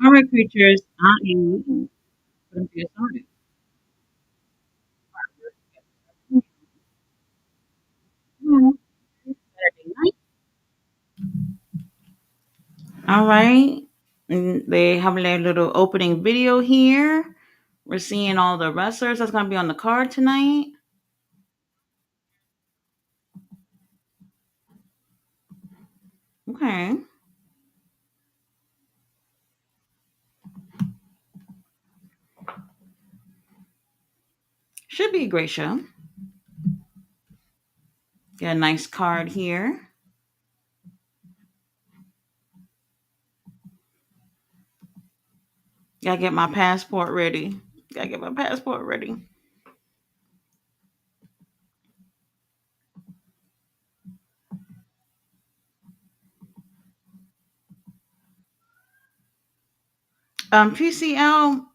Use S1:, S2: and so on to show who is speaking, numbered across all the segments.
S1: All right, creatures, I am going to get started. Saturday night. All right. And they have their little opening video here. We're seeing all the wrestlers that's going to be on the card tonight. Okay. Should be a great show. Got a nice card here. Gotta get my passport ready. Gotta get my passport ready. PCL,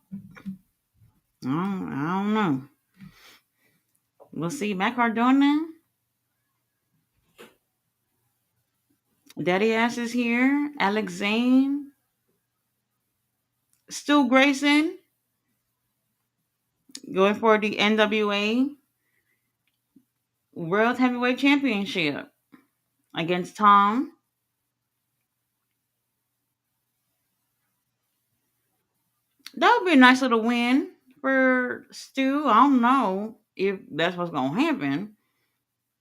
S1: I don't know. We'll see. Matt Cardona. Daddy Ass is here. Alex Zane. Stu Grayson going for the NWA World Heavyweight Championship against Tom. That would be a nice little win for Stu. I don't know if that's what's gonna happen.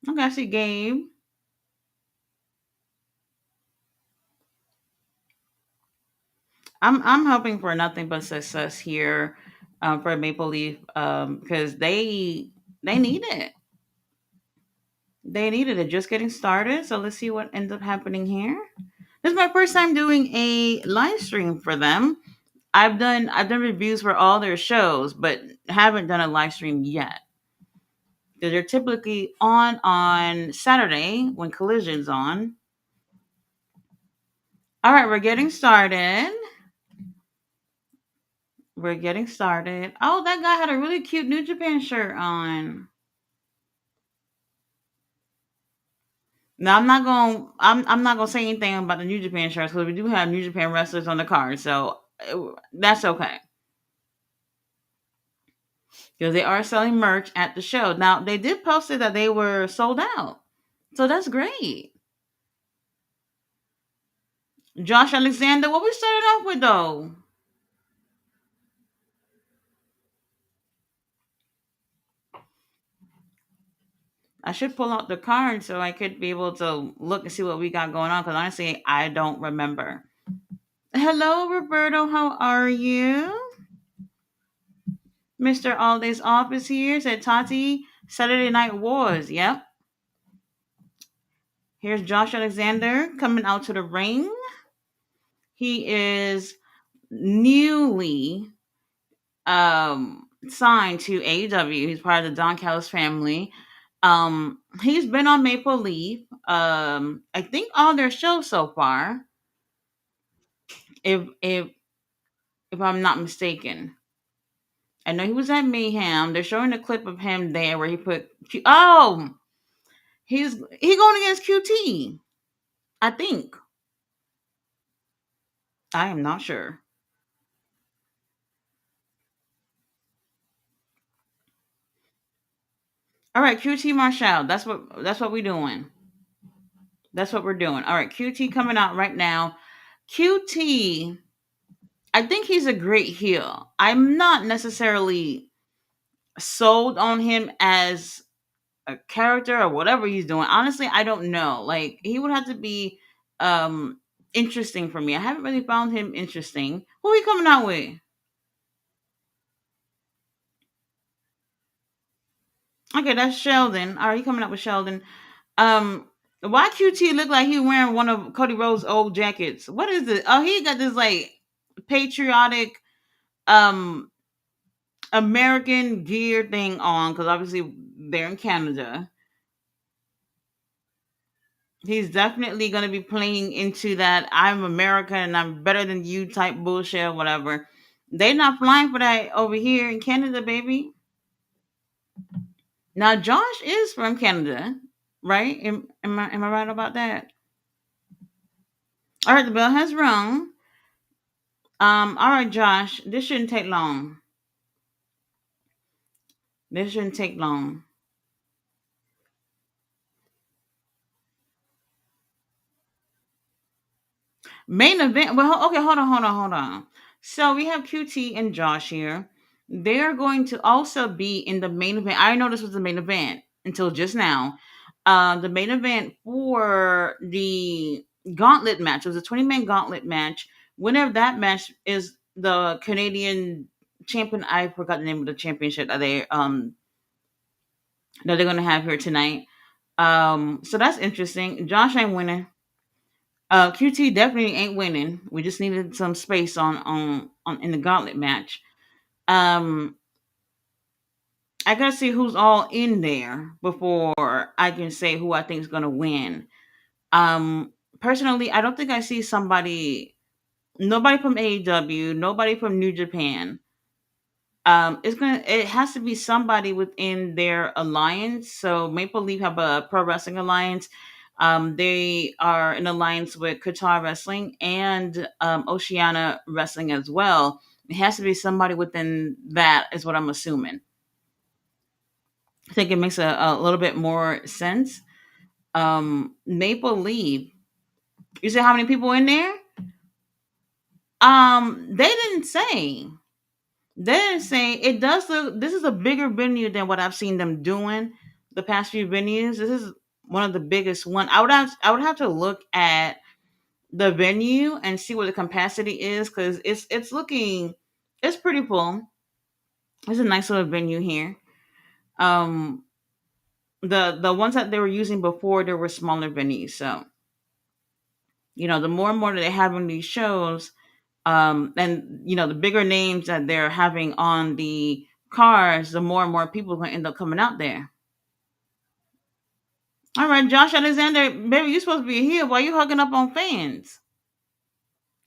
S1: Okay, I see Gabe. I'm hoping for nothing but success here for Maple Leaf because they need it. They needed it. Just getting started. So let's see what ends up happening here. This is my first time doing a live stream for them. I've done reviews for all their shows, but haven't done a live stream yet. They're typically on Saturday when Collision's on. All right, we're getting started. We're getting started. Oh, that guy had a really cute New Japan shirt on. Now I'm not gonna say anything about the New Japan shirts because we do have New Japan wrestlers on the card, so that's okay because they are selling merch at the show. Now they did post it that they were sold out, so that's great. Josh Alexander, what we started off with though? I should pull out the card so I could be able to look and see what we got going on because honestly, I don't remember. Hello, Roberto. How are you? Mr. All Day's Office here said Tati Saturday Night Wars. Yep. Here's Josh Alexander coming out to the ring. He is newly signed to AEW. He's part of the Don Callis family. He's been on Maple Leaf. I think all their shows so far. If I'm not mistaken. I know he was at Mayhem. They're showing a clip of him there where he put oh he going against QT. I think. I am not sure. All right, QT Marshall. That's what we're doing. That's what we're doing. All right, QT coming out right now. QT, I think he's a great heel. I'm not necessarily sold on him as a character or whatever he's doing. Honestly, I don't know. Like he would have to be interesting for me. I haven't really found him interesting. Who are you coming out with? Okay, that's Sheldon. All right, you coming up with Sheldon. Why QT look like he wearing one of Cody Rhodes' old jackets? What is it? Oh, he got this like patriotic um American gear thing on because obviously they're in Canada. He's definitely going to be playing into that I'm American and I'm better than you type bullshit or whatever. They're not flying for that over here in Canada, baby. Now Josh is from Canada, right? Am I right about that? All right, the bell has rung. All right, Josh. This shouldn't take long. This shouldn't take long. Main event. Well, okay, hold on. So we have QT and Josh here. They are going to also be in the main event. I know this was the main event until just now. The main event for the gauntlet match. It was a 20-man gauntlet match. Winner of that match is the Canadian champion. I forgot the name of the championship that they're gonna have here tonight. So that's interesting. Josh ain't winning. QT definitely ain't winning. We just needed some space on in the gauntlet match. Um, I gotta see who's all in there before I can say who I think is gonna win. Personally, I don't think I see somebody. Nobody from AEW. Nobody from New Japan. It has to be somebody within their alliance. So Maple Leaf have a pro wrestling alliance. They are in alliance with Qatar Wrestling and Oceania Wrestling as well. It has to be somebody within that, is what I'm assuming. I think it makes a little bit more sense. Maple Leaf. You see how many people in there? They didn't say. They're saying it does look. This is a bigger venue than what I've seen them doing the past few venues. This is one of the biggest one. I would have to look at the venue and see what the capacity is because it's pretty full. It's a nice little venue here. Um, the ones that they were using before there were smaller venues. So the more and more that they have in these shows, and the bigger names that they're having on the cars, the more and more people are going to end up coming out there. All right, Josh Alexander, baby, you're supposed to be here. Why you hugging up on fans?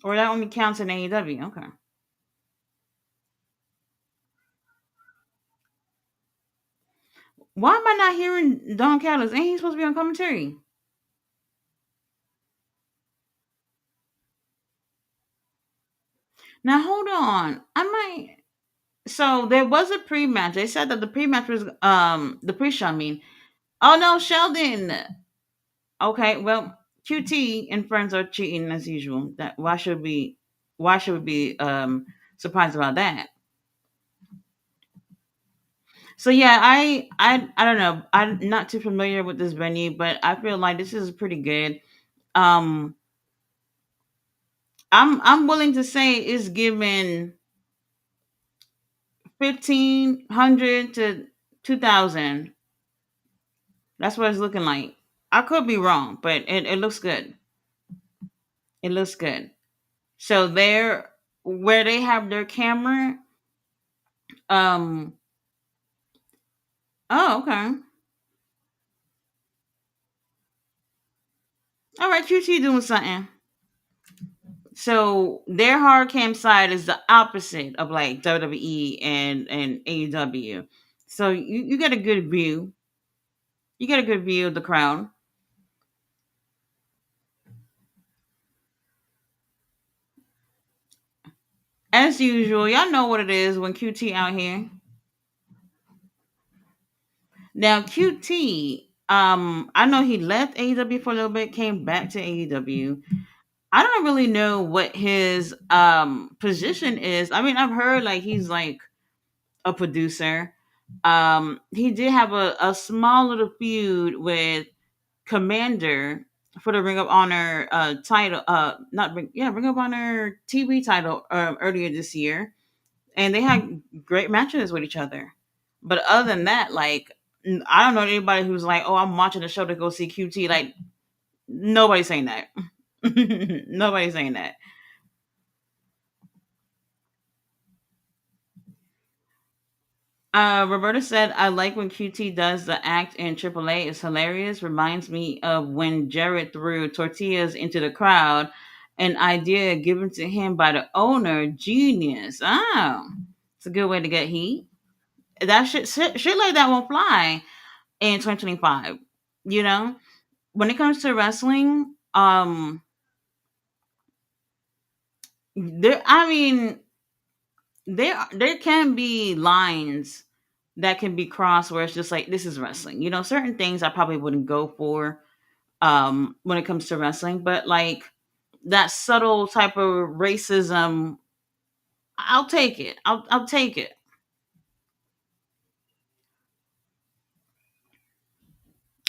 S1: Or that only counts in AEW? Okay. Why am I not hearing Don Callis? Ain't he supposed to be on commentary? Now hold on. I might. So there was a pre-match. They said that the pre-match was the pre-show. I mean, oh no, Sheldon. Okay, well, QT and friends are cheating as usual. That why should we be surprised about that? So yeah, I don't know. I'm not too familiar with this venue, but I feel like this is pretty good. Um, I'm willing to say it's given 1,500 to 2,000. That's what it's looking like. I could be wrong, but it looks good. It looks good. So there, where they have their camera. Um. Oh, okay. All right, QT doing something. So their hard cam side is the opposite of like WWE and AEW. So you get a good view. You get a good view of the crowd. As usual, y'all know what it is when QT out here. Now QT, I know he left AEW for a little bit, came back to AEW. I don't really know what his position is. I mean, I've heard like he's like a producer. He did have a small little feud with Commander for the Ring of Honor title, not Ring, yeah, Ring of Honor TV title earlier this year, and they had great matches with each other. But other than that, like I don't know anybody who's like, oh, I'm watching the show to go see QT. Like nobody's saying that. Nobody's saying that. Roberta said, I like when QT does the act in AAA. It's hilarious. Reminds me of when Jared threw tortillas into the crowd. An idea given to him by the owner. Genius. Oh, it's a good way to get heat. That shit like that won't fly in 2025. You know, when it comes to wrestling, There, I mean, there can be lines that can be crossed where it's just like this is wrestling. You know, certain things I probably wouldn't go for when it comes to wrestling, but like that subtle type of racism, I'll take it. I'll take it.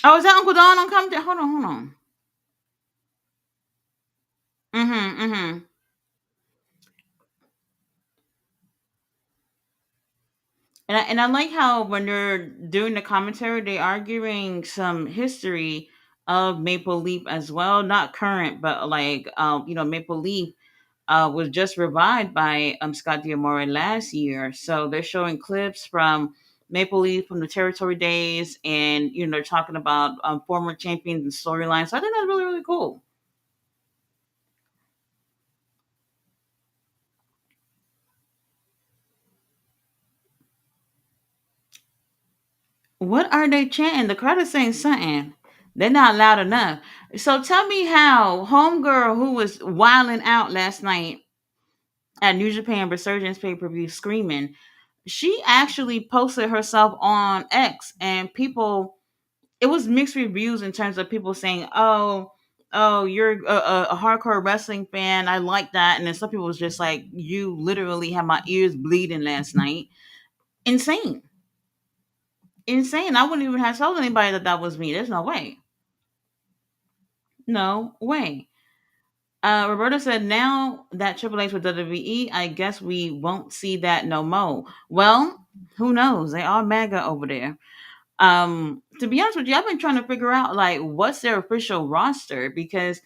S1: Oh, is that Uncle Don on commentary? Hold on, hold on. Mm-hmm. Mm-hmm. And I like how when they're doing the commentary, they are giving some history of Maple Leaf as well. Not current, but like Maple Leaf was just revived by Scott D'Amore last year. So they're showing clips from Maple Leaf from the territory days, and they're talking about former champions and storylines. So I think that's really really cool. What are they chanting? The crowd is saying something. They're not loud enough. So tell me how Homegirl, who was wilding out last night at New Japan Resurgence pay per view, screaming, she actually posted herself on X, and people, it was mixed reviews in terms of people saying, "Oh, you're a hardcore wrestling fan. I like that," and then some people was just like, "You literally had my ears bleeding last night." Insane, insane. I wouldn't even have told anybody that that was me. There's no way. No way. Roberta said, now that Triple H with WWE, I guess we won't see that no more. Well, who knows? They are MAGA over there. To be honest with you, I've been trying to figure out like what's their official roster because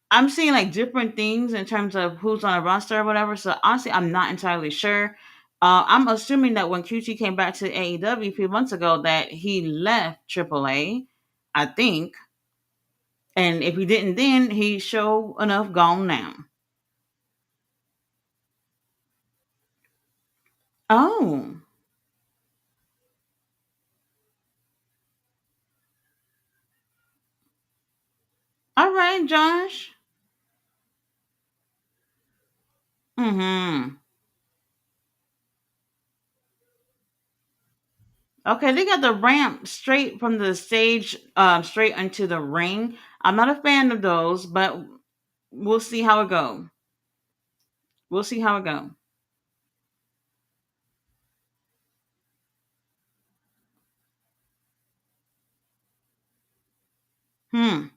S1: I'm seeing like different things in terms of who's on a roster or whatever. So honestly, I'm not entirely sure. I'm assuming that when QT came back to AEW a few months ago, that he left AAA. I think, and if he didn't, then he's show enough gone now. Oh, all right, Josh. Mm-hmm. Okay, they got the ramp straight from the stage, straight into the ring. I'm not a fan of those, but we'll see how it go. We'll see how it go. Hmm.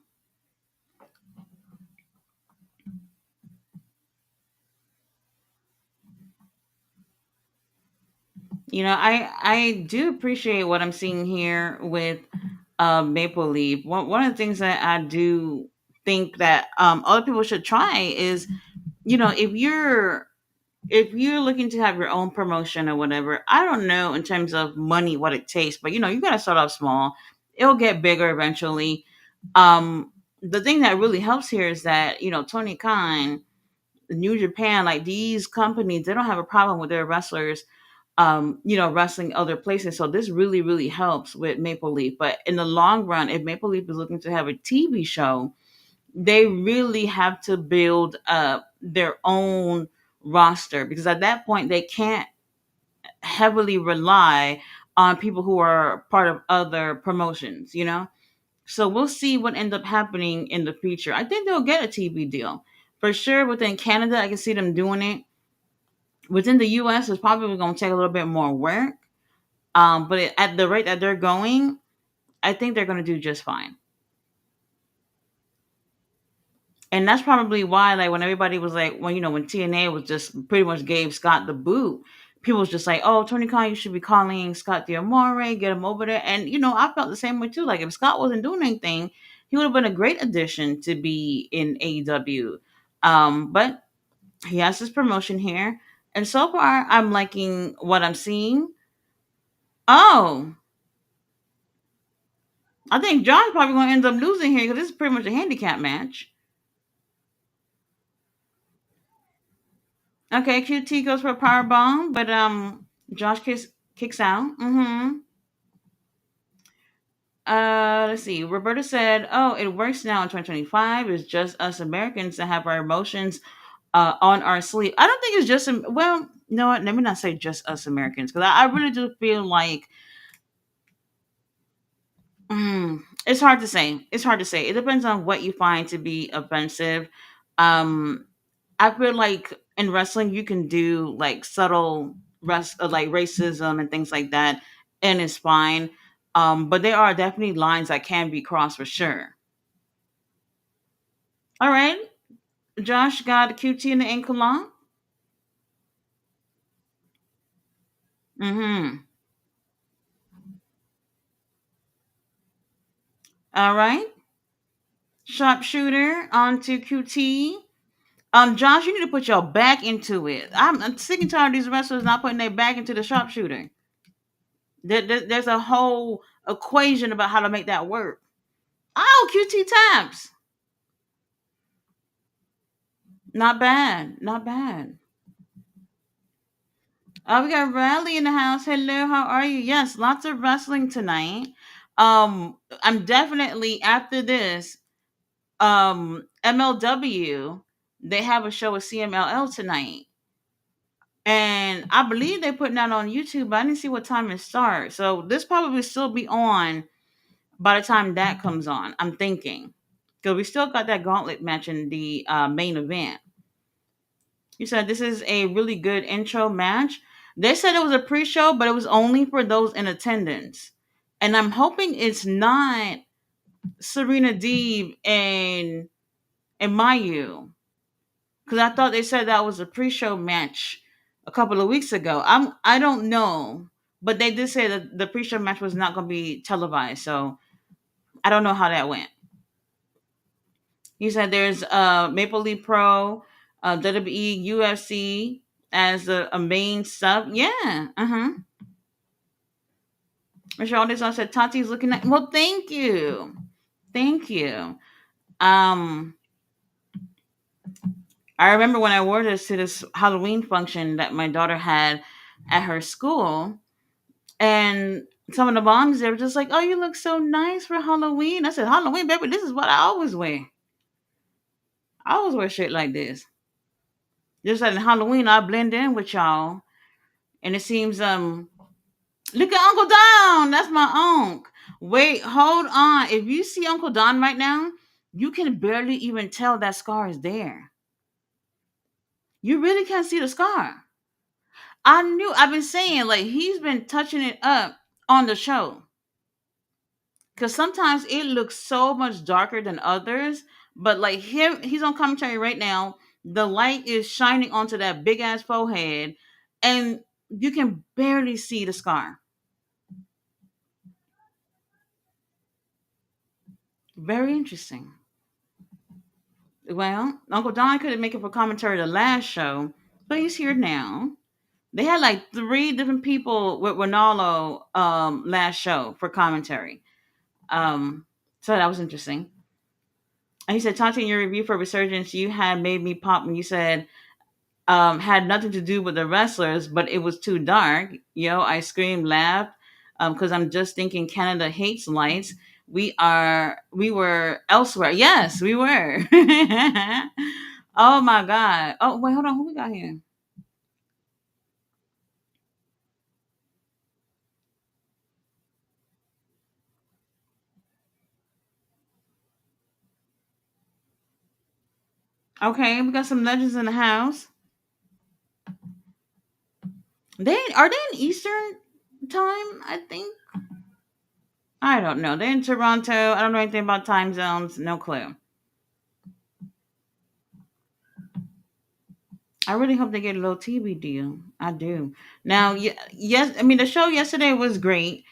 S1: I do appreciate what I'm seeing here with Maple Leaf. One of the things that I do think that other people should try is, if you're looking to have your own promotion or whatever, I don't know in terms of money what it takes, but you got to start off small. It'll get bigger eventually. The thing that really helps here is that Tony Khan, New Japan, like these companies, they don't have a problem with their wrestlers, wrestling other places. So this really, really helps with Maple Leaf. But in the long run, if Maple Leaf is looking to have a TV show, they really have to build up their own roster because at that point they can't heavily rely on people who are part of other promotions. So we'll see what ends up happening in the future. I think they'll get a TV deal for sure. Within Canada, I can see them doing it. Within the US, it's probably going to take a little bit more work. At the rate that they're going, I think they're going to do just fine. And that's probably why, like, when everybody was like, when TNA was just pretty much gave Scott the boot, people was just like, "Oh, Tony Khan, you should be calling Scott D'Amore, get him over there." And I felt the same way too. Like, if Scott wasn't doing anything, he would have been a great addition to be in AEW. But he has his promotion here, and so far, I'm liking what I'm seeing. Oh, I think John's probably going to end up losing here because this is pretty much a handicap match. Okay, QT goes for a power bomb, but Josh kicks out. Mm-hmm. Let's see. Roberta said, "Oh, it works now in 2025. It's just us Americans that have our emotions on our sleeve. I don't think it's just well, you know what? Let me not say just us Americans, because I really do feel like it's hard to say. It's hard to say. It depends on what you find to be offensive. Um, I feel like in wrestling you can do like subtle like racism and things like that, and it's fine. But there are definitely lines that can be crossed for sure. All right, Josh got a QT in the ankle lock. Mm-hmm. All right, sharpshooter onto QT. Josh, you need to put your back into it. I'm sick and tired of these wrestlers not putting their back into the sharpshooter. There's a whole equation about how to make that work. Oh, QT taps. Not bad. Not bad. We got Riley in the house. Hello, how are you? Yes, lots of wrestling tonight. I'm definitely after this. MLW, they have a show with CMLL tonight, and I believe they're putting that on YouTube. But I didn't see what time it starts, so this probably still be on by the time that comes on. I'm thinking because we still got that gauntlet match in the main event. You said this is a really good intro match. They said it was a pre-show, but it was only for those in attendance. And I'm hoping it's not Serena Deeb and Mayu, because I thought they said that was a pre-show match a couple of weeks ago. I don't know, but they did say that the pre-show match was not going to be televised, so I don't know how that went. You said there's Maple Leaf Pro, WWE, UFC as a main sub. Yeah, uh huh. Michelle Anderson said Tati's looking at. Well, thank you, thank you. Um, I remember when I wore this to this Halloween function that my daughter had at her school, and some of the moms they were just like, "Oh, you look so nice for Halloween." I said, "Halloween, baby, this is what I always wear. I always wear shit like this. Just like in Halloween, I blend in with y'all." And it seems look at Uncle Don. That's my uncle. Wait, hold on. If you see Uncle Don right now, you can barely even tell that scar is there. You really can't see the scar. I've been saying like he's been touching it up on the show. Cause sometimes it looks so much darker than others. But like him, he's on commentary right now. The light is shining onto that big ass forehead, and you can barely see the scar. Very interesting. Well, Uncle Don couldn't make it for commentary the last show, but he's here now. They had like three different people with Ronaldo last show for commentary. Um, so that was interesting. And he said, Tati, in your review for Resurgence, you had made me pop when you said had nothing to do with the wrestlers, but it was too dark. Yo, I screamed, laughed, because I'm just thinking Canada hates lights. We were elsewhere. Yes, we were. Oh my god. Oh wait, hold on. Who we got here? Okay, we got some legends in the house. They are they in Eastern time? I think. I don't know. They're in Toronto. I don't know anything about time zones. No clue. I really hope they get a little TV deal. I do. Now, yes, I mean the show yesterday was great.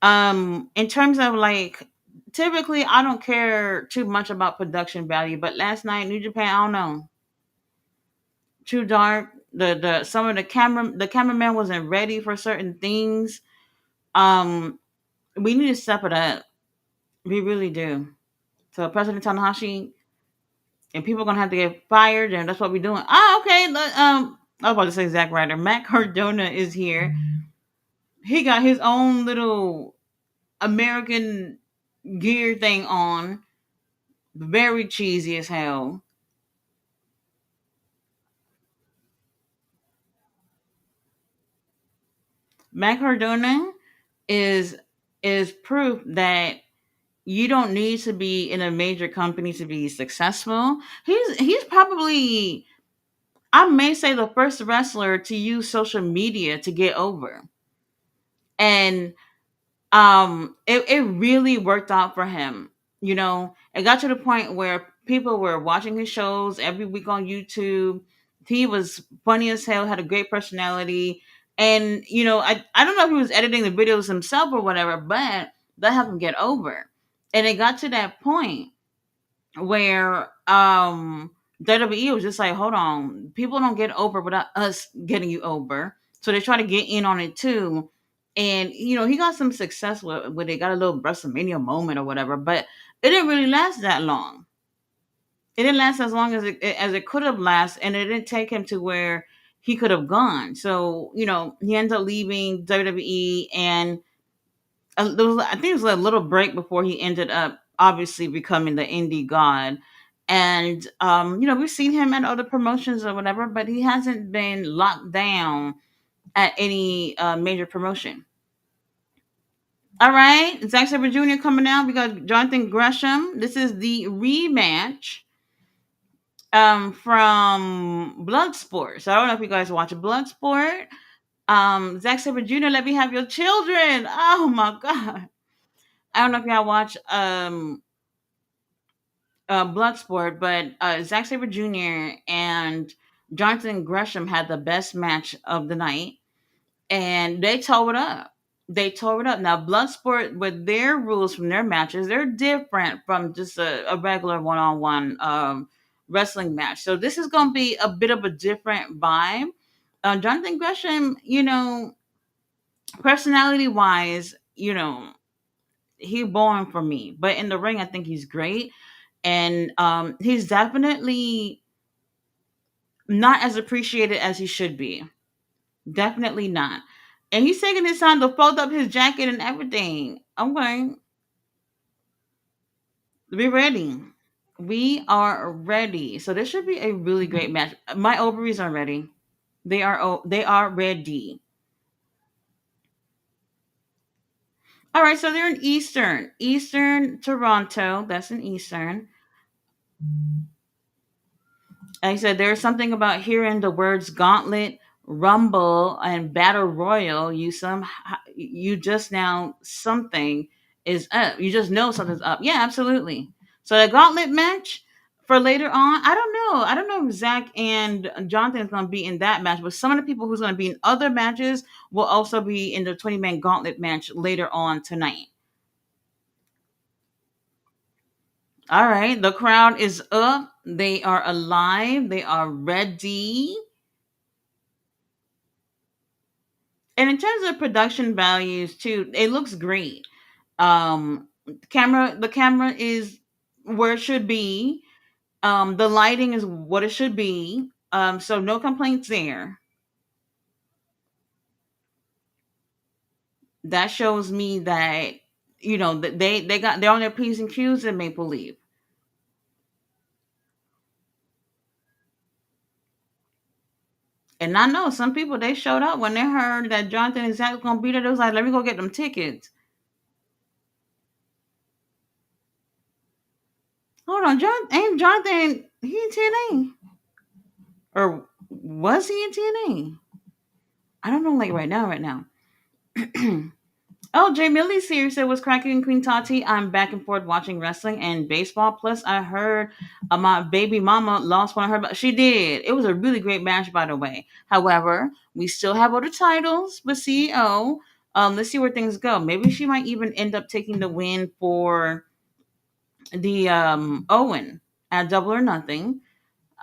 S1: In terms of like, typically I don't care too much about production value, but last night New Japan, I don't know, too dark. The some of the cameraman wasn't ready for certain things. Um, we need to step it up. We really do. So President Tanahashi and people are gonna have to get fired, and that's what we're doing. Ah, okay. I was about to say Zack Ryder. Matt Cardona is here. He got his own little American gear thing on. Very cheesy as hell. Matt Cardona is is proof that you don't need to be in a major company to be successful. He's probably, I may say, the first wrestler to use social media to get over. And it really worked out for him. You know, it got to the point where people were watching his shows every week on YouTube. He was funny as hell, had a great personality. And you know, I don't know if he was editing the videos himself or whatever, but that helped him get over. And it got to that point where WWE was just like, hold on, people don't get over without us getting you over. So they try to get in on it too. And you know, he got some success with it, got a little WrestleMania moment or whatever, but it didn't really last that long. It didn't last as long as it could have lasted, and it didn't take him to where he could have gone. So, you know, he ended up leaving WWE, and there was, I think it was a little break before he ended up obviously becoming the indie god. And you know, we've seen him at other promotions or whatever, but he hasn't been locked down at any major promotion. All right, Zack Sabre Jr. coming out. We got Jonathan Gresham. This is the rematch from Bloodsport. So I don't know if you guys watch Bloodsport. Zack Sabre Jr., let me have your children. Oh my god. I don't know if y'all watch Bloodsport, but Zack Sabre Jr. and Jonathan Gresham had the best match of the night, and they tore it up. They tore it up. Now, Bloodsport, with their rules from their matches, they're different from just a regular one-on-one wrestling match. So this is going to be a bit of a different vibe. Jonathan Gresham, you know, personality-wise, you know, he born for me, but in the ring, I think he's great, and he's definitely not as appreciated as he should be. Definitely not. And he's taking his time to fold up his jacket and everything. I'm going to be ready. We are ready. So this should be a really great match. My ovaries are ready. They are ready. All right, so they're in Eastern Toronto. That's in Eastern. I said there's something about hearing the words gauntlet, rumble, and battle royal. You just now something is up. You just know something's up. Yeah, absolutely. So the gauntlet match for later on, I don't know. I don't know if Zach and Jonathan is going to be in that match, but some of the people who's going to be in other matches will also be in the 20-man gauntlet match later on tonight. All right, the crowd is up. They are alive. They are ready. And in terms of production values too, it looks great. The camera is where it should be. The lighting is what it should be. So no complaints there. That shows me that, you know, that they're on their p's and q's in Maple Leaf. And I know some people, they showed up when they heard that Jonathan and Zach was gonna be there. They was like, "Let me go get them tickets." Hold on, ain't Jonathan, he in TNA, or was he in TNA? I don't know, like right now. Oh, Jay Millie's here. Said, "Was cracking Queen Tati. I'm back and forth watching wrestling and baseball. Plus, I heard my baby mama lost one of her. But she did. It was a really great match, by the way. However, we still have other titles with CEO. Let's see where things go. Maybe she might even end up taking the win for the Owen at Double or Nothing.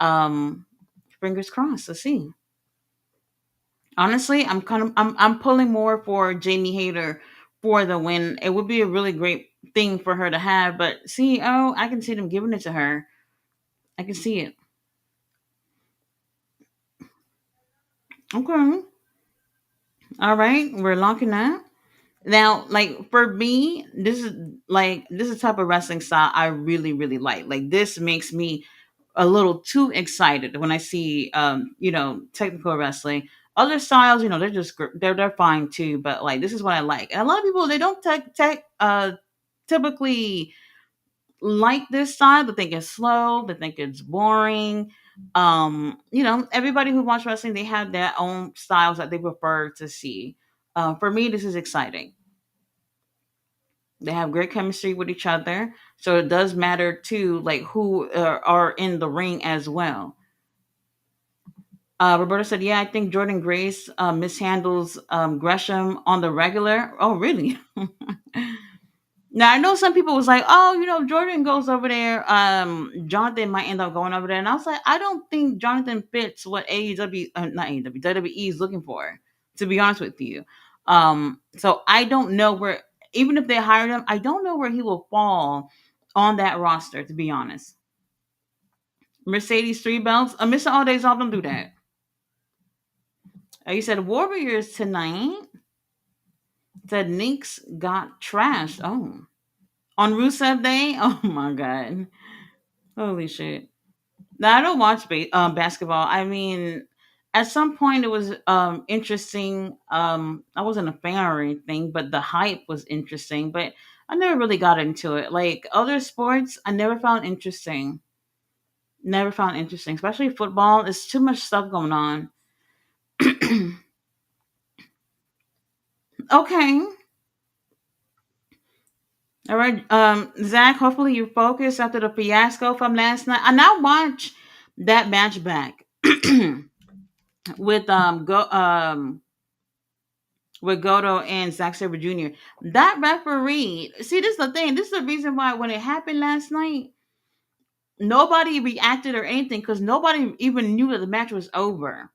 S1: Um, Fingers crossed. Let's see. Honestly, I'm pulling more for Jamie Hayter for the win. It would be a really great thing for her to have, but CEO, I can see them giving it to her. I can see it. Okay. All right, we're locking that. Now, like for me, this is the type of wrestling style I really, really like. Like this makes me a little too excited when I see you know, technical wrestling. Other styles, they're just they're fine too. But like this is what I like. And a lot of people they don't typically like this style. They think it's slow. They think it's boring. Everybody who watches wrestling they have their own styles that they prefer to see. For me, this is exciting. They have great chemistry with each other, so it does matter too, like who are in the ring as well. Roberta said, "Yeah, I think Jordan Grace mishandles Gresham on the regular." Oh, really? Now I know some people was like, "Oh, Jordan goes over there. Jonathan might end up going over there," and I was like, "I don't think Jonathan fits what AEW, not AEW, WWE is looking for." To be honest with you, so I don't know where. Even if they hired him, I don't know where he will fall on that roster. To be honest, Mercedes 3 belts. Mr. All Days off. Don't do that. You said Warriors tonight. Said Knicks got trashed. Oh, on Rusev Day. Oh my god. Holy shit. Now I don't watch basketball. I mean, at some point it was interesting. I wasn't a fan or anything, but the hype was interesting. But I never really got into it. Like other sports, I never found interesting. Never found interesting, especially football. There's too much stuff going on. Okay. All right, Zach. Hopefully you focus after the fiasco from last night. I now watch that match back with Goto and Zack Sabre Jr. That referee. See, this is the thing. This is the reason why when it happened last night, nobody reacted or anything because nobody even knew that the match was over.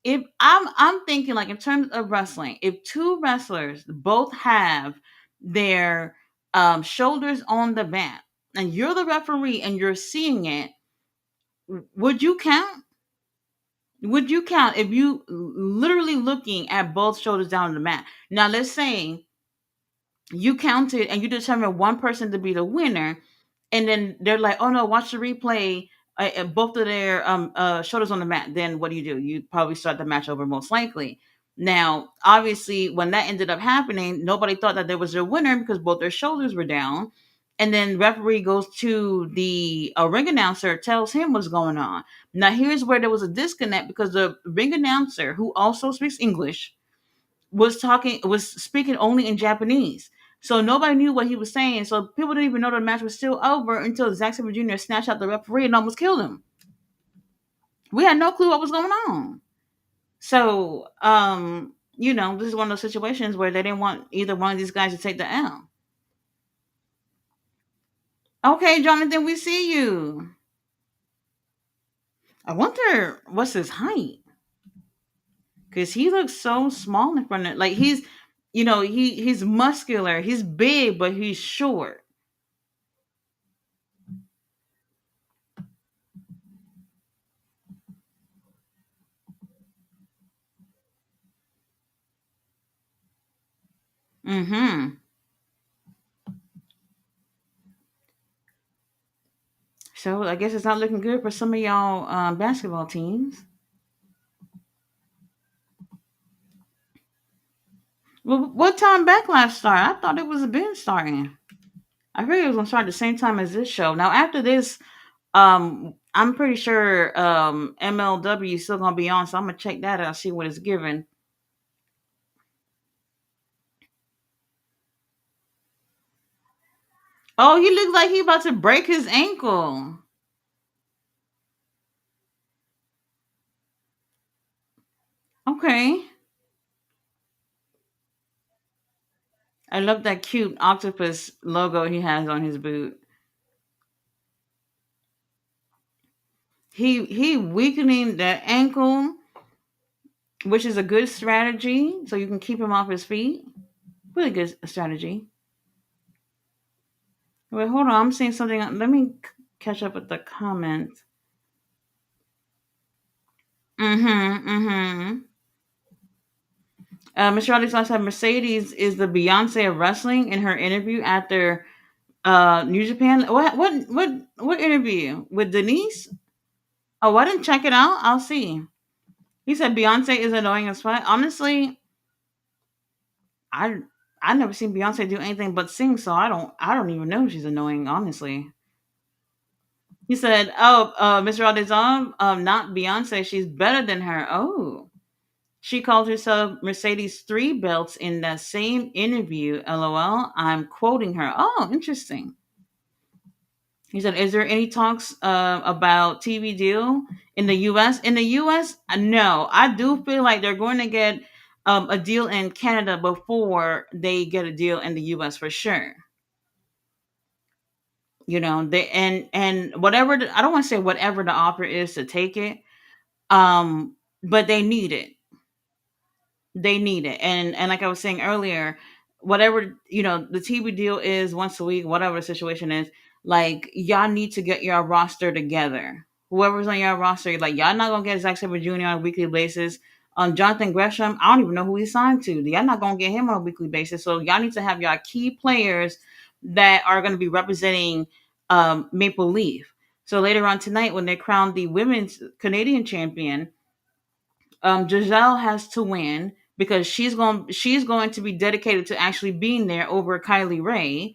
S1: If I'm thinking like in terms of wrestling, if two wrestlers both have their shoulders on the mat and you're the referee and you're seeing it, would you count? Would you count if you literally looking at both shoulders down on the mat? Now let's say you counted and you determined one person to be the winner, and then they're like, "Oh no, watch the replay." Both of their shoulders on the mat. Then what do? You probably start the match over most likely. Now, obviously, when that ended up happening, nobody thought that there was a winner because both their shoulders were down. And then referee goes to the ring announcer, tells him what's going on. Now, here's where there was a disconnect because the ring announcer, who also speaks English, was speaking only in Japanese. So nobody knew what he was saying. So people didn't even know the match was still over until Zack Sabre Jr. snatched out the referee and almost killed him. We had no clue what was going on. So, this is one of those situations where they didn't want either one of these guys to take the L. Okay, Jonathan, we see you. I wonder what's his height because he looks so small in front of like he's muscular, he's big, but he's short. Mm-hmm. So I guess it's not looking good for some of y'all basketball teams. Well, what time Backlash start? I thought it was been starting. I figured it was gonna start the same time as this show. Now after this, I'm pretty sure MLW is still gonna be on, so I'm gonna check that out, see what it's given. Oh, he looks like he about to break his ankle. Okay. I love that cute octopus logo he has on his boot. He weakening the ankle, which is a good strategy, so you can keep him off his feet. Really good strategy. Wait, hold on. I'm seeing something. Let me catch up with the comments. Mm-hmm. Mm-hmm. Mr. Rodriguez also said Mercedes is the Beyonce of wrestling in her interview after New Japan. What interview with Denise? Oh, I didn't check it out. I'll see. He said Beyonce is annoying as fuck. Honestly, I I never seen Beyonce do anything but sing, so I don't even know if she's annoying. Honestly, he said, "Oh, Mr. Aldezon, not Beyonce. She's better than her." Oh, she called herself Mercedes Three Belts in that same interview. LOL. I'm quoting her. Oh, interesting. He said, "Is there any talks about TV deal in the U.S.?" In the U.S., no. I do feel like they're going to get a deal in Canada before they get a deal in the U.S. for sure. They and whatever I don't want to say whatever the offer is to take it, but they need it. They need it. And like I was saying earlier, whatever the TV deal is once a week, whatever the situation is, like y'all need to get your roster together. Whoever's on your roster, like y'all not gonna get Zack Sabre Jr. on a weekly basis. Jonathan Gresham, I don't even know who he signed to. Y'all not gonna get him on a weekly basis. So y'all need to have y'all key players that are gonna be representing Maple Leaf. So later on tonight, when they crown the women's Canadian champion, Giselle has to win because she's going to be dedicated to actually being there over Kylie Ray.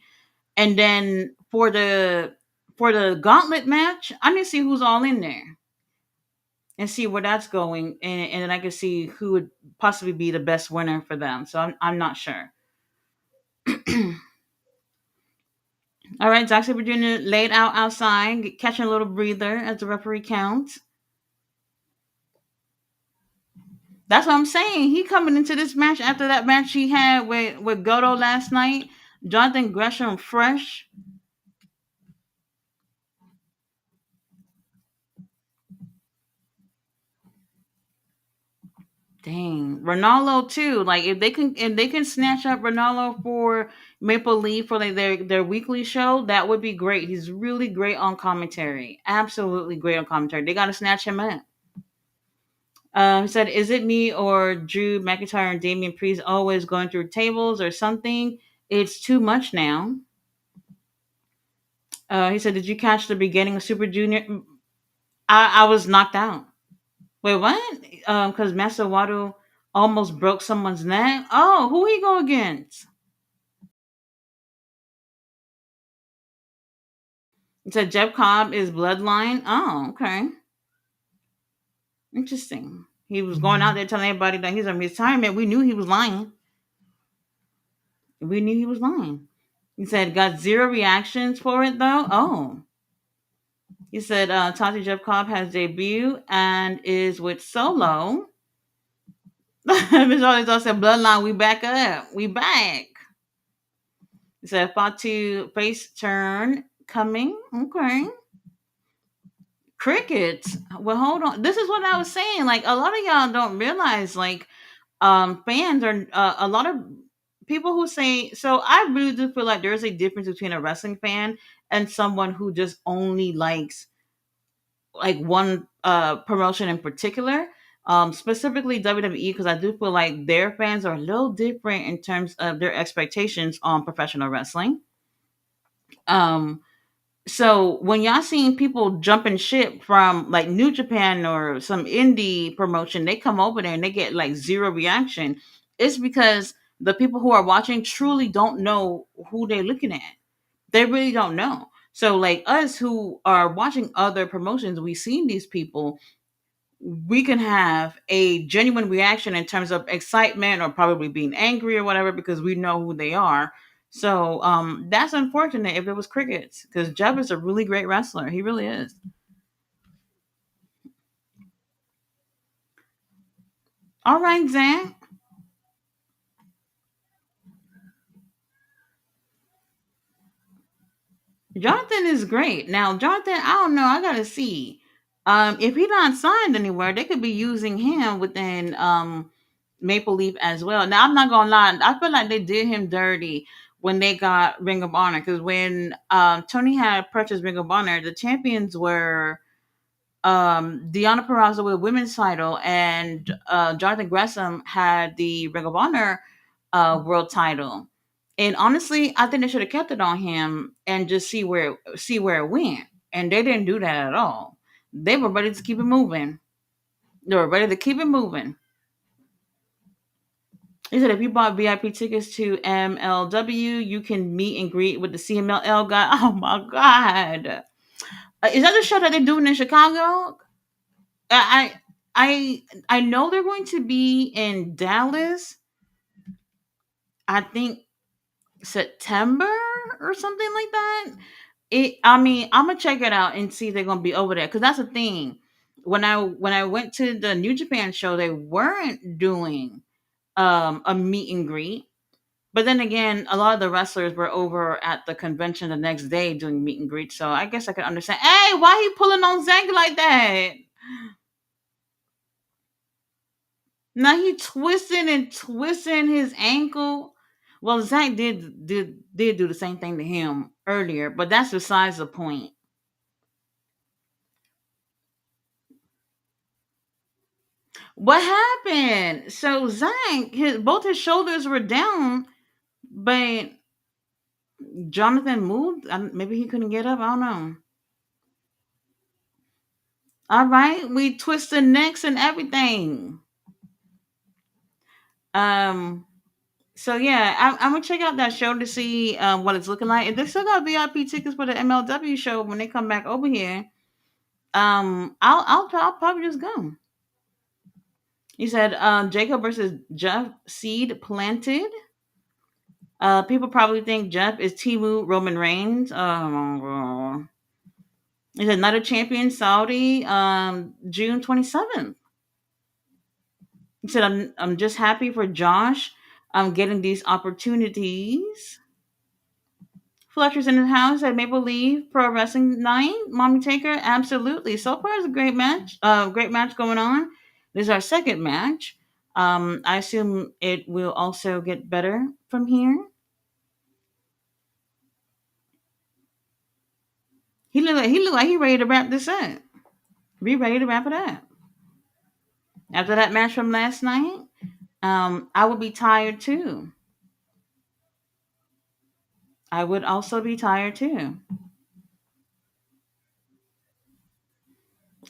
S1: And then for the gauntlet match, I need to see who's all in there and see where that's going, and then I can see who would possibly be the best winner for them. So I'm not sure. All right, Zack Sabre Jr. laid out outside, catching a little breather as the referee counts. That's what I'm saying. He coming into this match after that match he had with Goto last night. Jonathan Gresham fresh. Dang, Ronaldo too. Like if they can snatch up Ronaldo for Maple Leaf for like their weekly show, that would be great. He's really great on commentary. Absolutely great on commentary. They got to snatch him up. He said, "Is it me or Drew McIntyre and Damian Priest always going through tables or something? It's too much now." He said, "Did you catch the beginning of Super Junior?" I was knocked out. Wait, what? Because Master Wato almost broke someone's neck. Oh, who he go against? It said Jeff Cobb is bloodline. Oh, okay. Interesting. He was going out there telling everybody that he's on retirement. We knew he was lying. We knew he was lying. He said got zero reactions for it though. Oh. He said Tati Jeff Cobb has debuted and is with Solo. Miss Always also said bloodline, we back up. We back. He said Fatu face turn coming. Okay. Crickets. Well, hold on. This is what I was saying. Like a lot of y'all don't realize, like, fans are a lot of people who say. So I really do feel like there's a difference between a wrestling fan and someone who just only likes like one promotion in particular. Specifically WWE, because I do feel like their fans are a little different in terms of their expectations on professional wrestling. Um, So when y'all seeing people jumping ship from like New Japan or some indie promotion, they come over there and they get like zero reaction. It's because the people who are watching truly don't know who they're looking at. They really don't know. So like us who are watching other promotions, we seen these people, we can have a genuine reaction in terms of excitement or probably being angry or whatever because we know who they are. So that's unfortunate if it was crickets because Jeb is a really great wrestler. He really is. All right, Zach. Jonathan is great. Now, Jonathan, I don't know. I gotta see. If he's not signed anywhere, they could be using him within Maple Leaf as well. Now, I'm not gonna lie. I feel like they did him dirty when they got Ring of Honor because when Tony had purchased Ring of Honor, the champions were Deanna Purrazzo with a women's title, and Jonathan Gresham had the Ring of Honor world title. And honestly, I think they should have kept it on him and just see where it went. And they didn't do that at all. They were ready to keep it moving. They're ready to keep it moving. He said if you bought VIP tickets to MLW, you can meet and greet with the CMLL guy. Oh my god! Is that the show that they're doing in Chicago? I I know they're going to be in Dallas. I think September or something like that. I mean, I'm gonna check it out and see if they're gonna be over there because that's the thing. When I went to the New Japan show, they weren't doing a meet and greet. But then again, a lot of the wrestlers were over at the convention the next day doing meet and greet. So I guess I could understand. Hey, why he pulling on Zack like that? Now he twisting and twisting his ankle. Well, Zack did do the same thing to him earlier, but that's besides the point. What happened? So Zack, both his shoulders were down, but Jonathan moved. Maybe he couldn't get up. I don't know. All right, we twisted necks and everything. Um. So yeah, I'm gonna check out that show to see what it's looking like. And they still got VIP tickets for the MLW show when they come back over here. I'll probably just go. He said Jacob versus Jeff Seed planted. People probably think Jeff is Timu Roman Reigns. He's another champion Saudi. June 27th. He said I'm just happy for Josh. I'm getting these opportunities. Fletcher's in his house at Maple Leaf Pro Wrestling Night. Mommy Taker, absolutely. So far, it's a great match. Great match going on. This is our second match. I assume it will also get better from here. He looked like he ready to wrap this up. Be ready to wrap it up. After that match from last night, I would be tired too. I would also be tired too.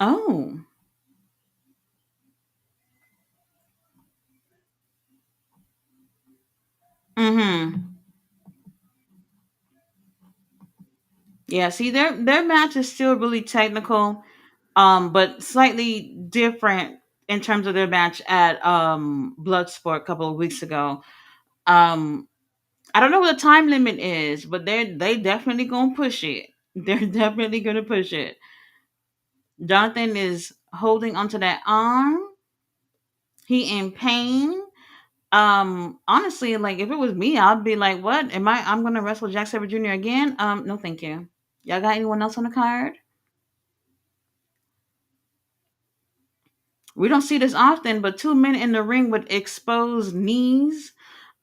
S1: Oh, mm-hmm. Yeah. See, their match is still really technical, but slightly different in terms of their match at Bloodsport a couple of weeks ago. Um, I don't know what the time limit is, but they definitely gonna push it. They're definitely gonna push it. Jonathan is holding onto that arm. He in pain. Honestly, like if it was me, I'd be like, "What am I? I'm gonna wrestle Jack Sabre Jr. again." No, thank you. Y'all got anyone else on the card? We don't see this often, but two men in the ring with exposed knees.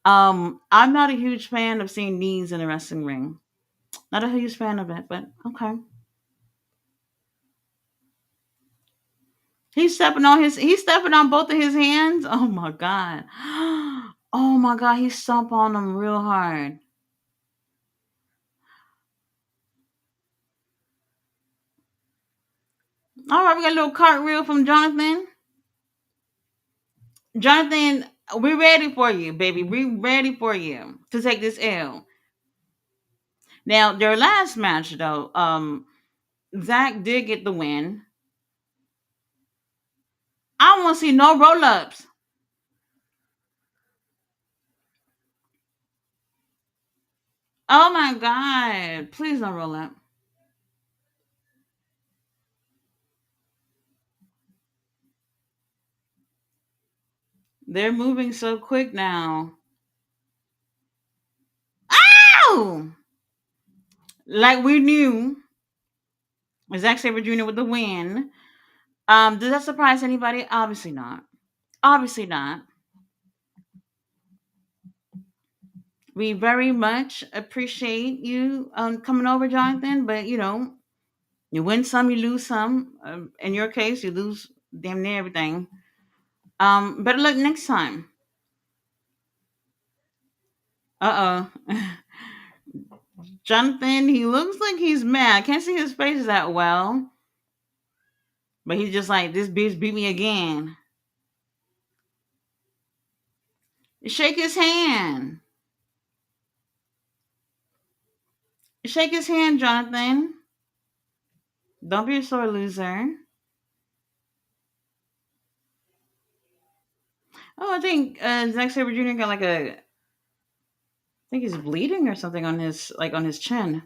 S1: I'm not a huge fan of seeing knees in a wrestling ring. Not a huge fan of it, but okay. He's stepping on both of his hands. Oh my god. Oh my god, he stomped on them real hard. All right, we got a little cartwheel from Jonathan. Jonathan, we're ready for you, baby. We're ready for you to take this L. Now, their last match though, Zach did get the win. I don't want to see no roll ups. Oh my god. Please don't roll up. They're moving so quick now. Ow! Like we knew. Zack Sabre Jr. with the win. Does that surprise anybody? Obviously not. Obviously not. We very much appreciate you coming over, Jonathan. But you win some, you lose some. In your case, you lose damn near everything. Better luck next time. Uh oh. Jonathan, he looks like he's mad. I can't see his face that well. But he's just like, this bitch beat me again. Shake his hand. Shake his hand, Jonathan. Don't be a sore loser. Oh, I think Zack Sabre Jr. got like a, I think he's bleeding or something on his, like on his chin.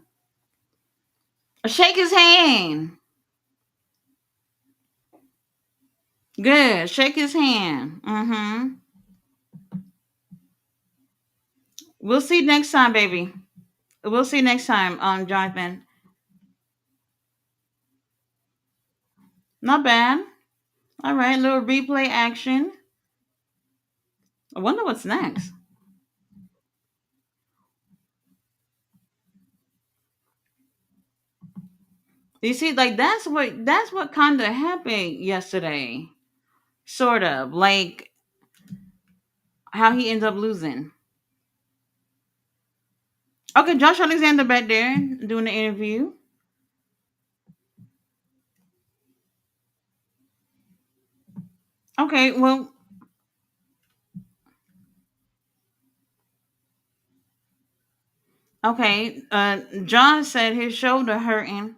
S1: Shake his hand. Good. Shake his hand. Mm-hmm. We'll see next time, baby. We'll see next time, Jonathan. Not bad. All right, little replay action. I wonder what's next. You see, like that's what kind of happened yesterday. Sort of like how he ends up losing. Okay, Josh Alexander back there doing the interview. Okay, well, okay. John said his shoulder hurting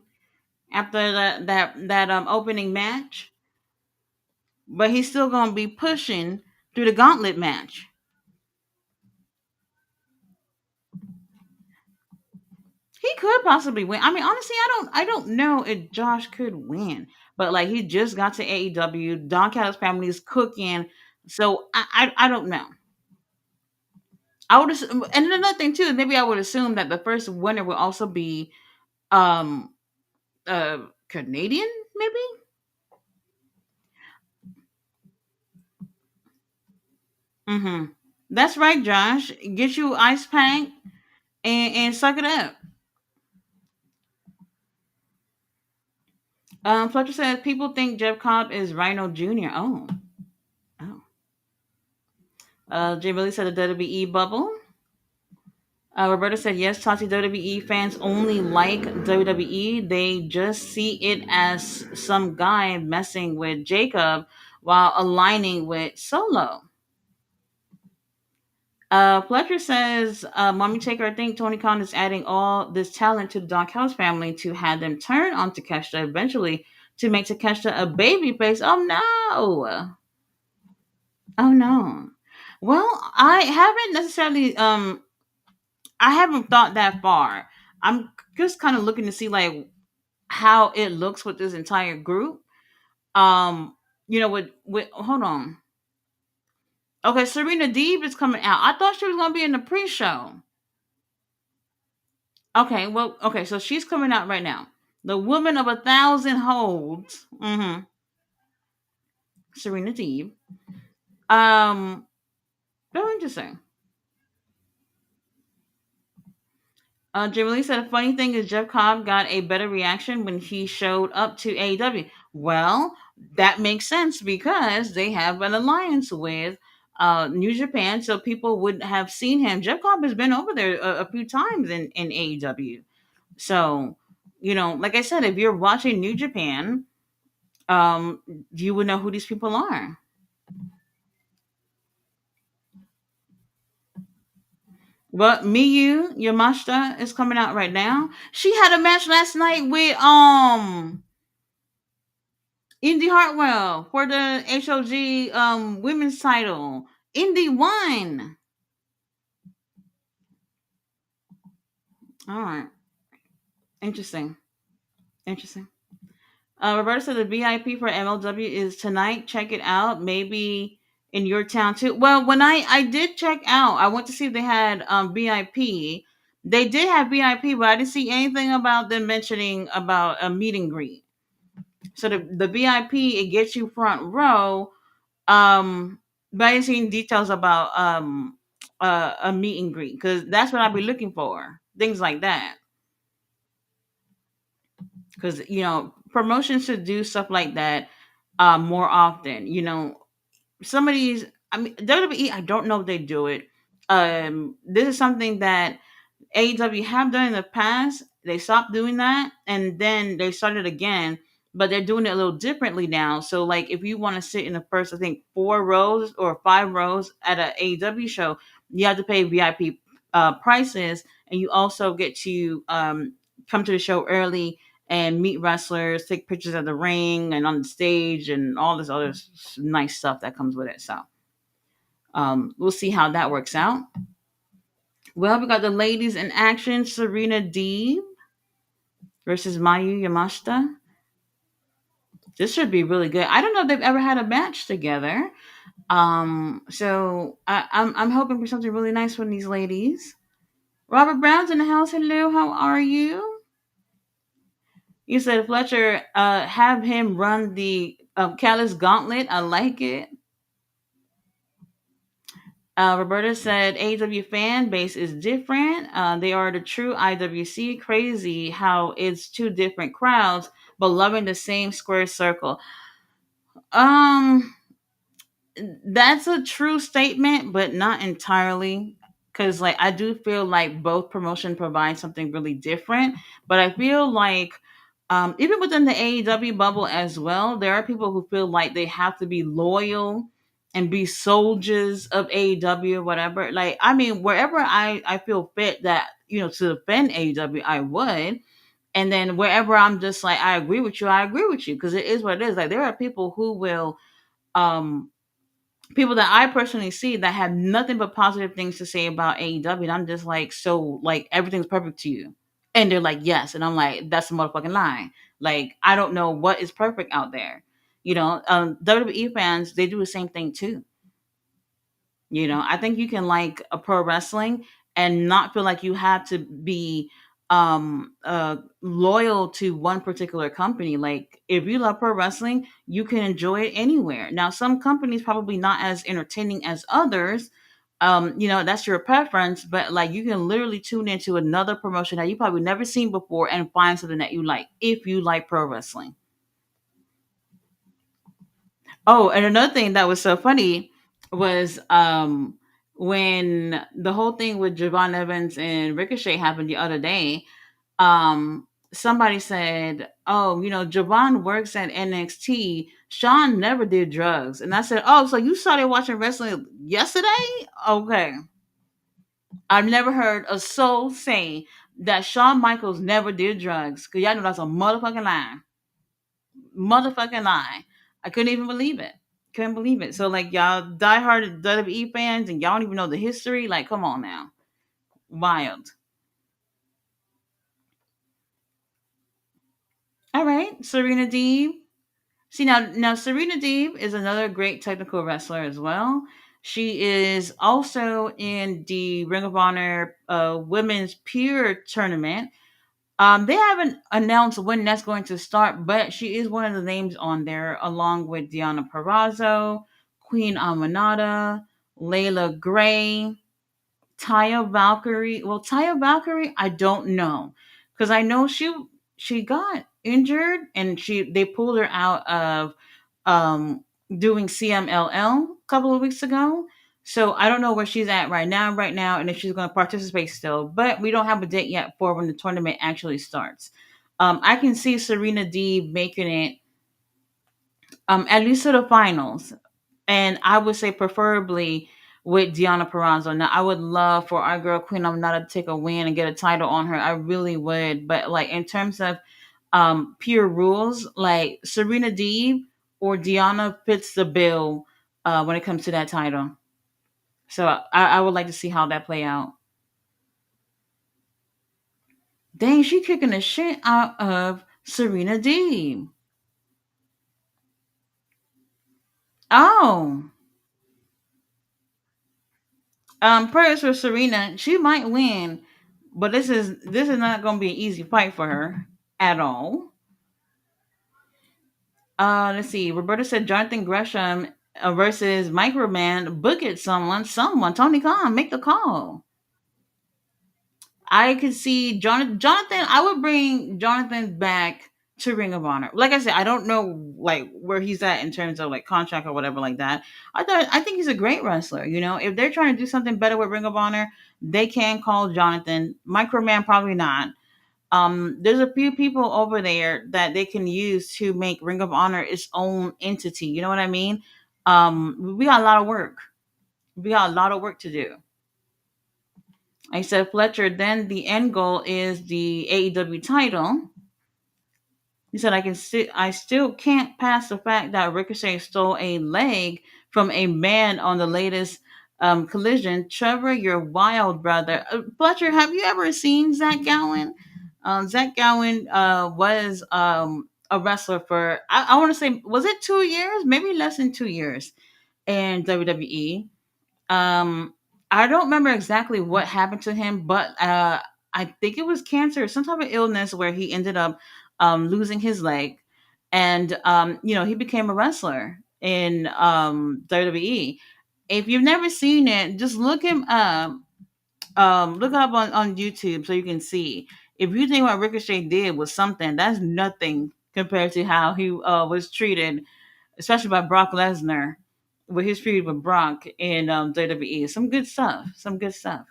S1: after that opening match, but he's still gonna be pushing through the gauntlet match. He could possibly win. I mean, honestly, I don't know if Josh could win, but like he just got to AEW. Don Callis family is cooking, so I don't know. I would assume, and another thing too, maybe I would assume that the first winner will also be um Canadian, maybe. Mm-hmm. That's right, Josh. Get you ice pack and suck it up. Fletcher says people think Jeff Cobb is Rhino Jr. Oh, oh. Jay Billy said the WWE bubble. Roberta said yes. Toxic WWE fans only like WWE. They just see it as some guy messing with Jacob while aligning with Solo. Fletcher says, Mommy Taker, I think Tony Khan is adding all this talent to the Don Callis family to have them turn on Takeshita eventually to make Takeshita a baby face. Oh no! Oh no! Well, I haven't necessarily I haven't thought that far. I'm just kind of looking to see like how it looks with this entire group. Um, with hold on. Okay, Serena Deeb is coming out. I thought she was gonna be in the pre-show. Okay, well, okay, so she's coming out right now. The woman of a thousand holds. Mm-hmm. Serena Deeb. Um, very interesting. Jamie Lee said, a funny thing is Jeff Cobb got a better reaction when he showed up to AEW. Well, that makes sense because they have an alliance with New Japan, so people would have seen him. Jeff Cobb has been over there a few times in AEW. So, like I said, if you're watching New Japan, um, you would know who these people are. But Miyu Yamashita is coming out right now. She had a match last night with Indy Hartwell for the HOG women's title. Indy won. All right. Interesting. Interesting. Roberta said the VIP for MLW is tonight. Check it out. Maybe in your town too. Well, when I did check out, I went to see if they had VIP. They did have VIP, but I didn't see anything about them mentioning about a meet and greet. So the VIP, it gets you front row. But I didn't see any details about a meet and greet because that's what I'd be looking for. Things like that. Because promotions should do stuff like that more often. Some of these, I mean, WWE, I don't know if they do it. This is something that AEW have done in the past. They stopped doing that, and then they started again but they're doing it a little differently now. So like if you want to sit in the first, I think 4 rows or 5 rows at a AEW show, you have to pay VIP prices, and you also get to come to the show early and meet wrestlers, take pictures of the ring and on the stage, and all this other nice stuff that comes with it. So we'll see how that works out. Well, we got the ladies in action: Serena Deeb versus Mayu Yamashita. This should be really good. I don't know if they've ever had a match together. So I'm hoping for something really nice from these ladies. Robert Brown's in the house. Hello, how are you? You said Fletcher, have him run the Callus Gauntlet. I like it. Roberta said AEW fan base is different. They are the true IWC. Crazy how it's two different crowds, but loving the same square circle. Um, that's a true statement, but not entirely. Because like I do feel like both promotion provide something really different, but I feel like even within the AEW bubble as well, there are people who feel like they have to be loyal and be soldiers of AEW or whatever. Like I mean, wherever I feel fit that to defend AEW, I would. And then wherever I'm just like I agree with you, I agree with you because it is what it is. Like there are people who will um people that I personally see that have nothing but positive things to say about AEW. And I'm just like, so like everything's perfect to you. And they're like, yes. And I'm like, that's a motherfucking lie. Like, I don't know what is perfect out there. WWE fans, they do the same thing too. I think you can like a pro wrestling and not feel like you have to be loyal to one particular company. Like if you love pro wrestling, you can enjoy it anywhere. Now some companies probably not as entertaining as others. That's your preference, but like you can literally tune into another promotion that you probably never seen before and find something that you like if you like pro wrestling. Oh, and another thing that was so funny was when the whole thing with Javon Evans and Ricochet happened the other day. Somebody said, "Oh, Javon works at NXT. Sean never did drugs." And I said, "Oh, so you started watching wrestling yesterday? Okay." I've never heard a soul say that Shawn Michaels never did drugs. Cause y'all know that's a motherfucking lie. Motherfucking lie. I couldn't even believe it. Couldn't believe it. So like y'all diehard WWE fans and y'all don't even know the history. Like, come on now. Wild. All right, Serena Deeb. See now Serena Deeb is another great technical wrestler as well. She is also in the Ring of Honor Women's Pure Tournament. They haven't announced when that's going to start, but she is one of the names on there, along with Deanna Perrazzo, Queen Aminata, Layla Gray, Taya Valkyrie. Well, Taya Valkyrie, I don't know, because I know she got injured and they pulled her out of um doing CMLL a couple of weeks ago. So I don't know where she's at right now, and if she's going to participate still. But we don't have a date yet for when the tournament actually starts. I can see Serena D making it at least to the finals, and I would say preferably with Deanna Perrazzo. Now, I would love for our girl Queen Aminata to take a win and get a title on her. I really would. But like in terms of pure rules, like Serena Deeb or Deanna fits the bill when it comes to that title. So I would like to see how that play out. Dang, she kicking the shit out of Serena Deeb. Oh, prayers for Serena. She might win, but this is not going to be an easy fight for her at all. Let's see. Roberta said Jonathan Gresham versus Microman. Book it, someone. Tony Khan, make the call. I could see Jonathan. I would bring Jonathan back to Ring of Honor. Like I said, I don't know like where he's at in terms of like contract or whatever like that. I think he's a great wrestler. If they're trying to do something better with Ring of Honor, they can call Jonathan. Microman probably not. There's a few people over there that they can use to make Ring of Honor its own entity. You know what I mean? We got a lot of work. We got a lot of work to do. I said, Fletcher, then the end goal is the AEW title. He said, I still can't pass the fact that Ricochet stole a leg from a man on the latest collision. Trevor, you're wild, brother. Fletcher, have you ever seen Zach Gowen? Zach Gowen was a wrestler for, I want to say, was it 2 years? Maybe less than 2 years in WWE. Um, I don't remember exactly what happened to him, but I think it was cancer, some type of illness where he ended up losing his leg, and he became a wrestler in WWE. If you've never seen it, just look him up. Look up on YouTube so you can see. If you think what Ricochet did was something, that's nothing compared to how he was treated, especially by Brock Lesnar, with his feud with Brock in WWE. Some good stuff. Some good stuff.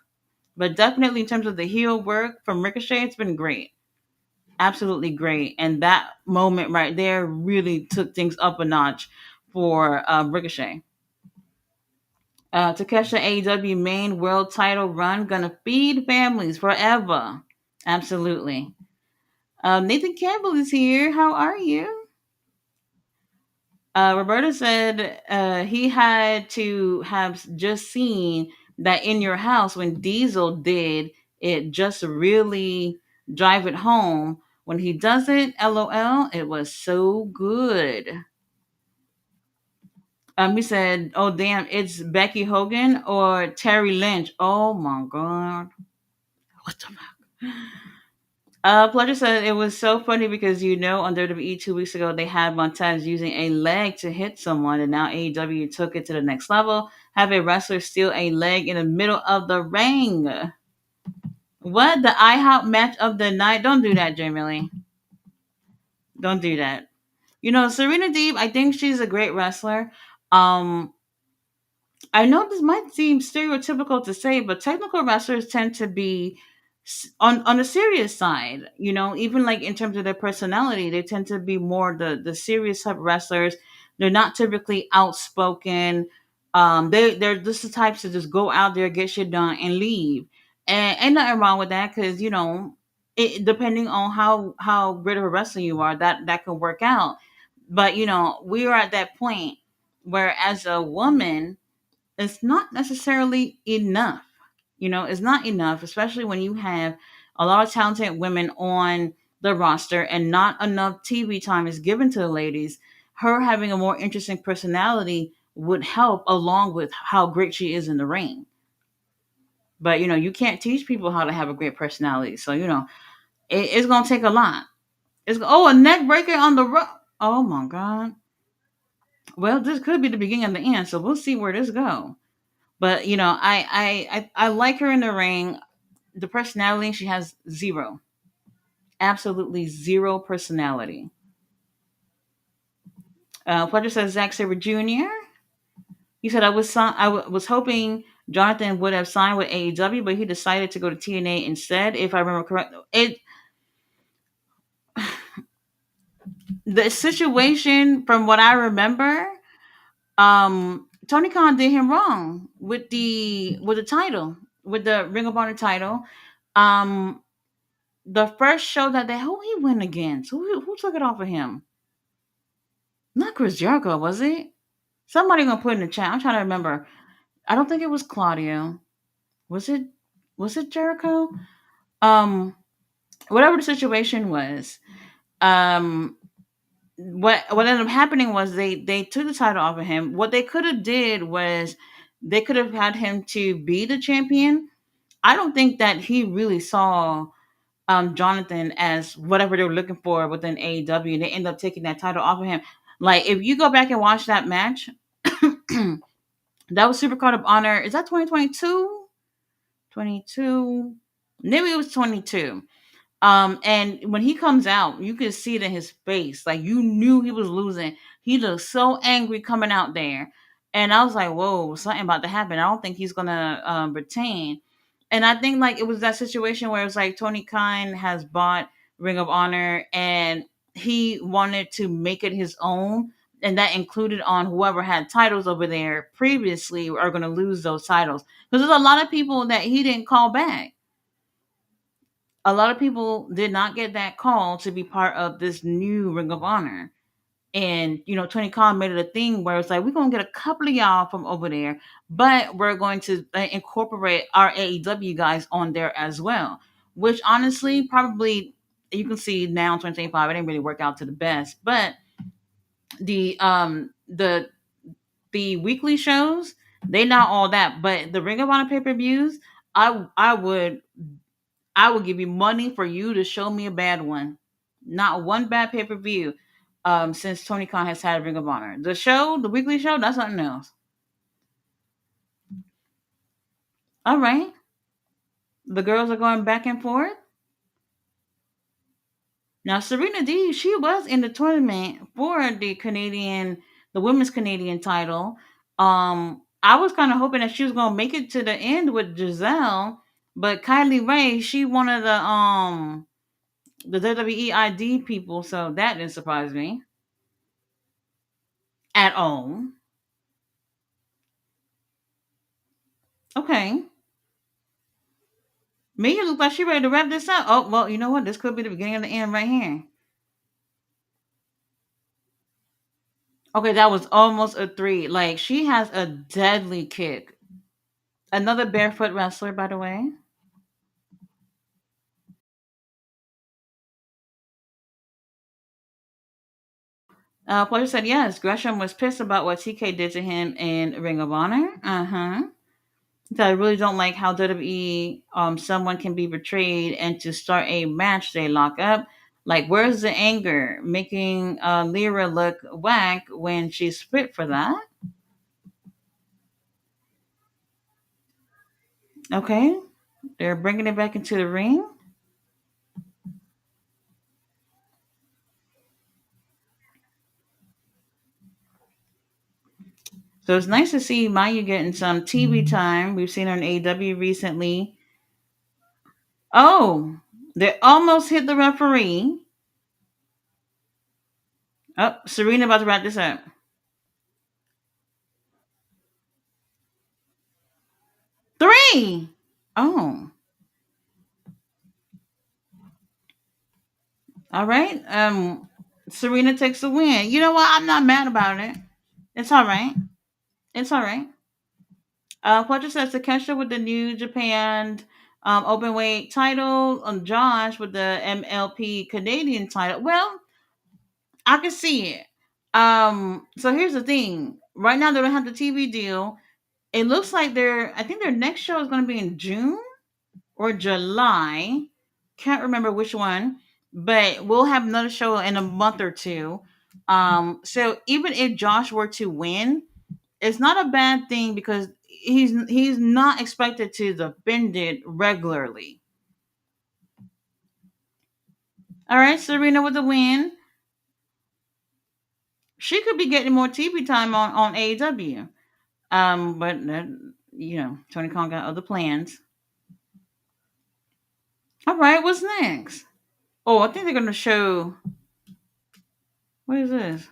S1: But definitely in terms of the heel work from Ricochet, it's been great. Absolutely great. And that moment right there really took things up a notch for Ricochet. Takesha AEW main world title run gonna feed families forever. Absolutely. Nathan Campbell is here. How are you? Roberta said he had to have just seen that in your house when Diesel did it, just really drive it home. When he does it, LOL, it was so good. He said, "Oh damn, it's Becky Hogan or Terry Lynch." Oh my god, what the fuck? Pleasure said it was so funny because on WWE 2 weeks ago they had Montez using a leg to hit someone, and now AEW took it to the next level. Have a wrestler steal a leg in the middle of the ring. What, the IHOP match of the night? Don't do that, Jamie Lee. Don't do that. Serena Deeb, I think she's a great wrestler. Um, I know this might seem stereotypical to say, but technical wrestlers tend to be on the serious side. Even like in terms of their personality, they tend to be more the serious type of wrestlers. They're not typically outspoken. They're just the types to just go out there, get shit done, and leave. And ain't nothing wrong with that because depending on how great of a wrestler you are, that can work out. But we are at that point where as a woman it's not necessarily enough. It's not enough, especially when you have a lot of talented women on the roster and not enough TV time is given to the ladies. Her having a more interesting personality would help along with how great she is in the ring. But you can't teach people how to have a great personality. So it's gonna take a lot. A neck breaker on the road. Oh my god. Well, this could be the beginning of the end, so we'll see where this go. But I like her in the ring. The personality she has zero, absolutely zero personality. Fletcher says Zack Sabre Jr. He said I was hoping Jonathan would have signed with AEW, but he decided to go to TNA instead. If I remember correct, the situation from what I remember, Tony Khan did him wrong with the title, with the Ring of Honor title. Um, the first show that who he went against? Who took it off of him? Not Chris Jericho, was it? Somebody gonna put in the chat. I'm trying to remember. I don't think it was Claudio. Was it? Was it Jericho? Um, whatever the situation was. Um, what ended up happening was they took the title off of him. What they could have did was they could have had him to be the champion. I don't think that he really saw Jonathan as whatever they were looking for within AEW, and they end up taking that title off of him. Like if you go back and watch that match, that was Super Card of Honor. Is that 2022? 22? Maybe it was 22. And when he comes out, you could see it in his face. Like you knew he was losing. He looked so angry coming out there. And I was like, whoa, something about to happen. I don't think he's gonna retain. And I think like it was that situation where it's like Tony Khan has bought Ring of Honor and he wanted to make it his own, and that included on whoever had titles over there previously are going to lose those titles because there's a lot of people that he didn't call back. A lot of people did not get that call to be part of this new Ring of Honor. And Tony Khan made it a thing where it's like we're gonna get a couple of y'all from over there, but we're going to incorporate our AEW guys on there as well. Which honestly, probably you can see now in 2025, it didn't really work out to the best. But the um the the weekly shows, they not all that. But the Ring of Honor pay-per-views, I would give you money for you to show me a bad one. Not one bad pay per view. Since Tony Khan has had Ring of Honor, the show, the weekly show, that's something else. All right, the girls are going back and forth. Now Serena D, she was in the tournament for the women's Canadian title. I was kind of hoping that she was gonna make it to the end with Giselle, but Kylie Ray, she one of the WWE ID people, so that didn't surprise me at all. Okay. Mia looks like she ready to wrap this up. Oh, well, you know what? This could be the beginning of the end right here. Okay, that was almost a three. Like, she has a deadly kick. Another barefoot wrestler, by the way. Pleasure said yes. Gresham was pissed about what TK did to him in Ring of Honor. Uh huh. So I really don't like how WWE, someone can be betrayed and to start a match they lock up. Like, where's the anger? Making Lyra look whack when she's fit for that. Okay, they're bringing it back into the ring. So it's nice to see Maya getting some TV time. We've seen her in AW recently. Oh, they almost hit the referee. Oh, Serena about to wrap this up. Three. Oh, all right. Serena takes the win. You know what? I'm not mad about it. It's all right. It's all right. Quadra says Takesha with the New Japan open weight title. Josh with the MLP Canadian title. Well, I can see it. So here's the thing. Right now they don't have the TV deal. It looks like I think their next show is gonna be in June or July. Can't remember which one. But we'll have another show in a month or two. So even if Josh were to win, it's not a bad thing because he's not expected to defend it regularly. All right, Serena with the win. She could be getting more TV time on AEW. But Tony Khan got other plans. All right, what's next? Oh, I think they're gonna show. What is this?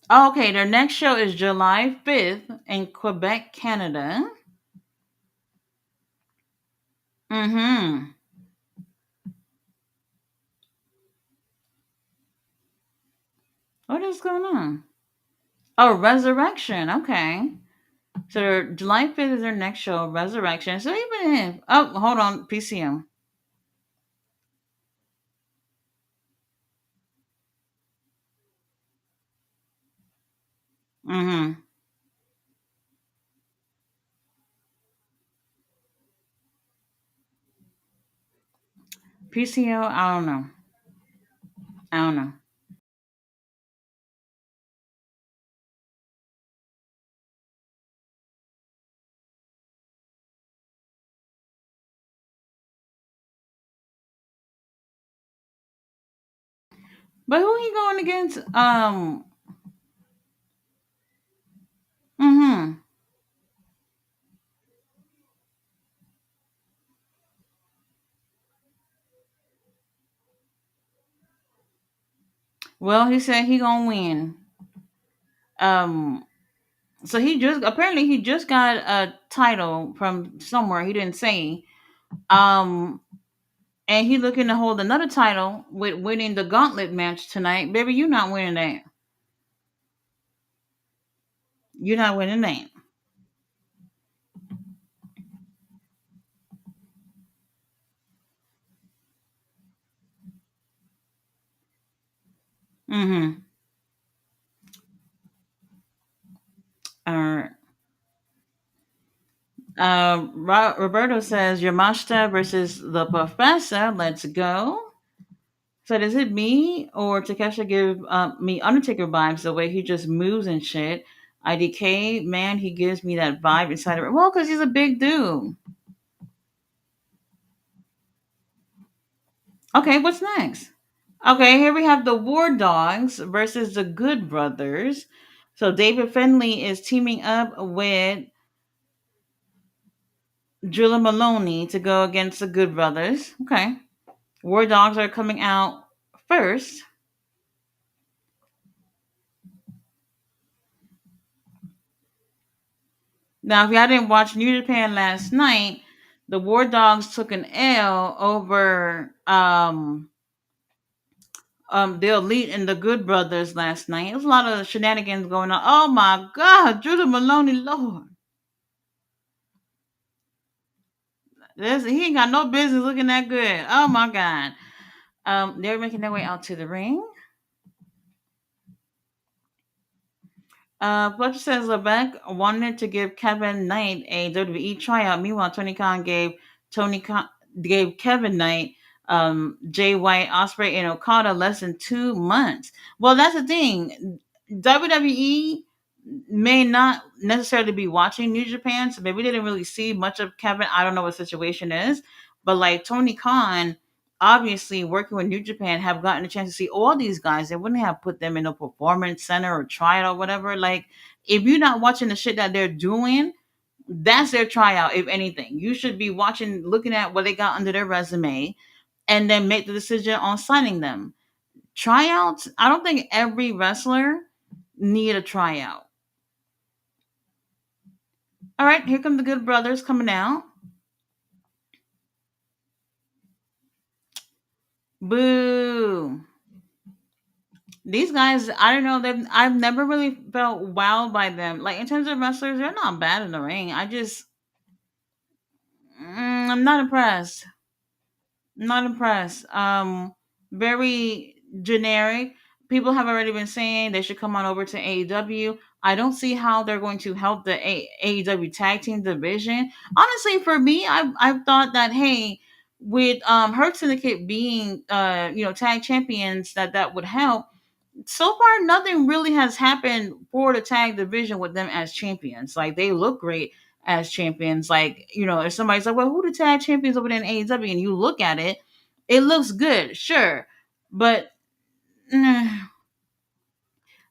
S1: Oh, okay, their next show is July 5th in Quebec, Canada. Mm-hmm. What is going on? Oh, Resurrection. Okay. So July 5th is their next show, Resurrection. So even if hold on, PCM. Mm-hmm. PCO, I don't know. I don't know. But who he going against? Mm-hmm. Well, he said he gonna win. Um, so he just apparently he just got a title from somewhere. He didn't say. Um, and he looking to hold another title with winning the gauntlet match tonight. Baby, you not winning that. You're not winning that. Mm-hmm. All right. Roberto says Yamashita versus the Professor. Let's go. So does it me or Takesha give me Undertaker vibes the way he just moves and shit? IDK man, he gives me that vibe inside of it. Well, because he's a big dude. Okay, what's next? Okay, here we have the War Dogs versus the Good Brothers. So David Finley is teaming up with Drilla Maloney to go against the Good Brothers. Okay. War Dogs are coming out first. Now, if y'all didn't watch New Japan last night, the War Dogs took an L over the Elite and the Good Brothers last night. There's a lot of shenanigans going on. Oh my God, Judah Maloney, Lord, he ain't got no business looking that good. Oh my God. They're making their way out to the ring. Fletcher says Levesque wanted to give Kevin Knight a WWE tryout. Meanwhile, Tony Khan gave Kevin Knight, Jay White, Osprey, and Okada less than 2 months. Well, that's the thing. WWE may not necessarily be watching New Japan, so maybe they didn't really see much of Kevin. I don't know what the situation is, but like Tony Khan, obviously working with New Japan, have gotten a chance to see all these guys. They wouldn't have put them in a performance center or tryout or whatever. Like, if you're not watching the shit that they're doing, that's their tryout. If anything, you should be watching, looking at what they got under their resume, and then make the decision on signing them. Tryouts. I don't think every wrestler need a tryout. All right, here come the Good Brothers coming out. Boo. These guys, I don't know. I've never really felt wowed by them. Like in terms of wrestlers, they're not bad in the ring. I'm not impressed. Not impressed. Very generic. People have already been saying they should come on over to AEW. I don't see how they're going to help the AEW tag team division. Honestly, for me, I've thought that, hey, with Hurt Syndicate being tag champions, that would help. So far, nothing really has happened for the tag division with them as champions. Like, they look great as champions. Like, if somebody's like, well, who the tag champions over there in AEW, and you look at it, it looks good, sure, but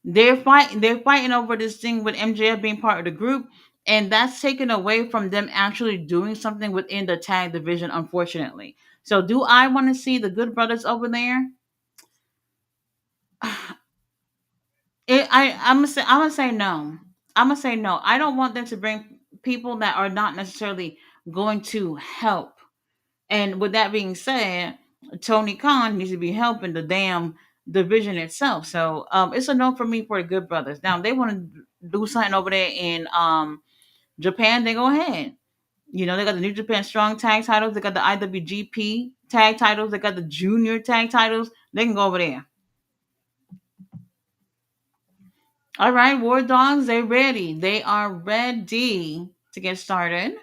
S1: they're fighting over this thing with MJF being part of the group, and that's taken away from them actually doing something within the tag division, unfortunately. So, do I want to see the Good Brothers over there? I'm gonna say no. I'm gonna say no. I don't want them to bring people that are not necessarily going to help. And with that being said, Tony Khan needs to be helping the damn division itself. So it's a no for me for the Good Brothers. Now, if they want to do something over there in Japan, they go ahead. They got the New Japan Strong Tag titles. They got the IWGP Tag titles. They got the Junior Tag titles. They can go over there. All right, War Dogs, they ready. They are ready to get started.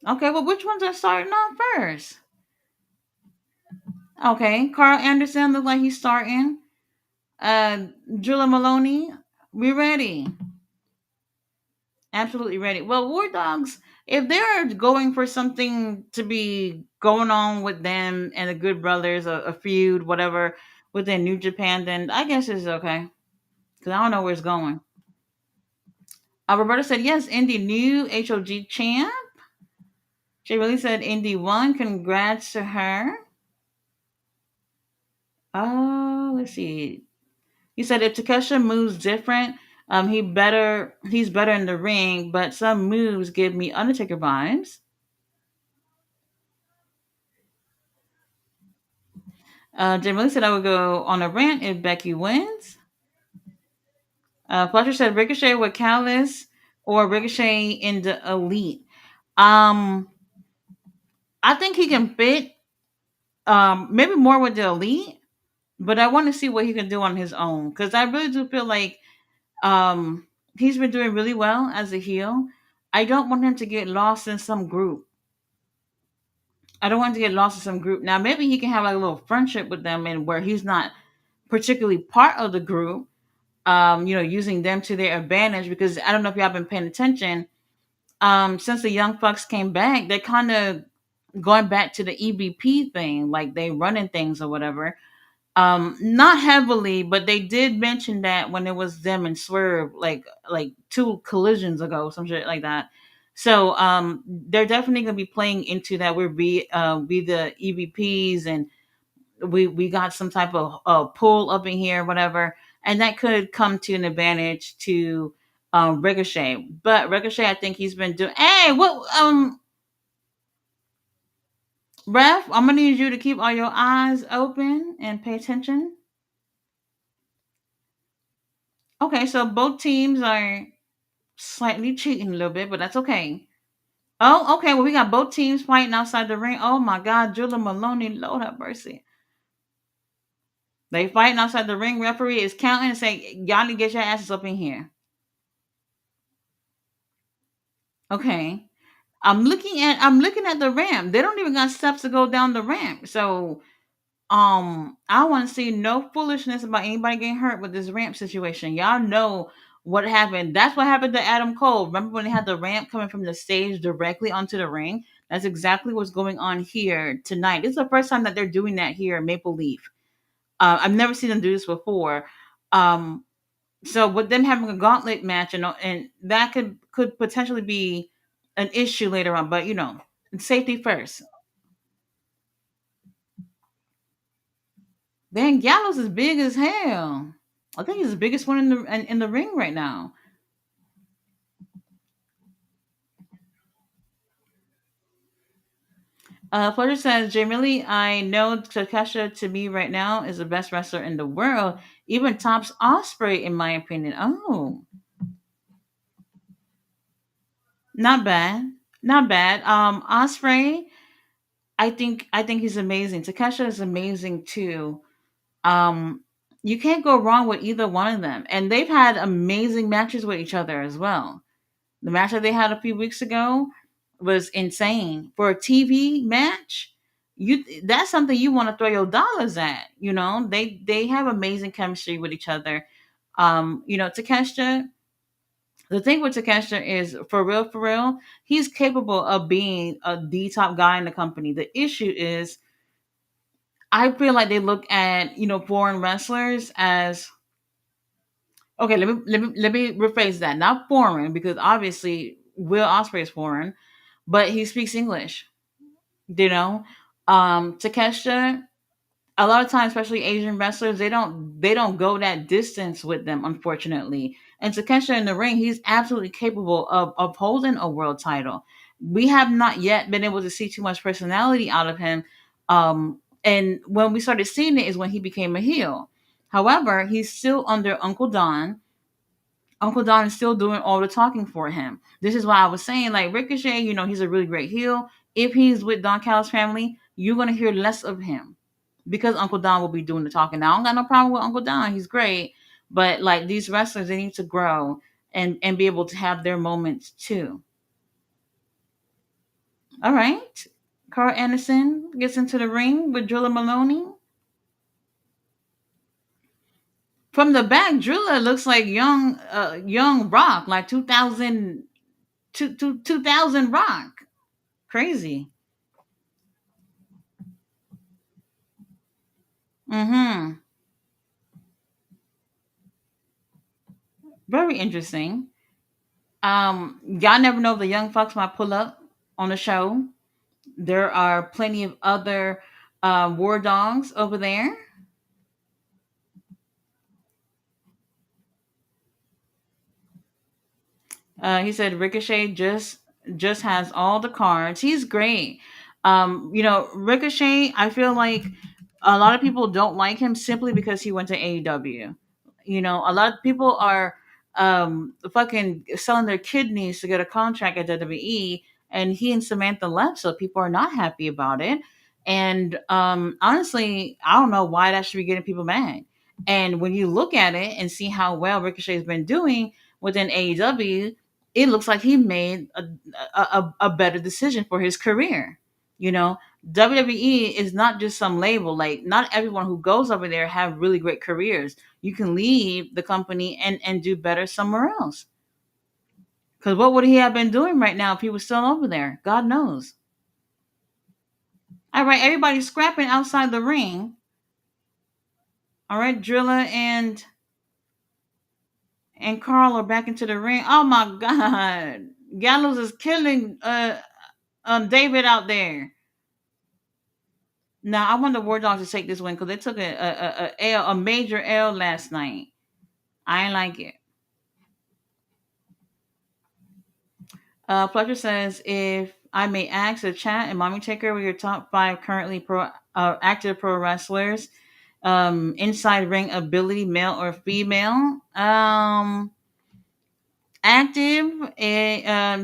S1: Okay, well, which ones are starting off first? Okay, Carl Anderson look like he's starting. Uh, Julia Maloney, we ready. Absolutely ready. Well, War Dogs, if they're going for something to be going on with them and the Good Brothers, a feud, whatever, within New Japan, then I guess it's okay. Because I don't know where it's going. Roberta said, yes, Indy new HOG champ. She really said Indy won. Congrats to her. Let's see. He said if Takesha moves different, he's better in the ring, but some moves give me Undertaker vibes. Jim Lee said I would go on a rant if Becky wins. Fletcher said Ricochet with Callis or Ricochet in the Elite. Um, I think he can fit. Maybe more with the Elite, but I want to see what he can do on his own because I really do feel like um he's been doing really well as a heel. I don't want him to get lost in some group. I don't want him to get lost in some group. Now maybe he can have like a little friendship with them and where he's not particularly part of the group, using them to their advantage because I don't know if y'all been paying attention. Since the Young Bucks came back, they're kind of going back to the EVP thing, like they running things or whatever. Not heavily, but they did mention that when it was them and Swerve, like two collisions ago, some shit like that. So they're definitely gonna be playing into that. We're be the EVPs and we got some type of pull up in here, whatever, and that could come to an advantage to Ricochet. But Ricochet, I think he's been doing. Hey, what Ref? I'm gonna need you to keep all your eyes open and pay attention. Okay, so both teams are slightly cheating a little bit, but that's okay. Oh, okay. Well, we got both teams fighting outside the ring. Oh my God, Julia Maloney, Lord have mercy. They fighting outside the ring. Referee is counting and saying, "Y'all need to get your asses up in here." Okay. I'm looking at the ramp. They don't even got steps to go down the ramp. So I want to see no foolishness about anybody getting hurt with this ramp situation. Y'all know what happened. That's what happened to Adam Cole. Remember when they had the ramp coming from the stage directly onto the ring? That's exactly what's going on here tonight. This is the first time that they're doing that here in Maple Leaf. I've never seen them do this before. Um, so with them having a gauntlet match and that could potentially be an issue later on, but safety first. Dan Gallows is big as hell. I think he's the biggest one in the ring right now. Flutter says, Jamie, I know Takesha to me right now is the best wrestler in the world, even tops Osprey in my opinion. Oh, not bad, not bad. Osprey, I think he's amazing. Takesha is amazing too. Um, you can't go wrong with either one of them, and they've had amazing matches with each other as well. The match that they had a few weeks ago was insane. For a TV match, that's something you want to throw your dollars at. They have amazing chemistry with each other. Takeshita. The thing with Takeshita is for real, he's capable of being the top guy in the company. The issue is, I feel like they look at foreign wrestlers as okay. Let me rephrase that. Not foreign because obviously Will Ospreay is foreign, but he speaks English. You know, Takeshita. A lot of times, especially Asian wrestlers, they don't go that distance with them, unfortunately. And Takeshita in the ring, he's absolutely capable of holding a world title. We have not yet been able to see too much personality out of him. And when we started seeing it is when he became a heel. However, he's still under Uncle Don. Uncle Don is still doing all the talking for him. This is why I was saying, like Ricochet, he's a really great heel. If he's with Don Callis' family, you're gonna hear less of him because Uncle Don will be doing the talking. Now, I don't got no problem with Uncle Don; he's great. But like these wrestlers, they need to grow and be able to have their moments too. All right, Carl Anderson gets into the ring with Drilla Maloney. From the back, Drilla looks like young Rock, like 2000. 2000 Rock. Crazy. Mm-hmm. Very interesting. Y'all never know if the young fox might pull up on the show. There are plenty of other war dogs over there. He said Ricochet just has all the cards. He's great. Ricochet. I feel like a lot of people don't like him simply because he went to AEW. A lot of people are fucking selling their kidneys to get a contract at WWE, and he and Samantha left, so people are not happy about it. And honestly, I don't know why that should be getting people mad. And when you look at it and see how well Ricochet's been doing within AEW, it looks like he made a better decision for his career. You know, WWE is not just some label. Like, not everyone who goes over there have really great careers. You can leave the company and do better somewhere else. Because what would he have been doing right now if he was still over there? God knows. All right, everybody's scrapping outside the ring. All right, Drilla and Carl are back into the ring. Oh my God, Gallows is killing David out there. Now I want the War Dogs to take this win because they took a major L last night. I ain't like it. Fletcher says, if I may ask the chat and Mommy Taker, with your top five currently active pro wrestlers, inside ring ability, male or female. Active,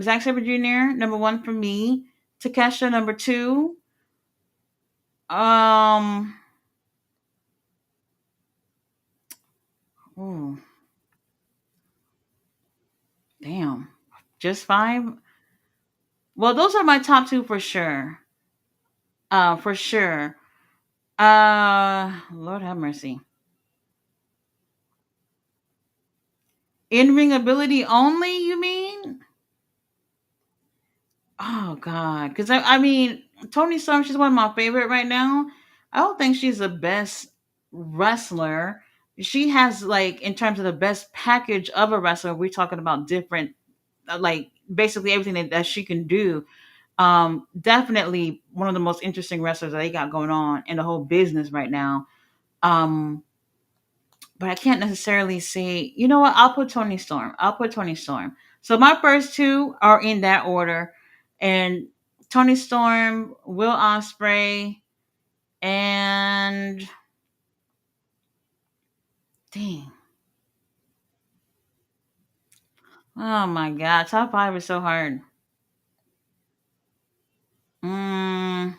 S1: Zack Sabre Jr. number one for me. Takesha number two. Um, oh, damn, just five. Well, those are my top two for sure. For sure. Lord have mercy. In ring ability only, you mean? Oh God, because I mean, Tony Storm, she's one of my favorite right now. I don't think she's the best wrestler. She has, like, in terms of the best package of a wrestler, we're talking about different, like, basically everything that she can do. Definitely one of the most interesting wrestlers that they got going on in the whole business right now. Um, but I can't necessarily say, you know what? I'll put Tony Storm. I'll put Tony Storm. So my first two are in that order, and Tony Storm, Will Osprey, and dang, oh my God, top five is so hard. Mm,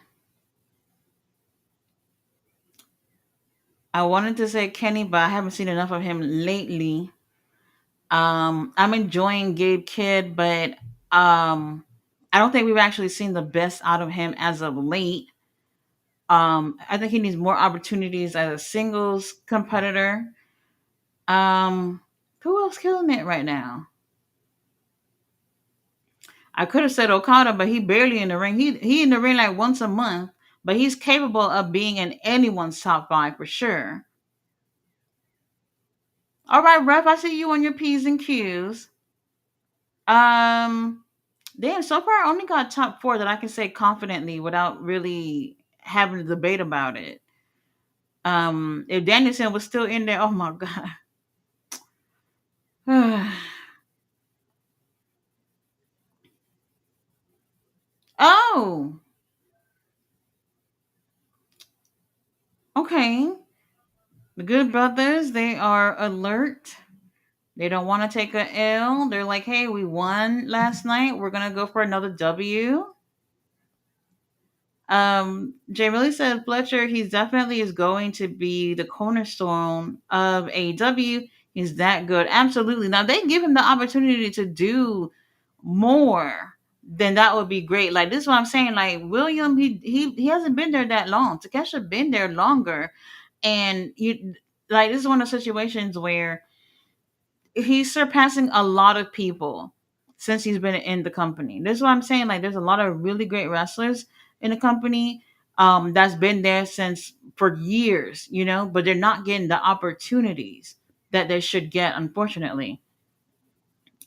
S1: I wanted to say Kenny, but I haven't seen enough of him lately. I'm enjoying Gabe Kidd, but I don't think we've actually seen the best out of him as of late. I think he needs more opportunities as a singles competitor. Um, who else killing it right now? I could have said Okada, but he barely in the ring. He in the ring like once a month, but he's capable of being in anyone's top five for sure. All right, Ref, I see you on your P's and Q's. Um, Damn, so far I only got top four that I can say confidently without really having a debate about it. If Danielson was still in there, oh my God. Oh, okay. The Good Brothers, they are alert. They don't want to take a L. They're like, hey, we won last night. We're gonna go for another W. Jay really said Fletcher, he's definitely is going to be the cornerstone of AEW. He's that good. Absolutely. Now they give him the opportunity to do more, then that would be great. Like, this is what I'm saying. Like, William, he hasn't been there that long. Takesha been there longer. And you, like, this is one of the situations where he's surpassing a lot of people. since he's been in the company. This is what I'm saying. Like, there's a lot of really great wrestlers in the company, that's been there since for years, but they're not getting the opportunities that they should get, unfortunately.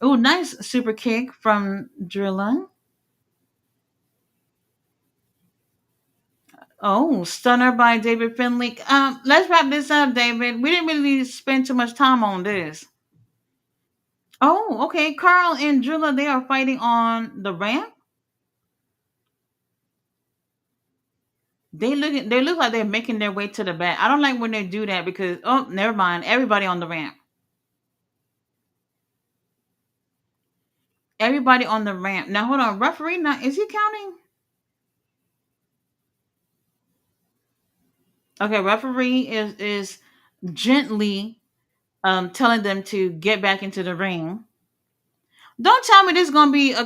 S1: Oh, nice super kick from Drilla. Oh, stunner by David Finley. Let's wrap this up, David. We didn't really spend too much time on this. Oh, okay. Carl and Drilla, they are fighting on the ramp. They look like they're making their way to the back. I don't like when they do that because, oh, never mind. Everybody on the ramp. Everybody on the ramp. Now hold on, referee. Now is he counting? Okay, referee is gently telling them to get back into the ring. Don't tell me this is gonna be a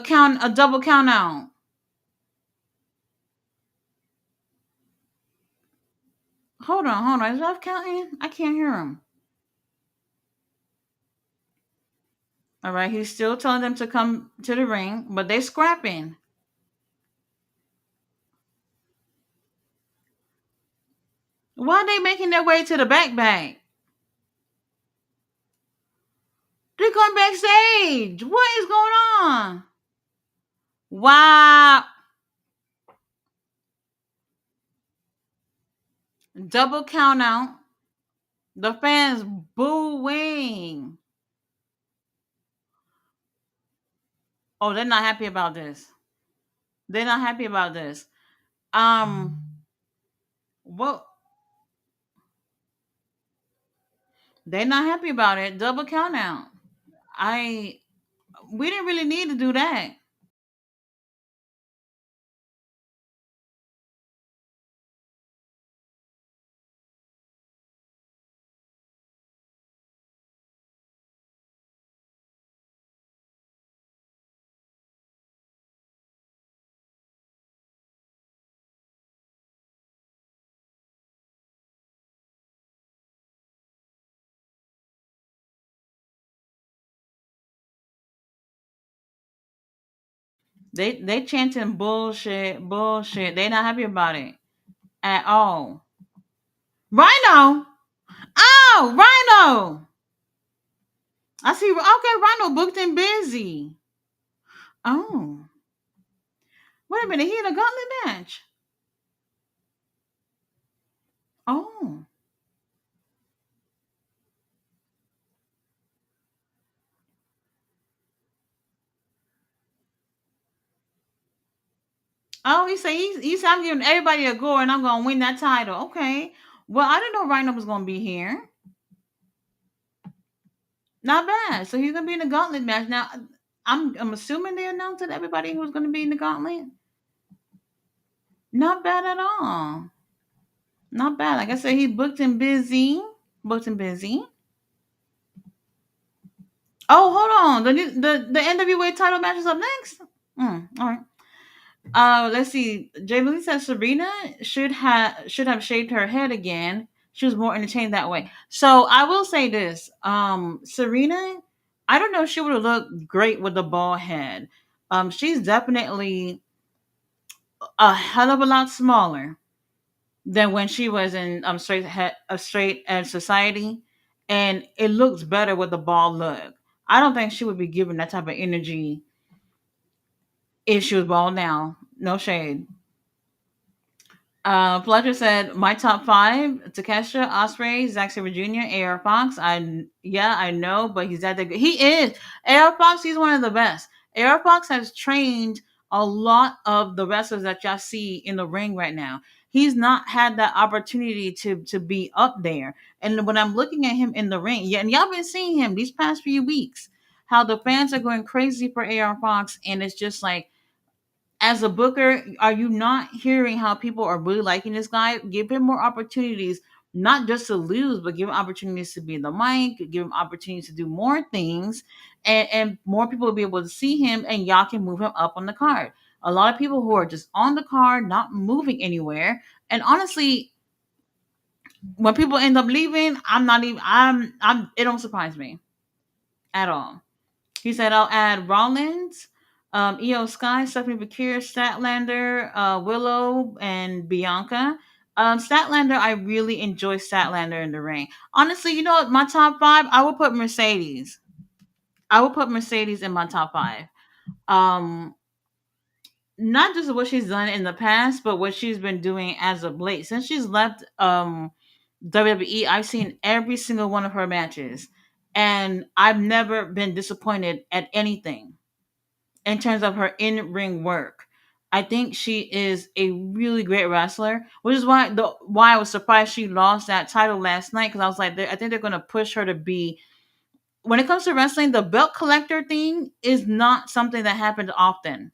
S1: double count out. Hold on. Is ref counting? I can't hear him. All right, he's still telling them to come to the ring, but they scrapping. Why are they making their way to the back? They're going backstage. What is going on? Wow. Double count out. The fans booing. Oh, they're not happy about this. They're not happy about this. Um, what? They're not happy about it. Double count out. I. We didn't really need to do that. They chanting bullshit, bullshit. They're not happy about it at all. Rhino. Oh, Rhino. I see. Okay, Rhino booked and busy. Oh, wait a minute. He in a gauntlet match. Oh. Oh, he said I'm giving everybody a go and I'm gonna win that title. Okay. Well, I didn't know Rhino was gonna be here. Not bad. So he's gonna be in the gauntlet match. Now I'm assuming they announced that everybody who's gonna be in the gauntlet. Not bad at all. Not bad. Like I said, he booked and busy. Booked and busy. Oh, hold on. The NWA title match is up next. All right. Let's see. Jamie says Serena should have shaved her head again. She was more entertained that way. So I will say this. Serena, I don't know if she would have looked great with the bald head. She's definitely a hell of a lot smaller than when she was in straight edge society, and it looks better with the bald look. I don't think she would be given that type of energy if she was bald now. No shade. Fletcher said my top five: Takesha, Osprey, Zack Sabre Jr., AR Fox. I know, but he's that good. He is AR Fox. He's one of the best. AR Fox has trained a lot of the wrestlers that y'all see in the ring right now. He's not had that opportunity to be up there. And when I'm looking at him in the ring, yeah, and y'all been seeing him these past few weeks, how the fans are going crazy for AR Fox, and it's just like as a booker, are you not hearing how people are really liking this guy? Give him more opportunities, not just to lose, but give him opportunities to be in the mic, give him opportunities to do more things, and more people will be able to see him, and y'all can move him up on the card. A lot of people who are just on the card, not moving anywhere. And honestly, when people end up leaving, I'm not even. I'm. It don't surprise me at all. He said, I'll add Rollins, Io Sky, Stephanie Bakir, Statlander, Willow, and Bianca. Statlander, I really enjoy Statlander in the ring. Honestly, you know what? My top five, I would put Mercedes. I would put Mercedes in my top five. Um, Not just what she's done in the past, but what she's been doing as of late. Since she's left WWE, I've seen every single one of her matches, and I've never been disappointed at anything in terms of her in ring work. I think she is a really great wrestler, which is why I was surprised she lost that title last night, because I was like, I think they're gonna push her to be. When it comes to wrestling, the belt collector thing is not something that happens often.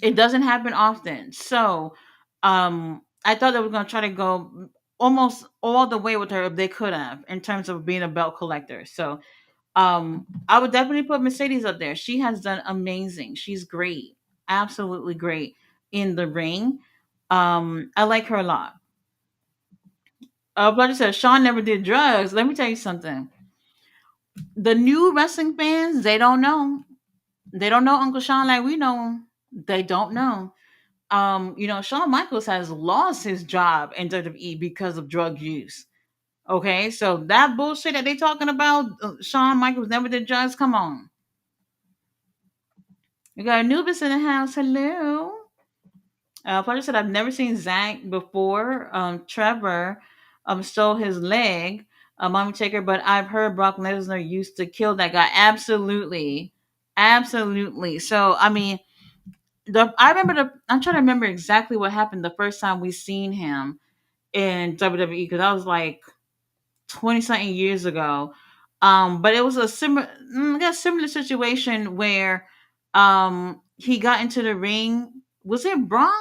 S1: It doesn't happen often. So, I thought they were gonna try to go almost all the way with her if they could have in terms of being a belt collector. So, I would definitely put Mercedes up there. She has done amazing. She's great, absolutely great in the ring. I like her a lot. Bloody says Sean never did drugs. Let me tell you something. The new wrestling fans, they don't know. They don't know Uncle Sean like we know him. They don't know. Shawn Michaels has lost his job in WWE because of drug use. Okay, so that bullshit that they talking about, Shawn Michaels never did drugs. Come on, we got Anubis in the house. Hello. Fletcher said, I've never seen Zach before. Trevor stole his leg, Mommy Taker, but I've heard Brock Lesnar used to kill that guy. Absolutely. Absolutely. So, I mean, I'm trying to remember exactly what happened the first time we seen him in WWE, because I was like 20 something years ago. But it was I guess similar situation where he got into the ring. Was it Brock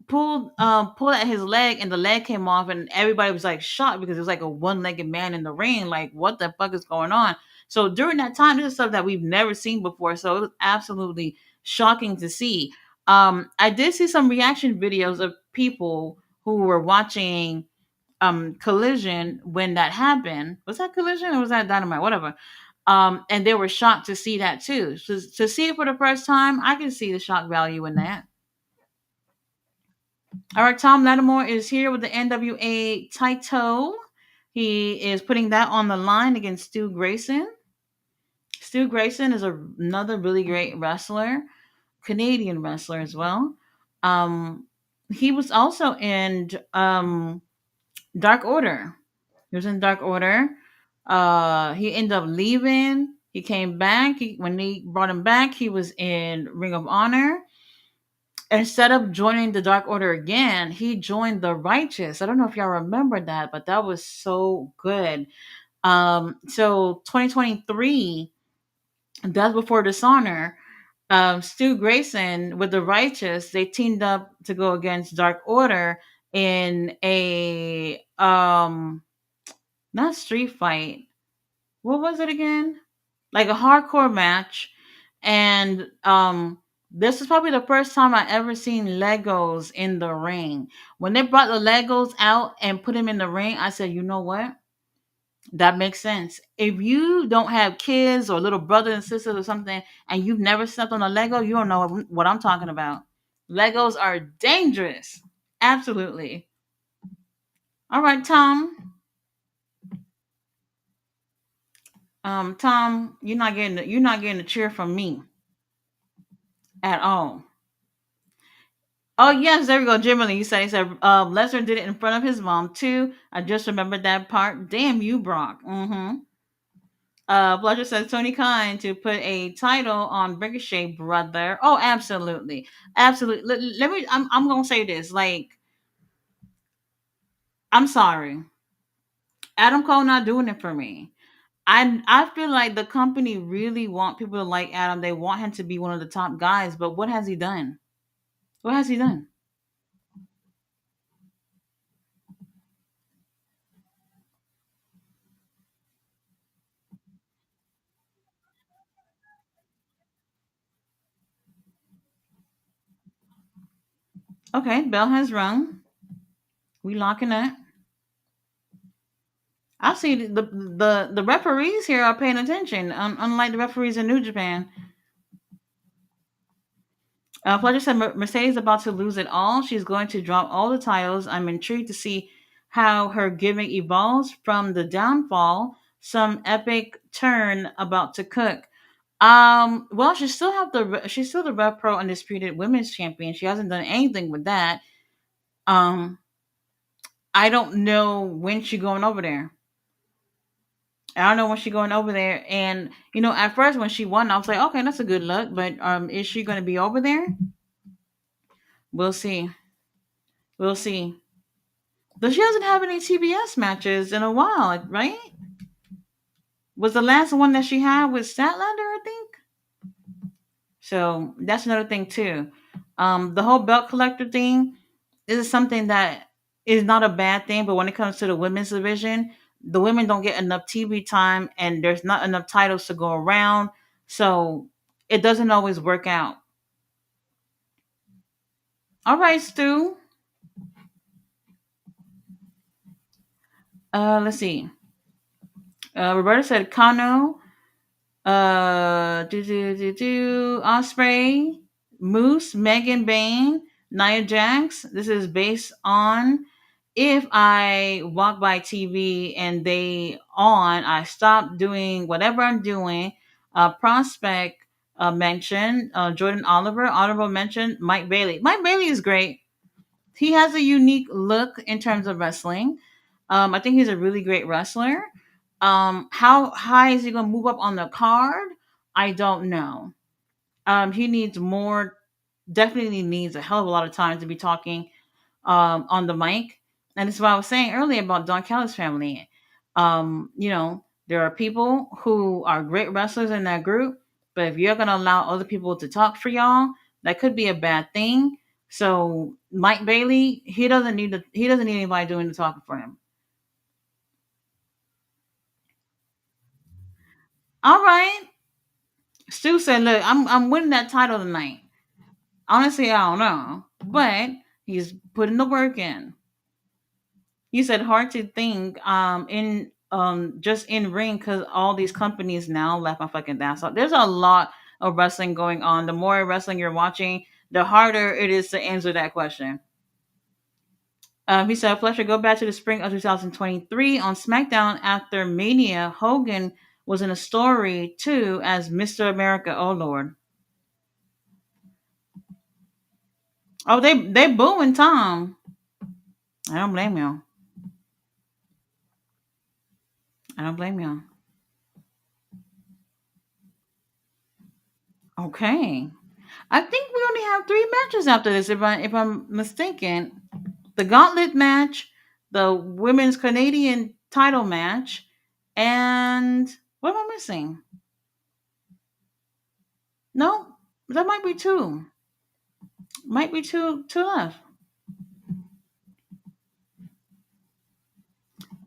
S1: pulled at his leg and the leg came off, and everybody was like shocked because it was like a one-legged man in the ring. Like, what the fuck is going on? So during that time, this is stuff that we've never seen before. So it was absolutely shocking to see. I did see some reaction videos of people who were watching Collision when that happened. Was that Collision or was that Dynamite? Whatever. And they were shocked to see that too. To see it for the first time, I can see the shock value in that. All right, Tom Lattimore is here with the NWA title. He is putting that on the line against Stu Grayson. Stu Grayson is another really great wrestler, Canadian wrestler as well. Um, he was also in Dark Order. He was in Dark Order. He ended up leaving. He came back. When they brought him back, he was in Ring of Honor. Instead of joining the Dark Order again, he joined the Righteous. I don't know if y'all remember that, but that was so good. So 2023, Death Before Dishonor, Stu Grayson with the Righteous, they teamed up to go against Dark Order in a not street fight. What was it again? Like a hardcore match. And this is probably the first time I ever seen Legos in the ring. When they brought the Legos out and put them in the ring, I said, you know what? That makes sense. If you don't have kids or little brothers and sisters or something, and you've never stepped on a Lego, you don't know what I'm talking about. Legos are dangerous. Absolutely. All right, Tom. Tom, you're not getting a cheer from me at all. Oh yes, there we go. Jimmy Lee said Lesnar did it in front of his mom too. I just remembered that part. Damn you, Brock. Mm-hmm. Fletcher says Tony Khan to put a title on Ricochet, brother. Oh, absolutely, absolutely. Let me. I'm gonna say this. Like, I'm sorry, Adam Cole not doing it for me. I feel like the company really want people to like Adam. They want him to be one of the top guys. But what has he done? What has he done? Okay, bell has rung. We locking up. I see the referees here are paying attention, unlike the referees in New Japan. Fletcher said Mercedes is about to lose it all. She's going to drop all the titles. I'm intrigued to see how her gimmick evolves from the downfall. Some epic turn about to cook. Well, she's still the Rev Pro Undisputed Women's Champion. She hasn't done anything with that. Um, I don't know when she's going over there. I don't know when she's going over there. And at first when she won, I was like, okay, that's a good look. But is she going to be over there? We'll see. We'll see. But she doesn't have any TBS matches in a while, right? Was the last one that she had with Statlander, I think. So that's another thing too. The whole belt collector thing is something that is not a bad thing, but when it comes to the women's division, the women don't get enough TV time, and there's not enough titles to go around, so it doesn't always work out. All right, Stu. Let's see. Roberta said Kano. Osprey, Moose, Megan Bain, Nia Jax. This is based on if I walk by TV and they on, I stop doing whatever I'm doing. Prospect mention Jordan Oliver. Honorable mention Mike Bailey. Mike Bailey is great. He has a unique look in terms of wrestling. I think he's a really great wrestler. How high is he going to move up on the card? I don't know. He needs more. Definitely needs a hell of a lot of time to be talking on the mic. And this is what I was saying earlier about Don Callis family. There are people who are great wrestlers in that group, but if you're going to allow other people to talk for y'all, that could be a bad thing. So Mike Bailey, he doesn't need anybody doing the talking for him. All right. Stu said, "Look, I'm winning that title tonight." Honestly, I don't know, but he's putting the work in. You said hard to think in just in ring because all these companies now left my fucking ass up. There's a lot of wrestling going on. The more wrestling you're watching, the harder it is to answer that question. He said, Fletcher, go back to the spring of 2023 on SmackDown after Mania. Hogan was in a story too as Mr. America. Oh Lord. Oh, they booing Tom. I don't blame you. I don't blame you. Okay. I think we only have three matches after this, if I'm mistaken. The Gauntlet match, the Women's Canadian title match, and what am I missing? No, that might be two. Might be two left.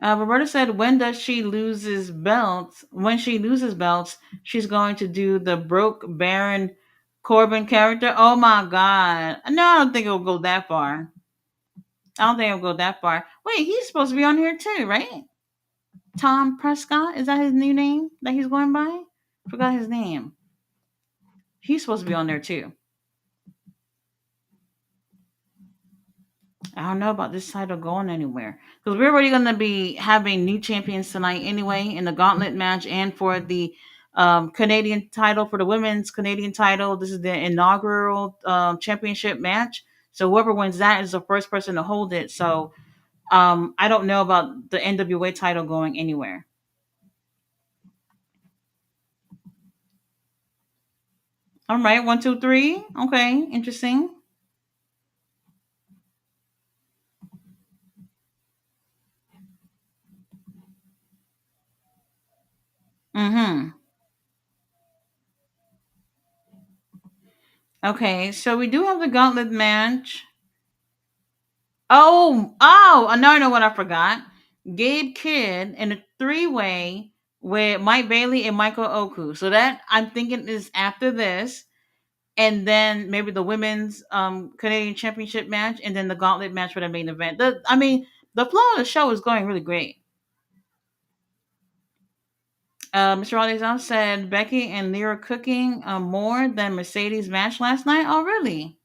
S1: Roberta said, "When does she loses belts? When she loses belts, she's going to do the broke Baron Corbin character." Oh my god! No, I don't think it'll go that far. I don't think it'll go that far. Wait, he's supposed to be on here too, right? Tom Prescott, is that his new name that he's going by? Forgot his name. He's supposed to be on there too. I don't know about this title going anywhere because we're already going to be having new champions tonight anyway in the Gauntlet match and for the Canadian title for the women's Canadian title. This is the inaugural championship match. So whoever wins that is the first person to hold it. So I don't know about the NWA title going anywhere. All right, one, two, three. Okay, interesting. Mm-hmm. Okay, so we do have the Gauntlet match. Now I know what I forgot. Gabe Kidd in a three-way with Mike Bailey and Michael Oku. So that I'm thinking is after this, and then maybe the women's Canadian Championship match, and then the Gauntlet match for the main event. The flow of the show is going really great. Mr. Alexander said Becky and Lyra cooking more than Mercedes match last night. Oh, really?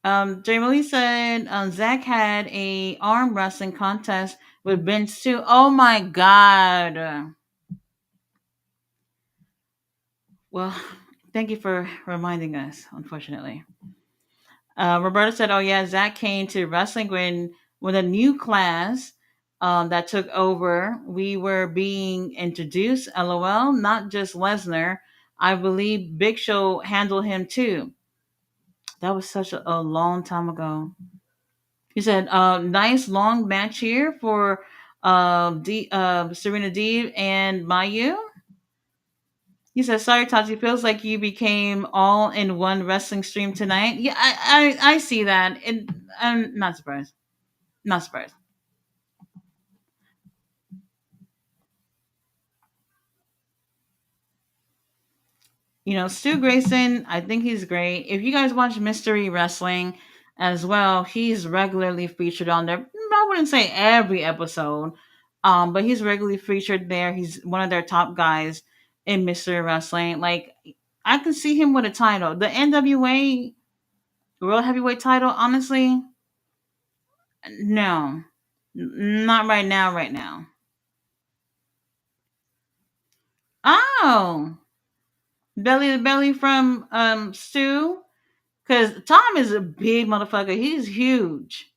S1: Jamie Lee said Zach had a arm wrestling contest with Ben Stu. Oh my God. Well, thank you for reminding us. Unfortunately, Roberta said, "Oh yeah, Zach came to wrestling when a new class that took over. We were being introduced. LOL. Not just Lesnar. I believe Big Show handled him too. That was such a long time ago." He said, "Nice long match here for Serena Deeb and Mayu." He said, "Sorry, Tati. Feels like you became all in one wrestling stream tonight." Yeah, I see that. I'm not surprised. Not surprised. Stu Grayson, I think he's great. If you guys watch Mystery Wrestling as well, he's regularly featured on there. I wouldn't say every episode, but he's regularly featured there. He's one of their top guys in Mystery Wrestling. Like, I can see him with a title. The NWA World Heavyweight title, honestly, no. Not right now, right now. Oh, belly to belly from Stu. Because Tom is a big motherfucker. He's huge.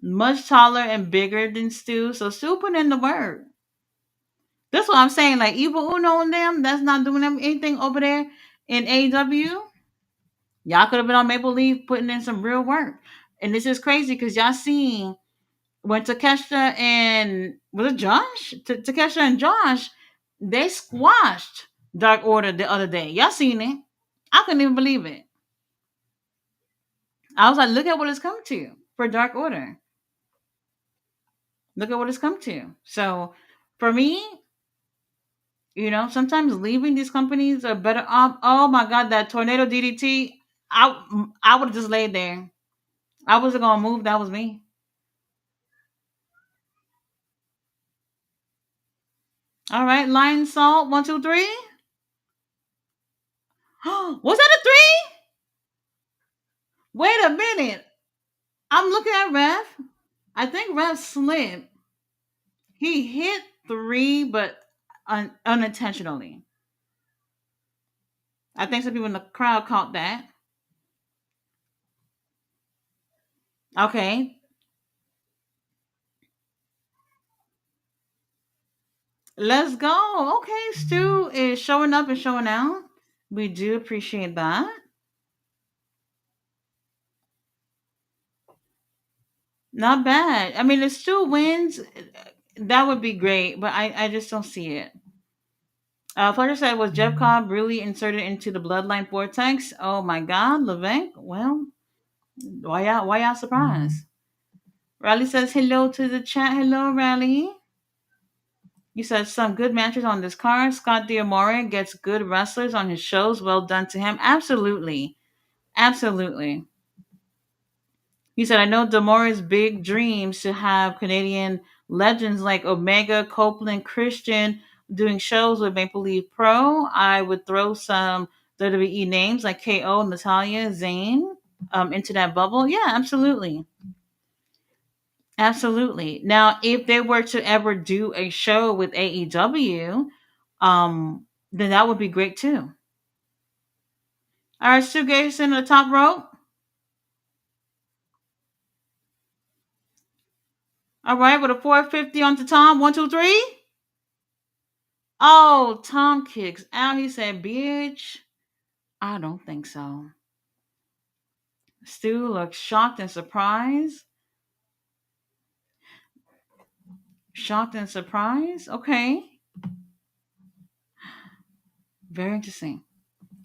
S1: Much taller and bigger than Stu. So Stu put in the work. That's what I'm saying. Like Evil Uno and them, that's not doing them anything over there in AW. Y'all could have been on Maple Leaf putting in some real work. And this is crazy because y'all seen when Takesha and was it Josh? Takesha and Josh, they squashed Dark Order the other day. Y'all seen it. I couldn't even believe it. I was like, look at what it's come to for Dark Order. Look at what it's come to. So for me, sometimes leaving these companies are better off. Oh my God, that tornado DDT. I would have just laid there. I wasn't gonna move. That was me. All right, Lion Salt, one, two, three. Was that a three? Wait a minute. I'm looking at Ref. I think Ref slipped. He hit three, but unintentionally. I think some people in the crowd caught that. Okay, let's go. Okay, Stu is showing up and showing out. We do appreciate that. Not bad. I mean, if Stu wins, that would be great, but I just don't see it. Fletcher said, was Jeff Cobb really inserted into the bloodline vortex? Oh my God, Levesque. Well, why y'all surprised? Riley says hello to the chat. Hello, Riley. You said some good matches on this card. Scott D'Amore gets good wrestlers on his shows. Well done to him. Absolutely. Absolutely. He said, I know Damore's big dreams to have Canadian legends like Omega, Copeland, Christian doing shows with Maple Leaf Pro. I would throw some WWE names like KO, Natalia, Zane into that bubble. Yeah, absolutely. Absolutely. Now, if they were to ever do a show with AEW, then that would be great too. All right, Stu Gates in the top rope. All right, with a 450 onto Tom. One, two, three. Oh, Tom kicks out. He said, bitch. I don't think so. Stu looks shocked and surprised. Shocked and surprised? Okay. Very interesting.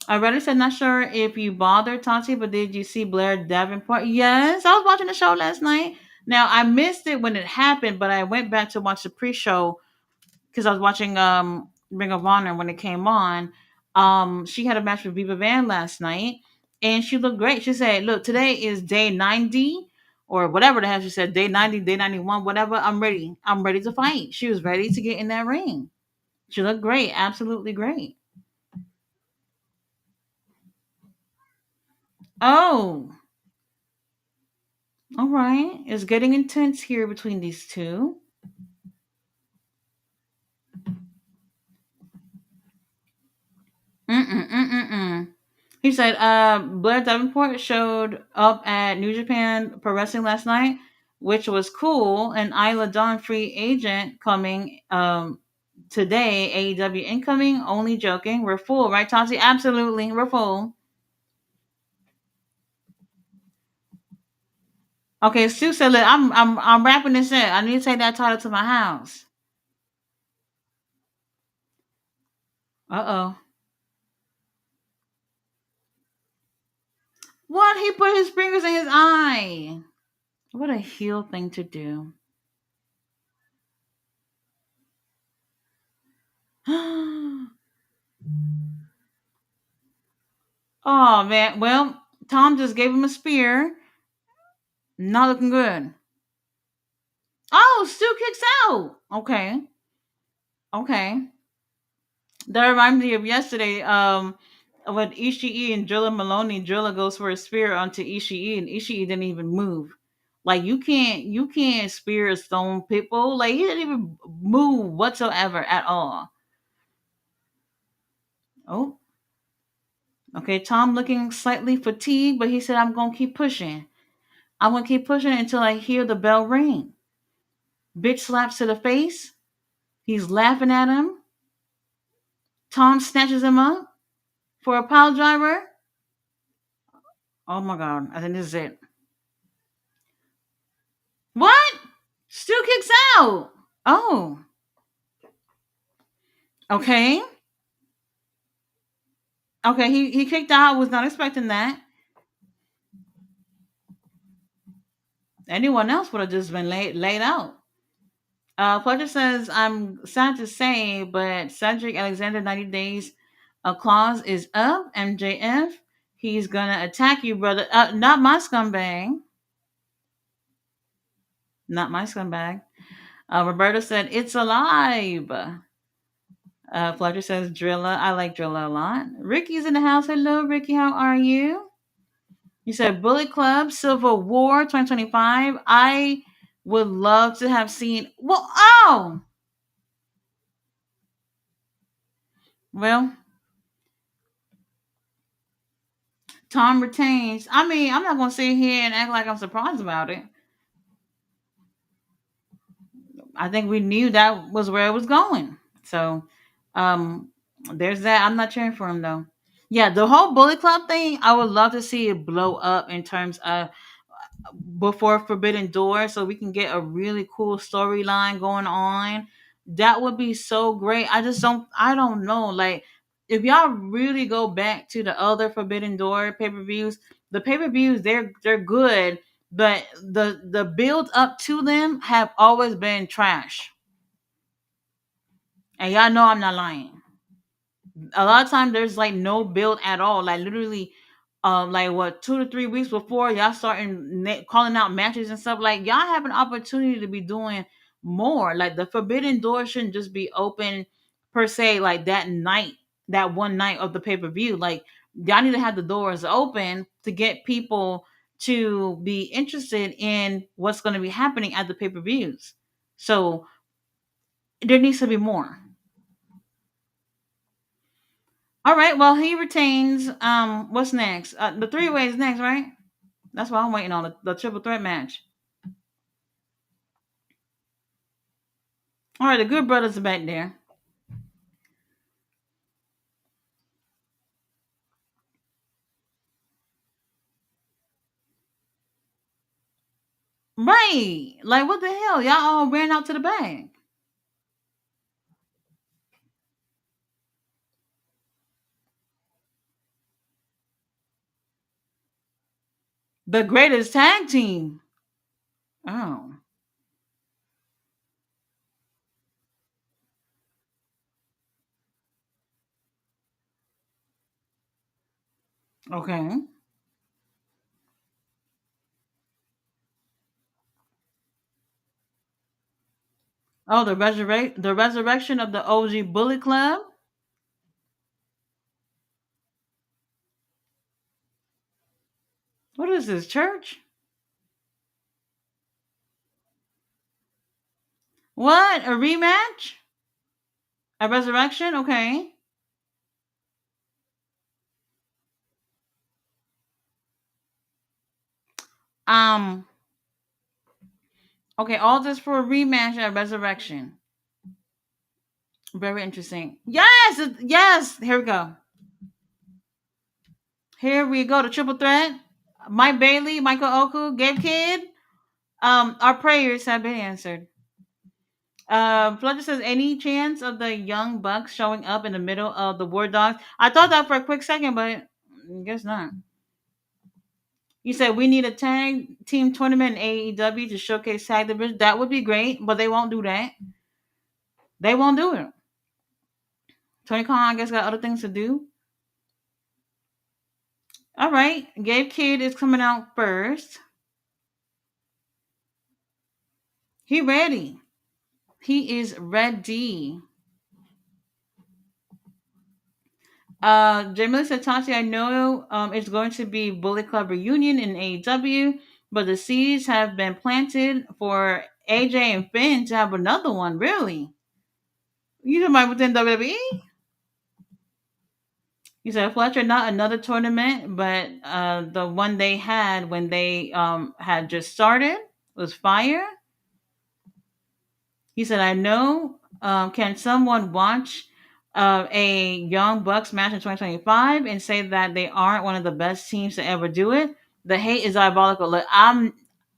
S1: I already said, not sure if you bothered Tati, but did you see Blair Davenport? Yes, I was watching the show last night. Now, I missed it when it happened, but I went back to watch the pre show because I was watching Ring of Honor when it came on. She had a match with Viva Van last night, and she looked great. She said, "Look, today is day 90 or whatever the hell she said, day 90, day 91, whatever. I'm ready. I'm ready to fight. She was ready to get in that ring. She looked great, absolutely great. Oh, all right. It's getting intense here between these two. Mm-mm-mm-mm-mm. He said, Blair Davenport showed up at New Japan Pro Wrestling last night, which was cool. And Isla Dawn free agent coming today. AEW incoming. Only joking. We're full, right, Tati? Absolutely, we're full. Okay, Stu said, "Look, I'm wrapping this in. I need to take that title to my house." Uh oh. What? He put his fingers in his eye. What a heel thing to do. Oh man. Well, Tom just gave him a spear. Not looking good. Oh, Stu kicks out. Okay. Okay. That reminds me of yesterday. When Ishii and Drilla Maloney, Drilla goes for a spear onto Ishii, and Ishii didn't even move. Like you can't spear stone people. Like he didn't even move whatsoever at all. Oh, okay. Tom looking slightly fatigued, but he said, "I'm gonna keep pushing. I'm gonna keep pushing until I hear the bell ring." Bitch slaps to the face. He's laughing at him. Tom snatches him up for a pile driver. Oh my god, I think this is it. What? Stu kicks out. Oh, okay. Okay, he kicked out. Was not expecting that. Anyone else would have just been laid out. Fletcher says, I'm sad to say, but Cedric Alexander 90 days clause is up. MJF, he's gonna attack you, brother. Not my scumbag. Not my scumbag. Roberto said, it's alive. Fletcher says, Drilla. I like Drilla a lot. Ricky's in the house. Hello, Ricky. How are you? You said Bullet Club, Civil War 2025. I would love to have seen. Well, oh! Well, Tom retains. I mean, I'm not going to sit here and act like I'm surprised about it. I think we knew that was where it was going. So, um, there's that. I'm not cheering for him, though. Yeah, the whole Bullet Club thing, I would love to see it blow up in terms of before Forbidden Door so we can get a really cool storyline going on. That would be so great. I don't know. Like if y'all really go back to the other Forbidden Door pay-per-views, the pay-per-views they're good, but the build up to them have always been trash. And y'all know I'm not lying. A lot of times there's like no build at all. Like literally, like what 2 to 3 weeks before y'all starting calling out matches and stuff. Like y'all have an opportunity to be doing more. Like the Forbidden Door shouldn't just be open per se. Like that night, that one night of the pay per view. Like y'all need to have the doors open to get people to be interested in what's going to be happening at the pay per views. So there needs to be more. All right. Well, he retains. What's next? The three ways next, right? That's what I'm waiting on. The triple threat match. All right. The Good Brothers are back there. Right. Like what the hell? Y'all all ran out to the bag. The greatest tag team. Oh. Okay. Oh, the resurrection of the OG Bullet Club. What is this church? What, a rematch? A resurrection? Okay. Um. Okay. All this for a rematch at resurrection. Very interesting. Yes. Yes. Here we go. Here we go. The triple threat. Mike Bailey, Michael Oku, Gabe Kidd. Our prayers have been answered. Fletcher says, any chance of the young bucks showing up in the middle of the War Dogs? I thought that for a quick second, but I guess not. You said we need a tag team tournament in AEW to showcase tag division. That would be great, but they won't do that. They won't do it. Tony Khan, I guess, got other things to do. All right, Gabe Kidd is coming out first. He ready. He is ready. Jamila said, Tati, I know it's going to be Bullet Club reunion in AEW, but the seeds have been planted for AJ and Finn to have another one. Really? You talking about within WWE? You said Fletcher, not another tournament, but the one they had when they had just started was fire. He said, I know. Can someone watch a Young Bucks match in 2025 and say that they aren't one of the best teams to ever do it? The hate is diabolical. Look, I'm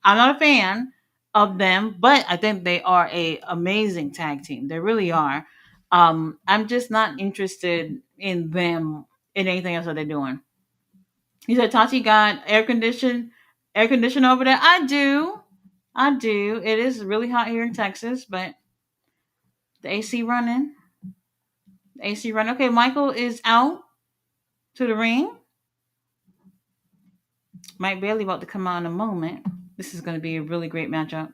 S1: not a fan of them, but I think they are a amazing tag team. They really are. I'm just not interested in them in anything else that they're doing. He said Tati got air condition over there. I do. It is really hot here in Texas, but the AC running. The AC running. Okay, Michael is out to the ring. Mike Bailey about to come out in a moment. This is going to be a really great matchup.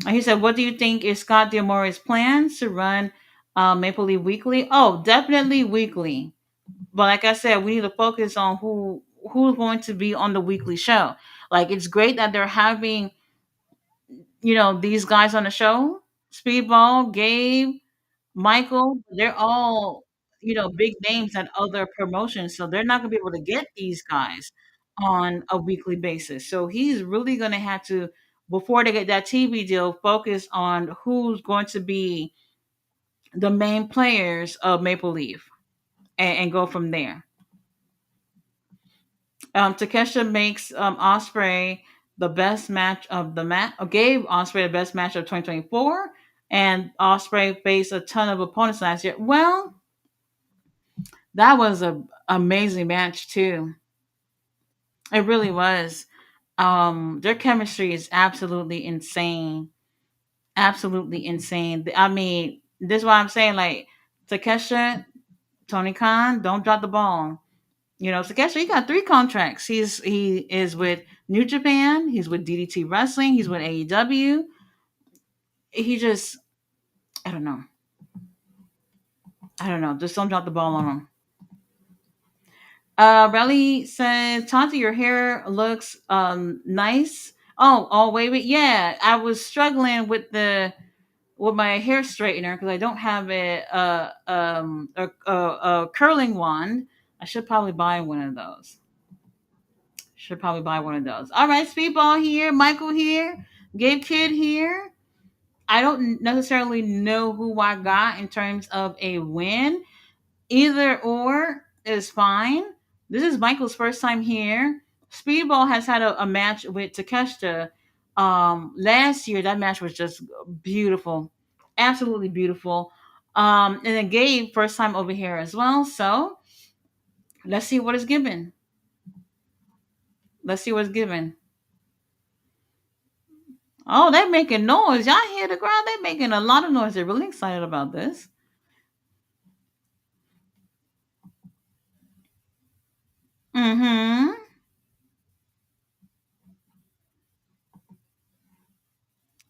S1: And he said, "What do you think is Scott D'Amore's plans to run Maple Leaf Weekly?" Oh, definitely weekly. But like I said, we need to focus on who's going to be on the weekly show. Like it's great that they're having these guys on the show. Speedball, Gabe, Michael, they're all, big names at other promotions, so they're not gonna be able to get these guys on a weekly basis. So he's really gonna have to, before they get that TV deal, focus on who's going to be the main players of Maple Leaf and go from there. Takesha makes Osprey the best match of the match. Gave Osprey the best match of 2024, and Osprey faced a ton of opponents last year. Well, that was a amazing match too. It really was. Their chemistry is absolutely insane. Absolutely insane. I mean, this is why I'm saying like Takesha, Tony Khan, don't drop the ball. Takesha, he got three contracts. He is with New Japan, he's with DDT Wrestling, he's with AEW. He just I don't know. I don't know. Just don't drop the ball on him. Relly says, Tanta, your hair looks nice. Oh, wait. Yeah, I was struggling with my hair straightener because I don't have a curling wand. I should probably buy one of those. Should probably buy one of those. All right, Speedball here, Michael here, Gabe Kid here. I don't necessarily know who I got in terms of a win. Either or is fine. This is Michael's first time here. Speedball has had a match with Takeshita last year. That match was just beautiful, absolutely beautiful. And then Gabe, first time over here as well. So let's see what is given. Let's see what's given. Oh, they're making noise. Y'all hear the crowd? They're making a lot of noise. They're really excited about this. Mm-hmm.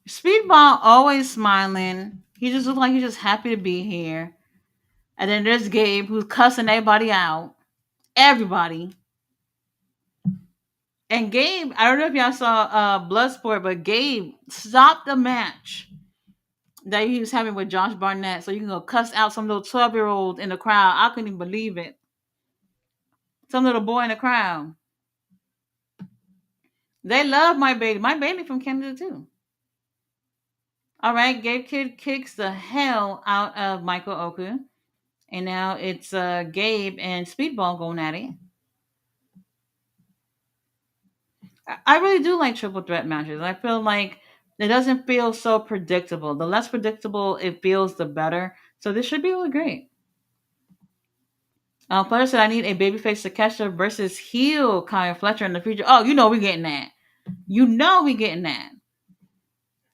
S1: Speedball always smiling. He just looks like he's just happy to be here. And then there's Gabe who's cussing everybody out. Everybody. And Gabe, I don't know if y'all saw Bloodsport, but Gabe stopped the match that he was having with Josh Barnett so you can go cuss out some little 12-year-old in the crowd. I couldn't even believe it. Some little boy in the crowd. They love my baby. My baby from Canada too. All right, Gabe Kid kicks the hell out of Michael Oku. And now it's Gabe and Speedball going at it. I really do like triple threat matches. I feel like it doesn't feel so predictable. The less predictable it feels, the better. So this should be really great. Fletcher said, I need a babyface Takeshita versus heel Kyle Fletcher in the future. Oh, you know we're getting that. You know we're getting that.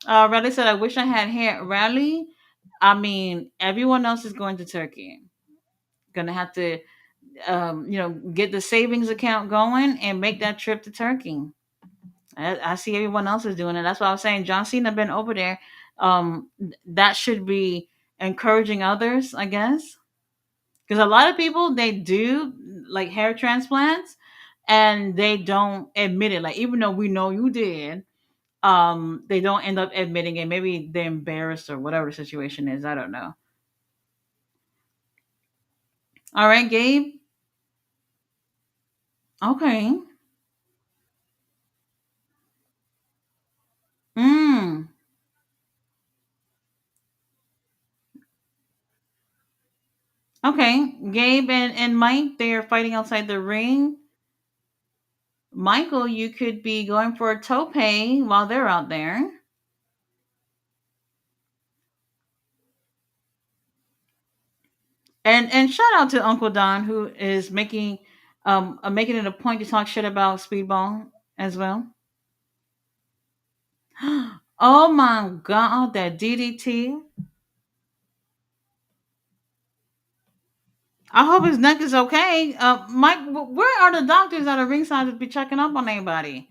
S1: Riley said, I wish I had hair. Riley, I mean, everyone else is going to Turkey. Gonna have to, get the savings account going and make that trip to Turkey. I see everyone else is doing it. That's why I was saying John Cena been over there. That should be encouraging others, I guess, because a lot of people they do like hair transplants and they don't admit it. Like even though we know you did, they don't end up admitting it. Maybe they're embarrassed or whatever the situation is. I don't know. All right, Gabe. Okay. Mm. Okay. Gabe and Mike, they're fighting outside the ring. Michael, you could be going for a tope while they're out there. And shout out to Uncle Don who is making it a point to talk shit about Speedball as well. Oh my god, that DDT. I hope his neck is okay. Mike, where are the doctors at the ringside to be checking up on anybody?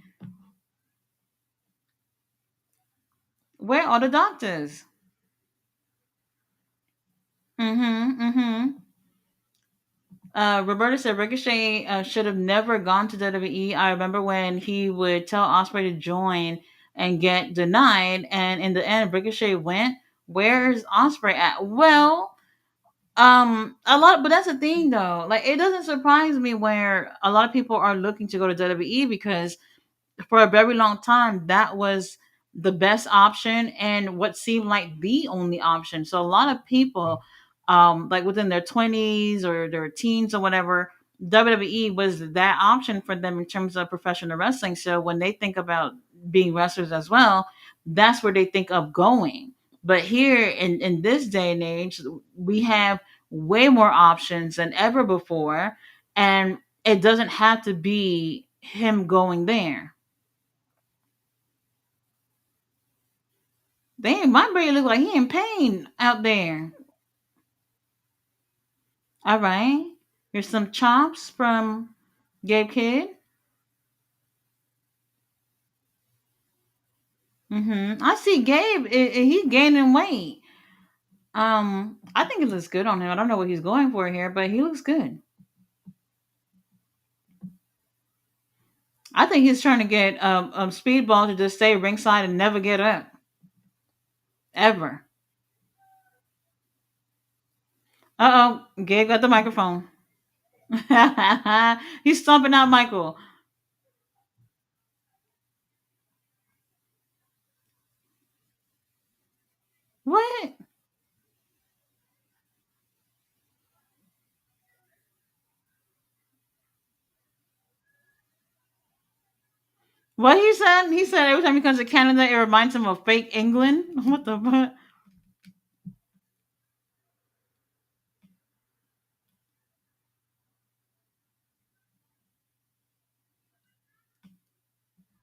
S1: Where are the doctors? Mm-hmm. Mm-hmm. Roberta said Ricochet should have never gone to WWE. I remember when he would tell Osprey to join and get denied, and in the end, Ricochet went. Where's Osprey at? Well, a lot, but that's the thing though. Like, it doesn't surprise me where a lot of people are looking to go to WWE because for a very long time that was the best option and what seemed like the only option. So a lot of people, like within their 20s or their teens or whatever, WWE was that option for them in terms of professional wrestling. So when they think about being wrestlers as well, that's where they think of going. But here in this day and age, we have way more options than ever before, and it doesn't have to be him going there. Damn, my baby look like he in pain out there. All right. Here's some chops from Gabe Kid. I see Gabe. He gaining weight. I think it looks good on him. I don't know what he's going for here, but he looks good. I think he's trying to get Speedball to just stay ringside and never get up ever. Gabe got the microphone. He's stomping out Michael. What? What he said? He said every time he comes to Canada, it reminds him of fake England. What the fuck?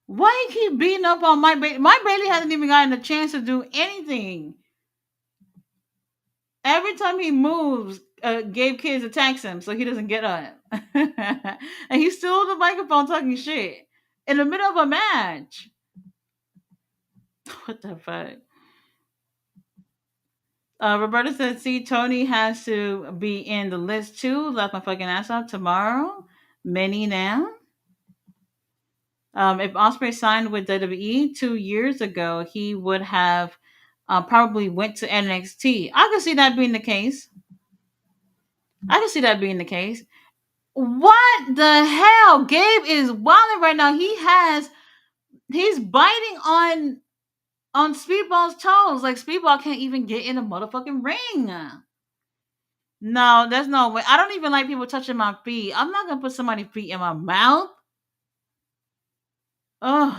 S1: Why you keep beating up on Mike Bailey? Mike Bailey hasn't even gotten a chance to do anything. Every time he moves, Gabe Kids attacks him so he doesn't get up. And he's still on the microphone talking shit in the middle of a match. What the fuck? Roberta said, "See, Tony has to be in the list too. Left my fucking ass off tomorrow. Many now. If Osprey signed with WWE 2 years ago, he would have probably went to NXT. I could see that being the case. I can see that being the case. What the hell? Gabe is wilding right now. He's biting on Speedball's toes. Like Speedball can't even get in a motherfucking ring. No, there's no way. I don't even like people touching my feet. I'm not gonna put somebody's feet in my mouth. Ugh.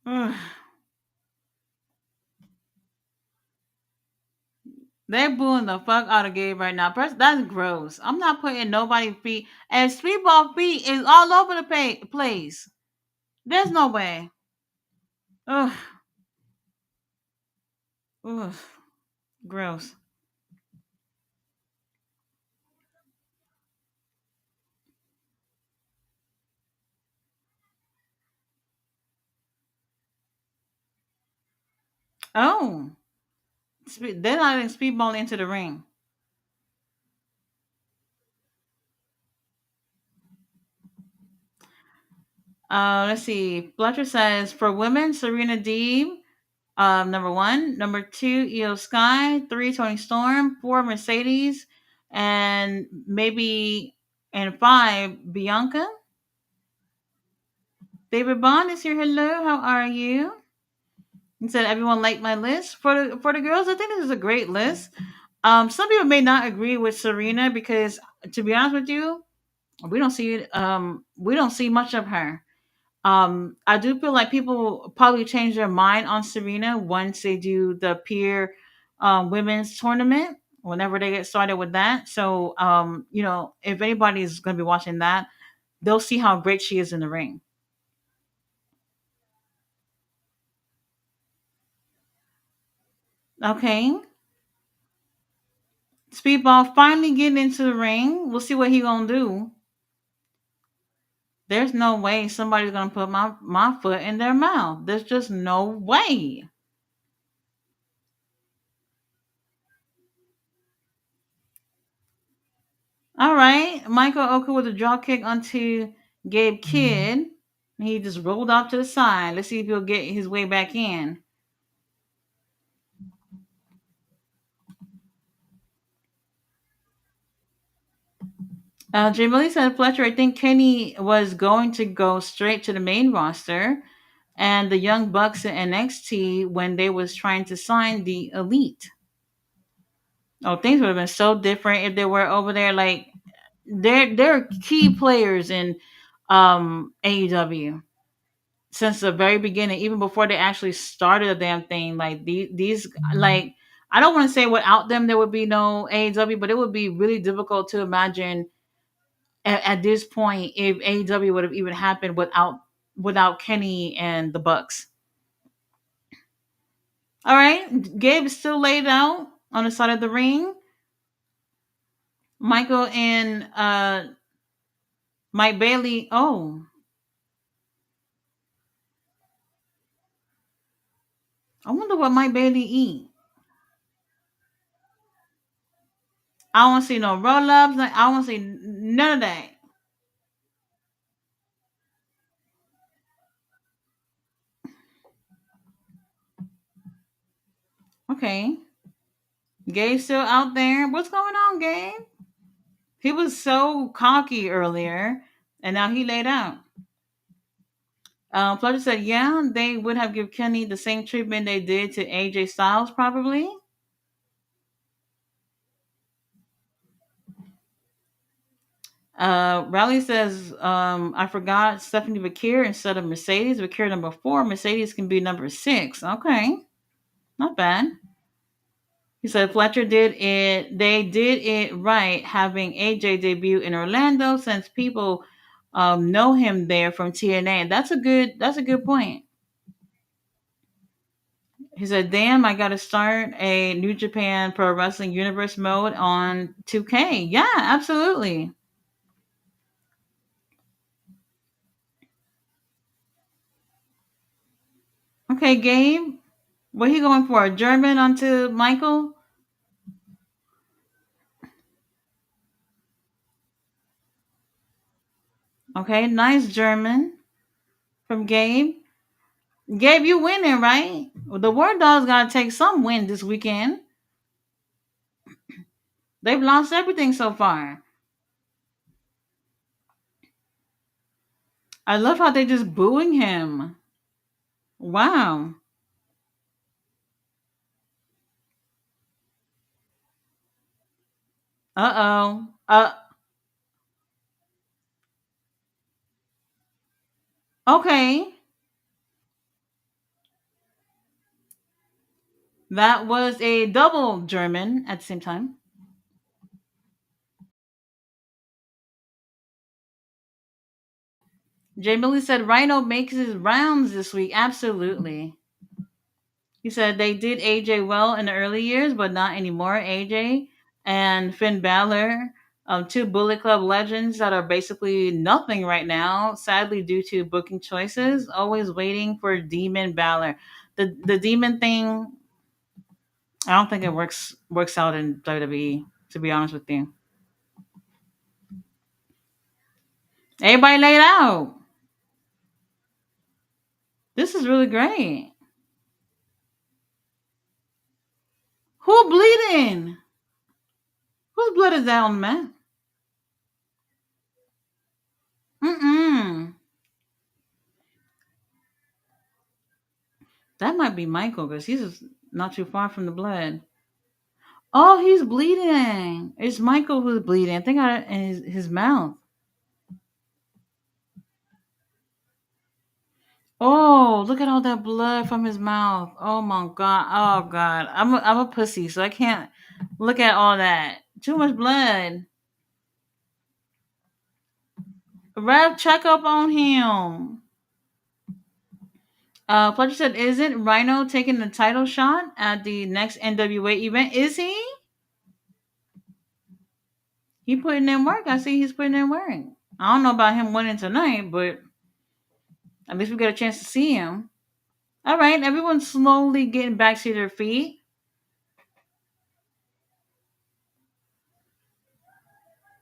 S1: Ugh. They're booing the fuck out of Gabe right now. That's gross. I'm not putting nobody's feet. And Speedball feet is all over the place. There's no way. Ugh. Ugh. Gross. Oh. They're not letting Speedball into the ring. Let's see. Fletcher says for women, Serena Deeb, number one. Number two, Io Sky. Three, Tony Storm. Four, Mercedes. And maybe, and five, Bianca. David Bond is here. Hello, how are you? He said everyone liked my list. For the girls, I think this is a great list. Some people may not agree with Serena because, to be honest with you, we don't see much of her. I do feel like people probably change their mind on Serena once they do the peer women's tournament. Whenever they get started with that, so if anybody's going to be watching that, they'll see how great she is in the ring. Okay, Speedball finally getting into the ring. We'll see what he gonna do. There's no way somebody's gonna put my foot in their mouth. There's just no way. All right, Michael Oku with a draw kick onto Gabe Kidd. He just rolled off to the side. Let's see if he'll get his way back in. Jamie said, Fletcher, I think Kenny was going to go straight to the main roster and the Young Bucks in NXT when they was trying to sign the Elite. Oh, things would have been so different if they were over there. Like they're key players in AEW since the very beginning, even before they actually started the damn thing. Like these like I don't want to say without them there would be no AEW, but it would be really difficult to imagine at this point if AEW would have even happened without Kenny and the Bucks. All right, Gabe is still laid out on the side of the ring. Michael and Mike Bailey. Oh, I wonder what Mike Bailey eat. I don't want to see no roll ups. Like, I don't want to see none of that. Okay, Gabe's still out there. What's going on, Gabe? He was so cocky earlier, and now he laid out. Fletcher said, "Yeah, they would have given Kenny the same treatment they did to AJ Styles, probably." Riley says, "I forgot Stephanie Bakir instead of Mercedes. Bakir number four. Mercedes can be number six. Okay, not bad." He said Fletcher did it. They did it right having AJ debut in Orlando since people know him there from TNA. And that's a good point. He said, "Damn, I got to start a New Japan Pro Wrestling Universe mode on 2K." Yeah, absolutely. Okay, Gabe. What he going for? German onto Michael? Okay, nice German from Gabe. Gabe, you winning, right? Well, the War Dogs gotta take some win this weekend. They've lost everything so far. I love how they just booing him. Wow. Uh oh. Okay. That was a double German at the same time. Jay Millie said Rhino makes his rounds this week. Absolutely. He said they did AJ well in the early years, but not anymore. AJ and Finn Balor, two Bullet Club legends that are basically nothing right now, sadly due to booking choices. Always waiting for Demon Balor. The Demon thing, I don't think it works out in WWE. To be honest with you, everybody laid out. This is really great. Who bleeding? Whose blood is that on the mat? Mm-mm. That might be Michael because he's just not too far from the blood. Oh, he's bleeding. It's Michael who's bleeding. I think I in his mouth. Oh, look at all that blood from his mouth. Oh my god. Oh god. I'm a pussy, so I can't look at all that. Too much blood. Rev, check up on him. Fletcher said, "Isn't Rhino taking the title shot at the next NWA event? Is he? He putting in work. I see he's putting in work. I don't know about him winning tonight, but at least we got a chance to see him. All right, everyone's slowly getting back to their feet.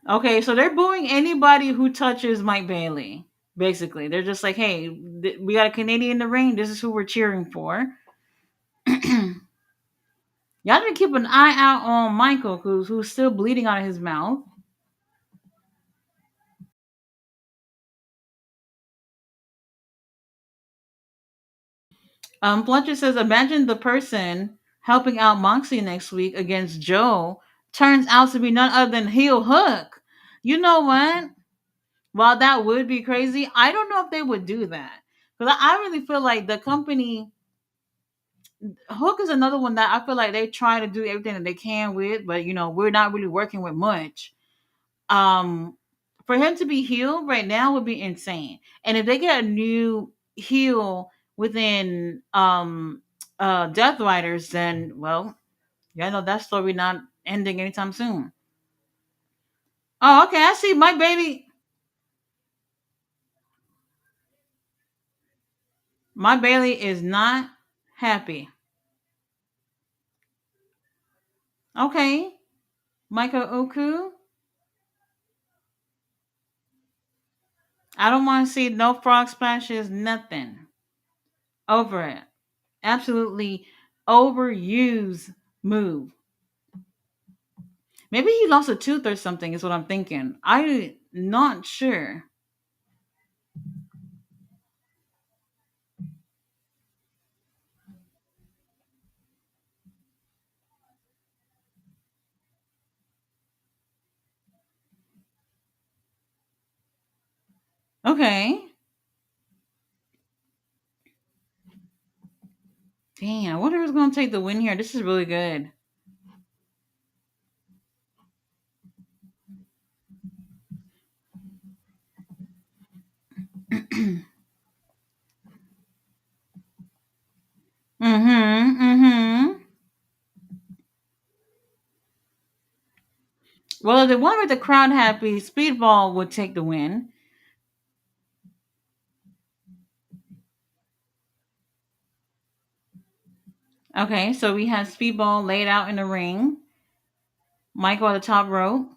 S1: Okay, so they're booing anybody who touches Mike Bailey. Basically, they're just like, "Hey, we got a Canadian in the ring. This is who we're cheering for." Y'all need to keep an eye out on Michael, who's still bleeding out of his mouth. Fletcher says, "Imagine the person helping out Moxie next week against Joe turns out to be none other than Heel Hook." You know what? While that would be crazy, I don't know if they would do that because I really feel like the company Hook is another one that I feel like they try to do everything that they can with, but we're not really working with much. Um, for him to be healed right now would be insane, and if they get a new heel within Death Riders, then well, yeah, I know that story not ending anytime soon. Oh, okay, I see. My Bailey is not happy. Okay, Michael Oku. I don't want to see no frog splashes, nothing. Over it. Absolutely overused move. Maybe he lost a tooth or something, is what I'm thinking. I'm not sure. Okay. Dang, I wonder who's going to take the win here. This is really good. Mm-hmm. Mm-hmm. Well, if they want to make the crowd happy, Speedball would take the win. Okay, so we have Speedball laid out in the ring. Michael at the top rope.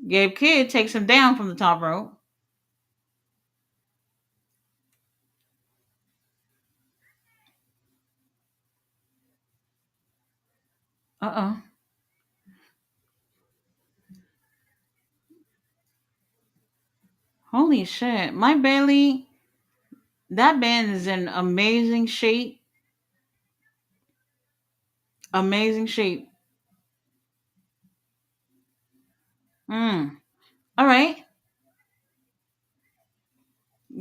S1: Gabe Kidd takes him down from the top rope. Uh oh. Holy shit. Mike Bailey, that band is in amazing shape. Amazing shape. Mm. All right.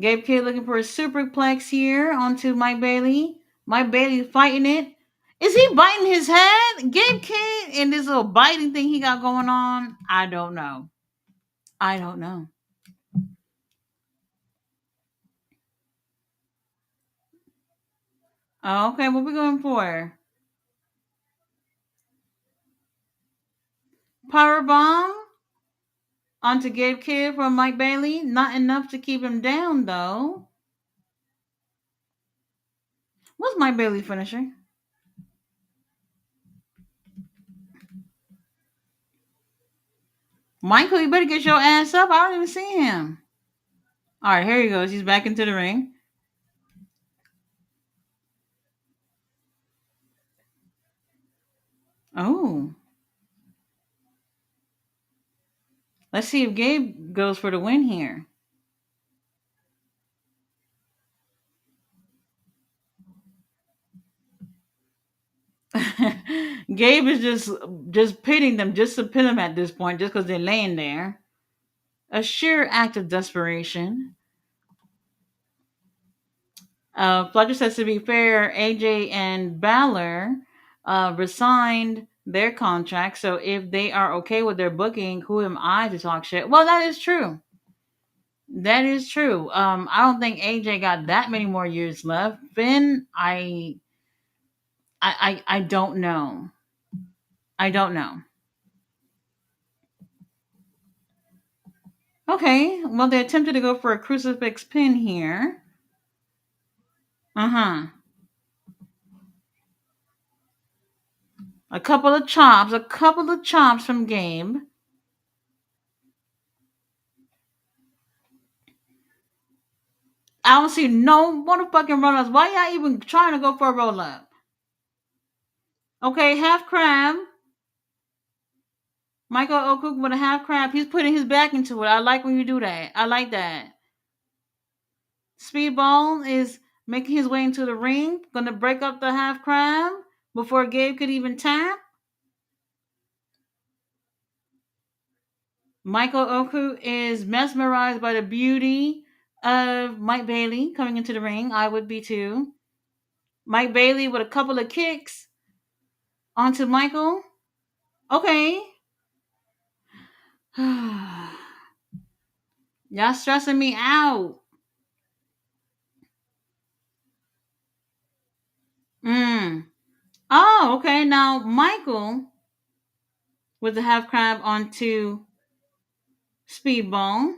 S1: Gabe Kidd looking for a superplex here onto Mike Bailey. Mike Bailey fighting it. Is he biting his head? Gabe Kidd and this little biting thing he got going on? I don't know. I don't know. Oh, okay, what we going for? Power bomb onto Gabe Kidd from Mike Bailey. Not enough to keep him down though. What's Mike Bailey finisher? Michael, you better get your ass up. I don't even see him. All right, here he goes. He's back into the ring. Oh, let's see if Gabe goes for the win here. Gabe is just pitting them just to pin them at this point, just because they're laying there. A sheer act of desperation. Fletcher says to be fair, AJ and Balor resigned their contract, so if they are okay with their booking, who am I to talk shit? Well, that is true. That is true. I don't think AJ got that many more years left. Finn, I don't know. I don't know. Okay, well they attempted to go for a crucifix pin here. Uh huh. A couple of chops from Gabe. I don't see no motherfucking roll ups. Why y'all even trying to go for a roll up? Okay, half crab. Michael O'Cook with a half crab. He's putting his back into it. I like when you do that. I like that. Speedball is making his way into the ring. Gonna break up the half crab before Gabe could even tap. Michael Oku is mesmerized by the beauty of Mike Bailey coming into the ring. I would be too. Mike Bailey with a couple of kicks onto Michael. Okay. Y'all stressing me out. Mm. Oh, okay. Now Michael with the half crab onto Speedball.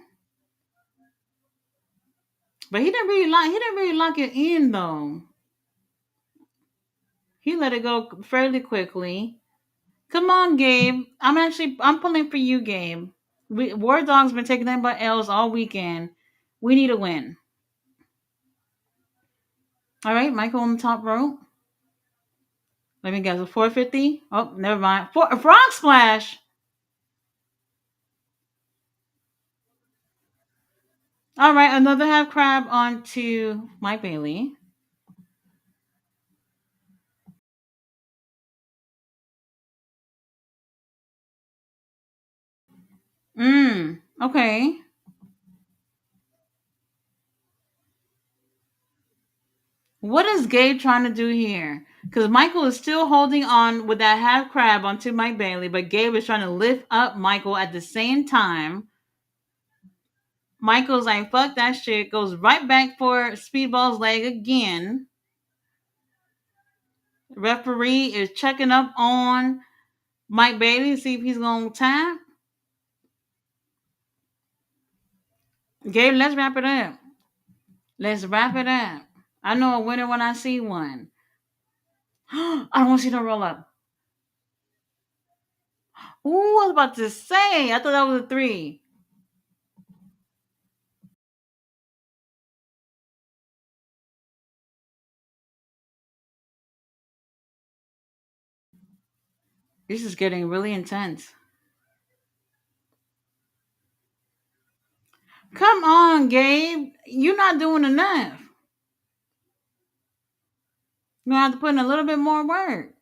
S1: But he didn't really lock it in though. He let it go fairly quickly. Come on, Gabe. I'm pulling for you, Gabe. War Dog's been taking them by L's all weekend. We need a win. All right, Michael on the top rope. Let me guess, a 450. Oh, never mind. A frog splash. All right, another half crab onto Mike Bailey. Okay. What is Gabe trying to do here? Because Michael is still holding on with that half crab onto Mike Bailey, but Gabe is trying to lift up Michael at the same time. Michael's like, fuck that shit. Goes right back for Speedball's leg again. Referee is checking up on Mike Bailey to see if he's going to tap. Gabe, let's wrap it up. Let's wrap it up. I know a winner when I see one. I don't want to see no roll up. Ooh, I was about to say. I thought that was a three. This is getting really intense. Come on, Gabe. You're not doing enough. You're gonna have to put in a little bit more work.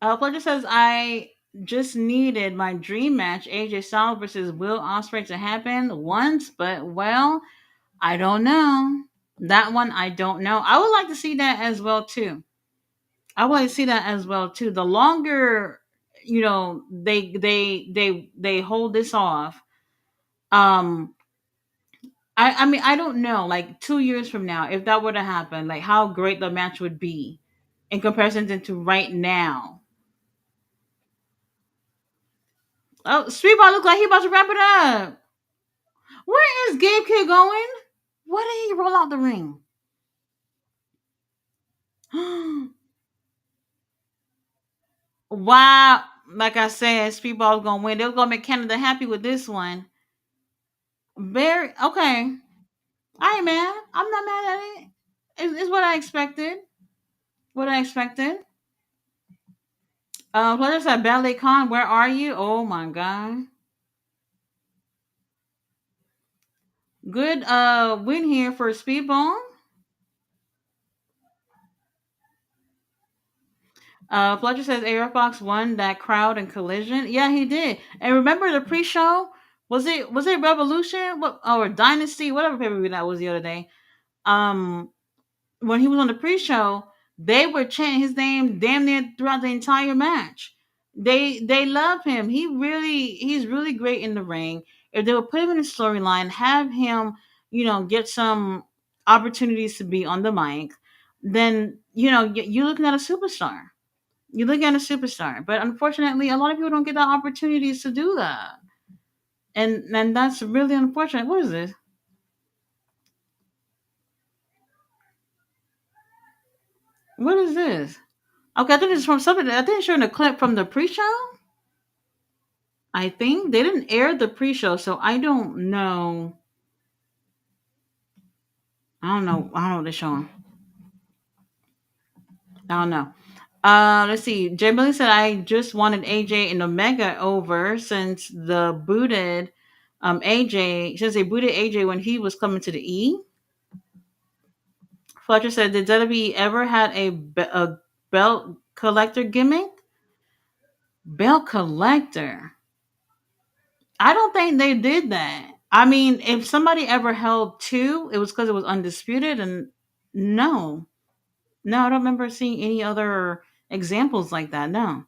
S1: Fletcher says I just needed my dream match, AJ Styles versus Will Ospreay, to happen once, but well, I don't know. That one I don't know. I would like to see that as well too. I would like to see that as well too. The longer they hold this off, um, I mean I don't know. Like 2 years from now, if that were to happen, like how great the match would be in comparison to right now. Oh, Streetball look like he about to wrap it up. Where is Gabe Kid going? Why did he roll out the ring? Wow. Like I said, Speedball's gonna win. They're gonna make Canada happy with this one. Very okay. All right, man. I'm not mad at it. It's what I expected. What I expected. Players at Ballet Con, where are you? Oh my god. Good win here for Speedball. Fletcher says Air Fox won that crowd and collision. Yeah, he did. And remember the pre-show? Was it Revolution? What or Dynasty? Whatever pay per view that was the other day. Um, when he was on the pre-show, they were chanting his name damn near throughout the entire match. They love him. He's really great in the ring. If they would put him in a storyline, have him, get some opportunities to be on the mic, then you're looking at a superstar. You're looking at a superstar. But unfortunately, a lot of people don't get the opportunities to do that. And that's really unfortunate. What is this? What is this? Okay, I think it's from something. I think it's showing a clip from the pre-show. I think they didn't air the pre-show, so I don't know. I don't know. I don't know what they're showing. I don't know. Let's see. Jay Billy said I just wanted AJ and Omega over since the booted AJ since they booted AJ when he was coming to the E. Fletcher said, "Did WWE ever had a belt collector gimmick? Belt collector? I don't think they did that. I mean, if somebody ever held two, it was because it was undisputed, and no, no, I don't remember seeing any other examples like that. No."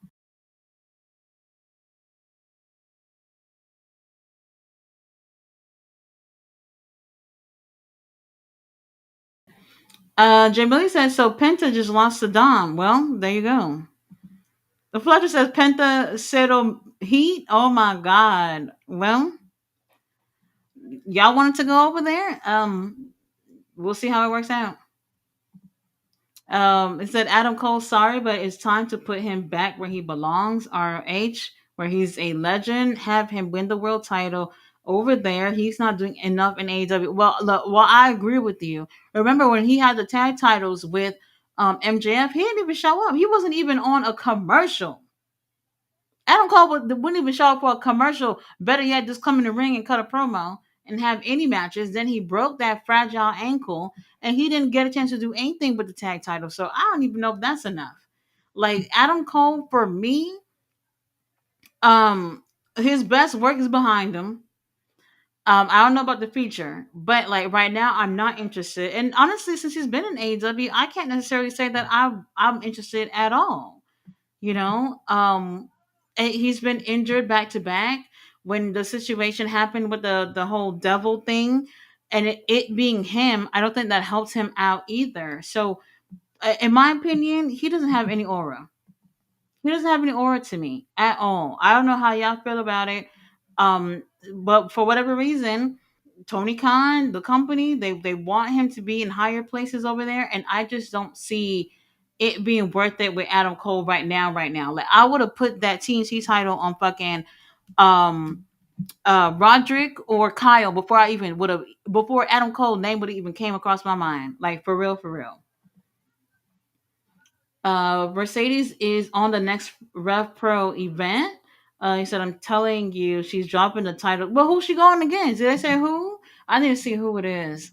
S1: Jay Billy said, "So Penta just lost to Dom." Well, there you go. The Fletcher says Penta settled Heat. Oh my God. Well, y'all wanted to go over there. We'll see how it works out. It said Adam Cole, sorry, but it's time to put him back where he belongs. RH, where he's a legend. Have him win the world title over there. He's not doing enough in AEW. Well, look, well, I agree with you. Remember when he had the tag titles with MJF? He didn't even show up. He wasn't even on a commercial. Adam Cole wouldn't even show up for a commercial. Better yet, just come in the ring and cut a promo and have any matches. Then he broke that fragile ankle and he didn't get a chance to do anything with the tag title. So I don't even know if that's enough. Like Adam Cole, for me, um, his best work is behind him. I don't know about the future, but like right now, I'm not interested. And honestly, since he's been in AEW, I can't necessarily say that I'm interested at all. You know, and he's been injured back to back. When the situation happened with the whole devil thing, and it being him, I don't think that helps him out either. So, in my opinion, he doesn't have any aura. He doesn't have any aura to me at all. I don't know how y'all feel about it. Um, but for whatever reason, Tony Khan, the company, they want him to be in higher places over there, and I just don't see. it being worth it with Adam Cole right now. Right now, like I would have put that TNT title on fucking um Roderick or Kyle before I even would have before Adam Cole name would have even came across my mind. Like for real, for real. Mercedes is on the next Rev Pro event. He said, "I'm telling you, she's dropping the title." But who's she going against? Did they say who? I need to see who it is.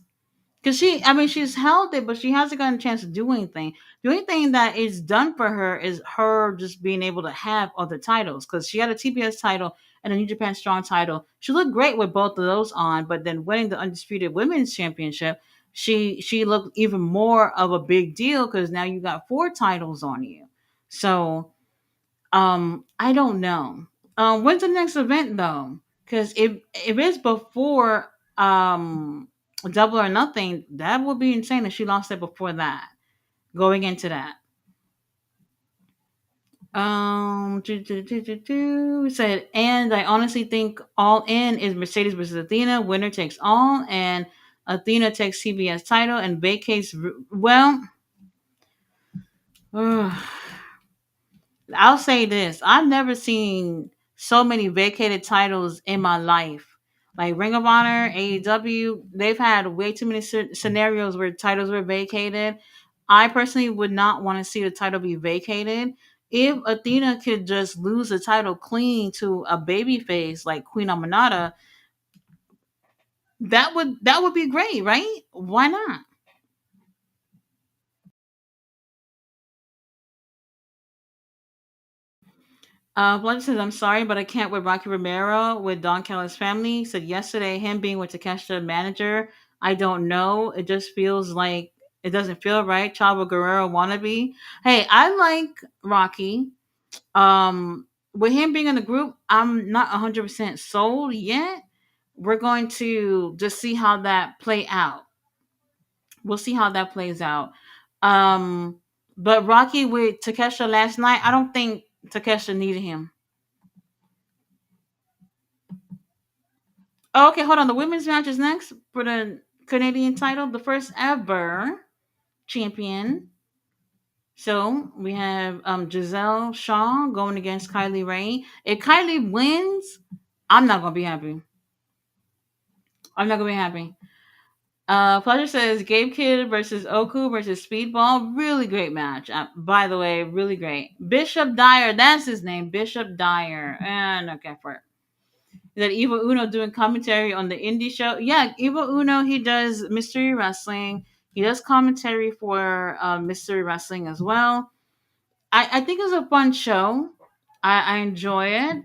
S1: Because I mean, she's held it, but she hasn't gotten a chance to do anything. The only thing that is done for her is her just being able to have other titles. Because she had a TBS title and a New Japan Strong title. She looked great with both of those on, but then winning the Undisputed Women's Championship, she looked even more of a big deal because now you got four titles on you. So I don't know. When's the next event though? Because if it's before Double or Nothing, that would be insane if she lost it before that. Going into that. We said, and I honestly think All In is Mercedes versus Athena. Winner takes all, and Athena takes CBS title and vacates. Well, I'll say this: I've never seen so many vacated titles in my life. Like Ring of Honor, AEW, they've had way too many scenarios where titles were vacated. I personally would not want to see the title be vacated. If Athena could just lose the title clean to a baby face like Queen Amanada, that would be great, right? Why not? Blunt says, "I'm sorry, but I can't with Rocky Romero with Don Callis' family." He said yesterday, him being with Takeshita manager, I don't know. It just feels like it doesn't feel right. Chavo Guerrero wannabe. Hey, I like Rocky. With him being in the group, I'm not 100% sold yet. We're going to just see how that play out. We'll see how that plays out. Um, but Rocky with Takesha last night, I don't think Takesha needed him. Oh, okay, hold on. The women's match is next for the Canadian title, the first ever champion. So we have Giselle Shaw going against Kylie Ray. If Kylie wins, I'm not gonna be happy. I'm not gonna be happy. Pleasure says Gabe Kidd versus Oku versus Speedball. Really great match. By the way, really great. Bishop Dyer, that's his name. Bishop Dyer. And okay for it. That Evo Uno doing commentary on the indie show. Yeah, Evo Uno, he does mystery wrestling. He does commentary for mystery wrestling as well. I think it's a fun show. I enjoy it.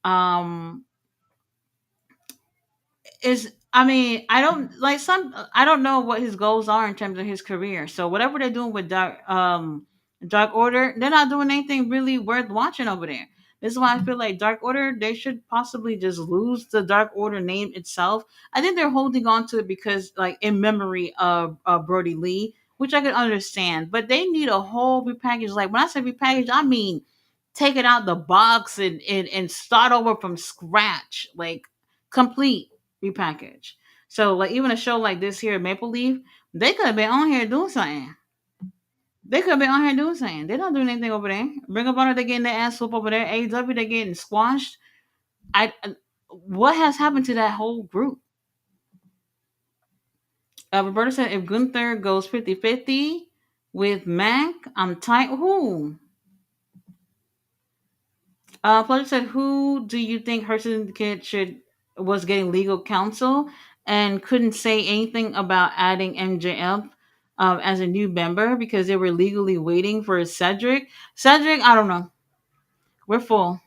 S1: Um, is I mean I don't know what his goals are in terms of his career. So whatever they're doing with Dark Order, they're not doing anything really worth watching over there. This is why I feel like Dark Order, they should possibly just lose the Dark Order name itself. I think they're holding on to it because like in memory of Brody Lee, which I can understand, but they need a whole repackage. Like when I say repackage, I mean take it out the box and start over from scratch, like complete repackaged. So like even a show like this here at Maple Leaf, they could have been on here doing something. They could have been on here doing something. They're not doing anything over there. Ring of Honor, they're getting their ass whooped over there. AEW, they're getting squashed. What has happened to that whole group? Roberta said if Gunther goes 50-50 with Mac, I'm tight. Who? Fletcher said, "Who do you think her syndicate should was getting legal counsel and couldn't say anything about adding MJF as a new member because they were legally waiting for Cedric? Cedric, I don't know. We're full.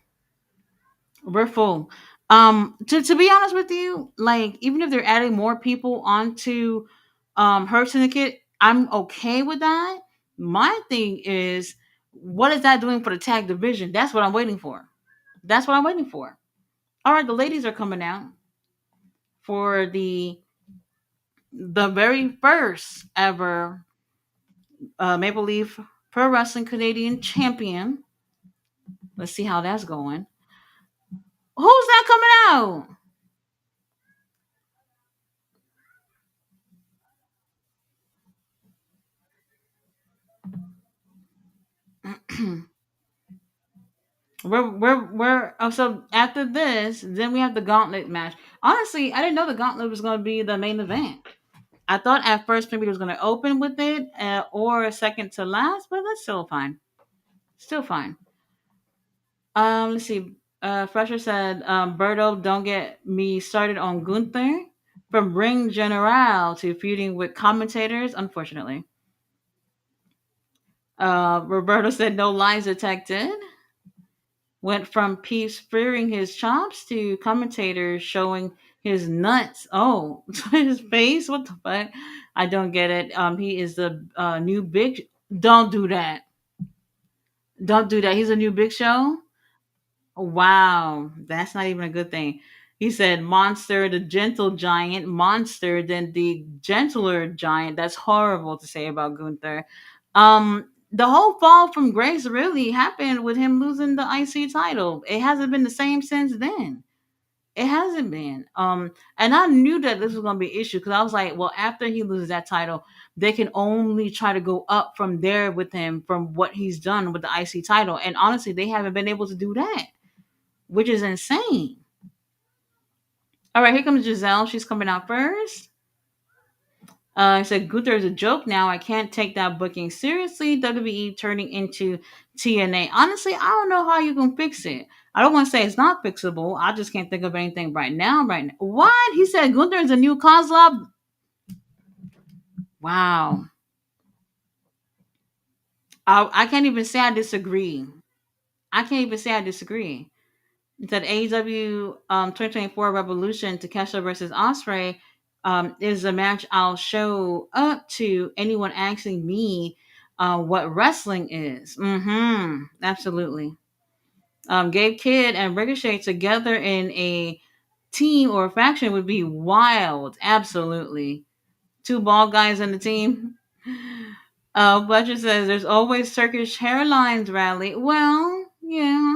S1: We're full. To be honest with you, like even if they're adding more people onto her syndicate, I'm okay with that. My thing is, what is that doing for the tag division? That's what I'm waiting for. That's what I'm waiting for. All right, the ladies are coming out for the very first ever Maple Leaf Pro Wrestling Canadian Champion. Let's see how that's going. Who's that coming out? So after this, then we have the gauntlet match. Honestly, I didn't know the gauntlet was going to be the main event. I thought at first maybe it was going to open with it or second to last, but that's still fine. Still fine. Let's see. Fresher said, Berto, don't get me started on Gunther. From ring general to feuding with commentators, unfortunately. Roberto said, no lines detected. Went from Peeps fearing his chops to commentators showing his nuts. Oh, his face? What the fuck? I don't get it. He is the new big. Don't do that. Don't do that. He's a new Big Show. Wow, that's not even a good thing. He said, "Monster, the gentle giant, monster, then the gentler giant." That's horrible to say about Gunther. The whole fall from grace really happened with him losing the IC title. It hasn't been the same since then. It hasn't been. And I knew that this was going to be an issue because I was like, well, after he loses that title, they can only try to go up from there with him from what he's done with the IC title. And honestly, they haven't been able to do that, which is insane. All right, here comes Giselle. She's coming out first. I said, Gunther is a joke now. I can't take that booking seriously. WWE turning into TNA. Honestly, I don't know how you can fix it. I don't want to say it's not fixable. I just can't think of anything right now. Right now. What? He said Gunther is a new Kozlov? Wow. I can't even say I disagree. I can't even say I disagree. It said AEW 2024 Revolution Takeshita versus Osprey is a match I'll show up to anyone asking me what wrestling is. Mm-hmm. Absolutely. Gabe Kidd and Ricochet together in a team or faction would be wild. Absolutely. Two bald guys in the team. Fletcher says there's always Turkish hairlines rally. Well, yeah,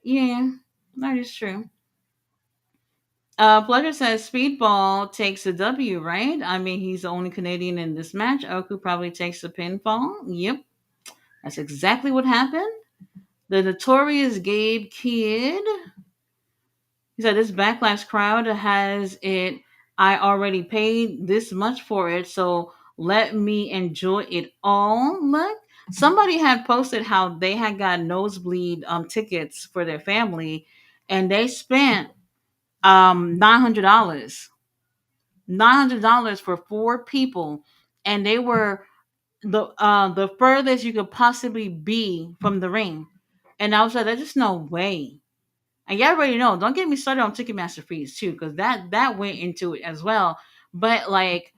S1: yeah, that is true. Fletcher says Speedball takes a W, right? I mean, he's the only Canadian in this match. Oku probably takes the pinfall. Yep, that's exactly what happened. The notorious Gabe Kidd. He said this backlash crowd has it. I already paid this much for it, so let me enjoy it all. Look, somebody had posted how they had got nosebleed tickets for their family, and they spent $900. $900 for four people, and they were the furthest you could possibly be from the ring. And I was like, there's just no way. And you already know. Don't get me started on Ticketmaster fees too, because that went into it as well. But like,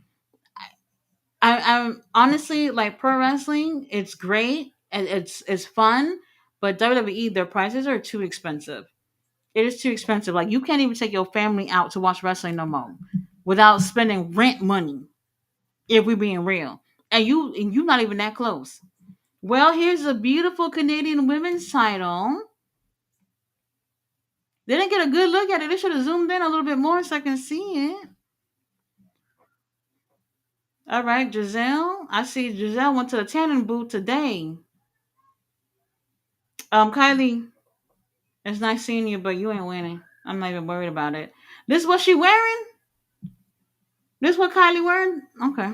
S1: I'm honestly like pro wrestling. It's great and it's fun, but WWE their prices are too expensive. It is too expensive. Like you can't even take your family out to watch wrestling no more without spending rent money. If we're being real, and you not even that close. Well, here's a beautiful Canadian women's title. They didn't get a good look at it. They should have zoomed in a little bit more so I can see it. All right, Giselle. I see Giselle went to the tanning booth today. Kylie, it's nice seeing you, but you ain't winning. I'm not even worried about it. This is what she wearing? This what Kylie wearing? Okay.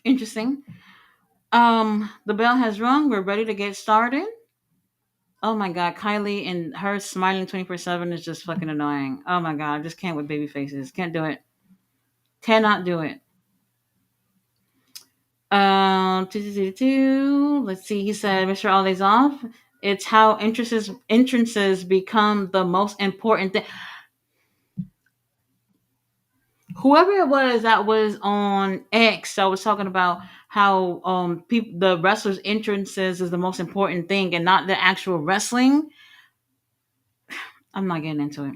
S1: Interesting. The bell has rung. We're ready to get started. Oh my god, Kylie and her smiling 24/7 is just fucking annoying. Oh my god, I just can't with baby faces. Can't do it. Cannot do it. Let's see. He said, Mr. Ollie's off. It's how entrances become the most important thing. Whoever it was that was on X, I was talking about how people the wrestlers' entrances is the most important thing and not the actual wrestling. I'm not getting into it.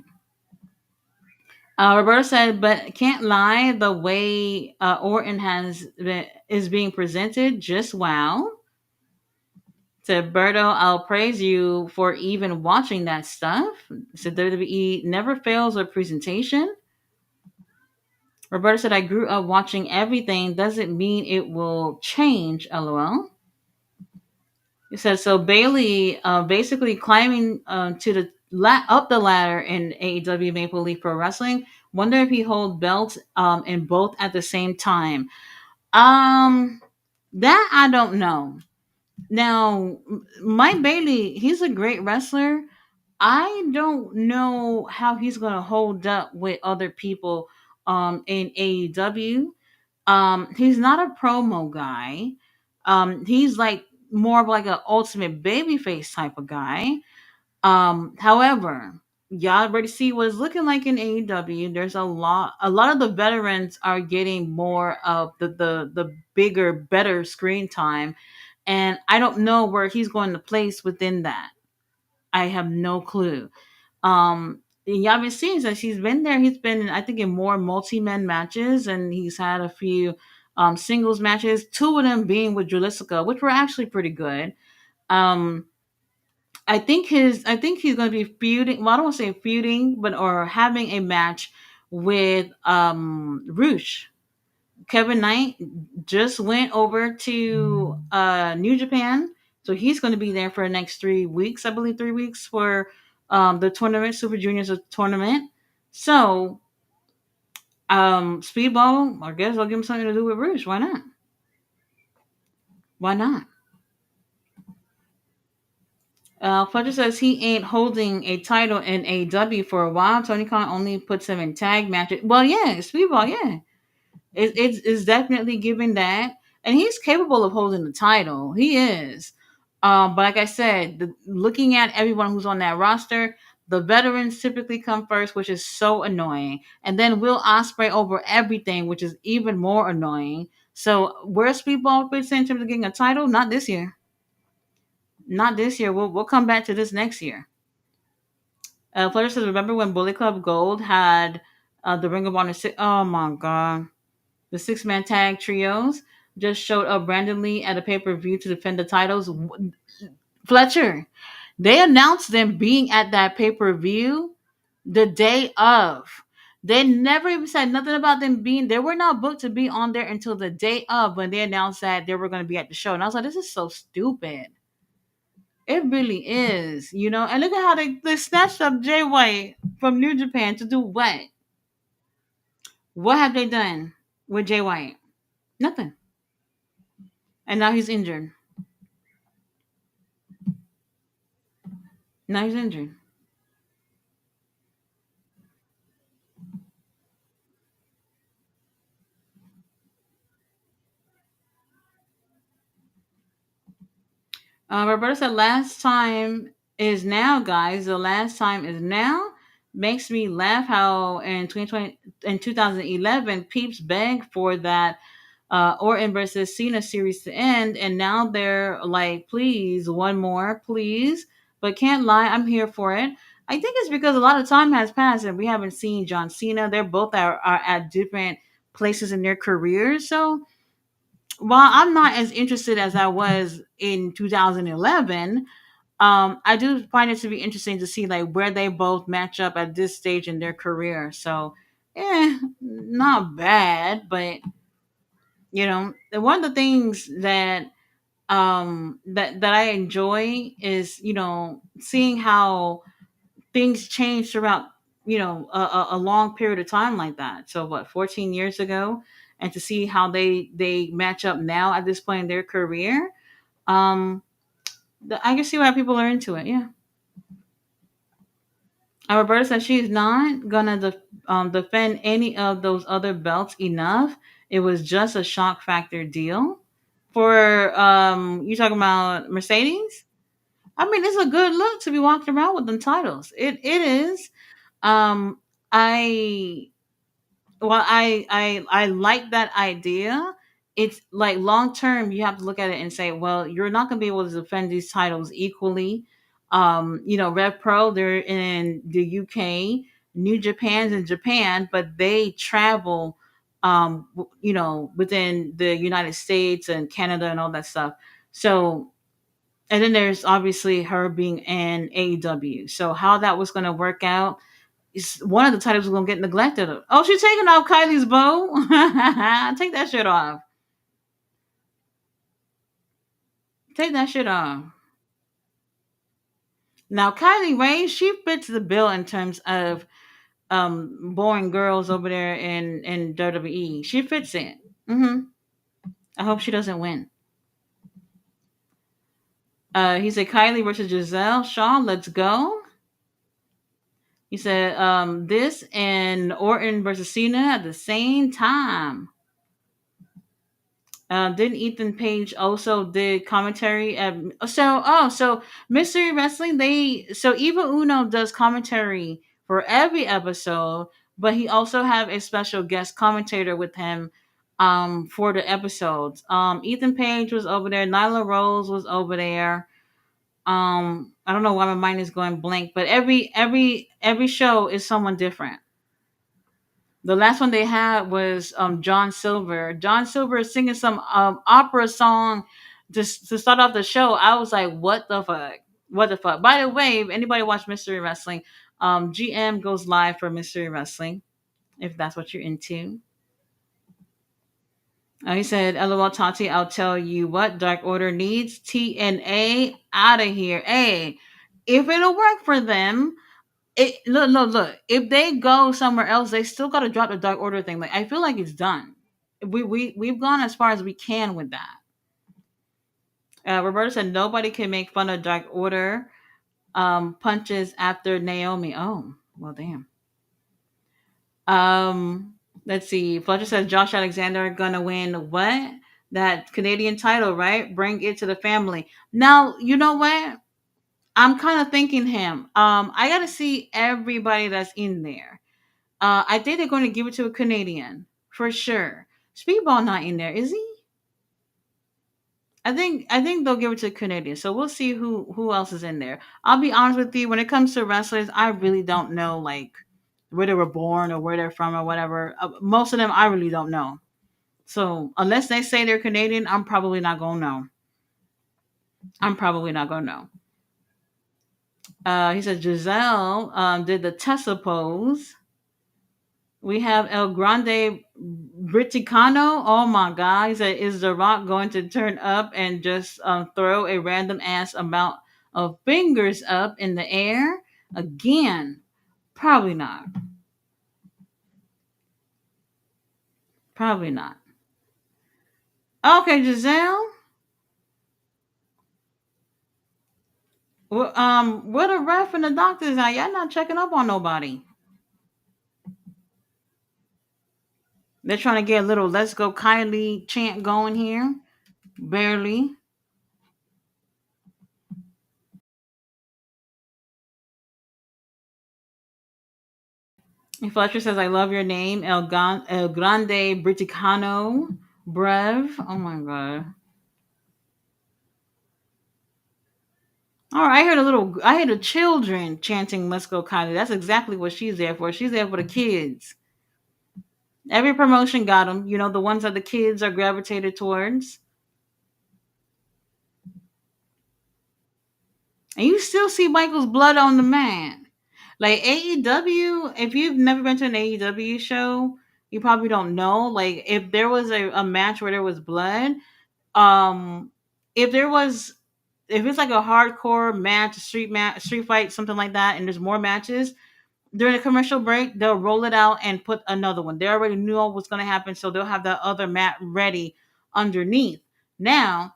S1: Roberta said, but can't lie, the way Orton is being presented, just wow. Said Berto, I'll praise you for even watching that stuff. Said WWE never fails with presentation. Roberta said, I grew up watching everything. Doesn't mean it will change, lol. It says so. Bailey, basically climbing to the up the ladder in AEW Maple Leaf Pro Wrestling. Wonder if he holds belts in both at the same time. Um, that I don't know. Now, Mike Bailey, he's a great wrestler. I don't know how he's gonna hold up with other people in AEW. He's not a promo guy. He's like more of like an ultimate babyface type of guy. However, y'all already see what it's looking like in AEW. There's a lot of the veterans are getting more of the bigger, better screen time, and I don't know where he's going to place within that. I have no clue. And y'all been seeing that he's been there. He's been, I think, in more multi-man matches, and he's had a few singles matches. Two of them being with Julissa, which were actually pretty good. Um, I think he's going to be feuding. Well, I don't want to say feuding, but or having a match with Roosh. Kevin Knight just went over to New Japan, so he's going to be there for the next 3 weeks. I believe 3 weeks for the tournament, Super Juniors tournament. So Speedball, I guess I'll give him something to do with Roosh. Why not? Why not? Fletcher says he ain't holding a title in AW for a while. Tony Khan only puts him in tag matches. Well, yeah, Speedball, yeah. It's definitely giving that. And he's capable of holding the title. He is. But like I said, looking at everyone who's on that roster, the veterans typically come first, which is so annoying. And then Will Ospreay over everything, which is even more annoying. So where Speedball fits in terms of getting a title? Not this year. Not this year. We'll come back to this next year. Fletcher says, remember when Bullet Club Gold had the Ring of Honor? Oh my god, the six-man tag trios just showed up randomly at a pay-per-view to defend the titles. Fletcher, they announced them being at that pay-per-view the day of. They never even said nothing about them being. They were not booked to be on there until the day of when they announced that they were going to be at the show. And I was like, this is so stupid. It really is, you know. And look at how they snatched up Jay White from New Japan to do what? What have they done with Jay White? Nothing. And now he's injured. Now he's injured. Roberta said, "Last time is now, guys. The last time is now." Makes me laugh how in 2020 in 2011 peeps begged for that Orton versus Cena series to end, and now they're like, "Please, one more, please." But can't lie, I'm here for it. I think it's because a lot of time has passed and we haven't seen John Cena. They're both are at different places in their careers, so while I'm not as interested as I was in 2011, I do find it to be interesting to see like where they both match up at this stage in their career. So, not bad, but one of the things that I enjoy is seeing how things change throughout a long period of time like that. So what, 14 years ago, and to see how they match up now at this point in their career, um I can see why people are into it. Yeah. Roberta said she's not gonna defend any of those other belts enough. It was just a shock factor deal. For you talking about Mercedes? I mean, it's a good look to be walking around with them titles. It is. Um, I I like that idea. It's like long term, you have to look at it and say, well, you're not going to be able to defend these titles equally. Rev Pro, they're in the UK, New Japan's in Japan, but they travel, within the United States and Canada and all that stuff. So, and then there's obviously her being in AEW. So how that was going to work out, one of the titles was gonna get neglected. Oh, she's taking off Kylie's bow. Take that shit off. Take that shit off. Now Kylie Ray, she fits the bill in terms of boring girls over there in WWE. She fits it. I hope she doesn't win. He said Kylie versus Giselle Shaw. Let's go. He said this and Orton versus Cena at the same time. Didn't Ethan Page also did commentary at so Mystery Wrestling, they so Eva Uno does commentary for every episode, but he also have a special guest commentator with him for the episodes. Ethan Page was over there, Nyla Rose was over there. I don't know why my mind is going blank, but every show is someone different. The last one they had was John Silver. John Silver is singing some opera song just to start off the show. I was like, what the fuck? What the fuck? By the way, if anybody watch Mystery Wrestling, GM goes live for Mystery Wrestling, if that's what you're into. He said, LOL Tati, I'll tell you what Dark Order needs. TNA out of here. Hey, if it'll work for them, look. If they go somewhere else, they still got to drop the Dark Order thing. Like I feel like it's done. We've gone as far as we can with that. Roberta said nobody can make fun of Dark Order punches after Naomi. Oh, well, damn. Let's see. Fletcher says Josh Alexander gonna win what? That Canadian title, right? Bring it to the family. Now, you know what? I'm kind of thinking him. I gotta see everybody that's in there. I think they're going to give it to a Canadian for sure. Speedball not in there, is he? I think they'll give it to a Canadian. So we'll see who else is in there. I'll be honest with you. When it comes to wrestlers, I really don't know like where they were born or where they're from or whatever. Most of them I really don't know. So unless they say they're Canadian, I'm probably not gonna know. I'm probably not gonna know. He said Giselle did the Tesla pose. We have El Grande Briticano. Oh my God. He said, is The Rock going to turn up and just throw a random ass amount of fingers up in the air? Again, probably not. Probably not. Okay, Giselle. Well, what the ref and the doctors are? Y'all not checking up on nobody. They're trying to get a little "Let's Go Kylie" chant going here. Barely. And Fletcher says, I love your name, El Grande Briticano. Brev. Oh my god. All right, I heard the children chanting "Let's Go Kylie." That's exactly what she's there for. She's there for the kids. Every promotion got them. You know, the ones that the kids are gravitated towards. And you still see Michael's blood on the man. Like AEW, if you've never been to an AEW show, you probably don't know. Like if there was a match where there was blood, um if there was if it's like a hardcore match, street fight, something like that, and there's more matches during the commercial break, they'll roll it out and put another one. They already knew what was going to happen, so they'll have that other mat ready underneath. Now,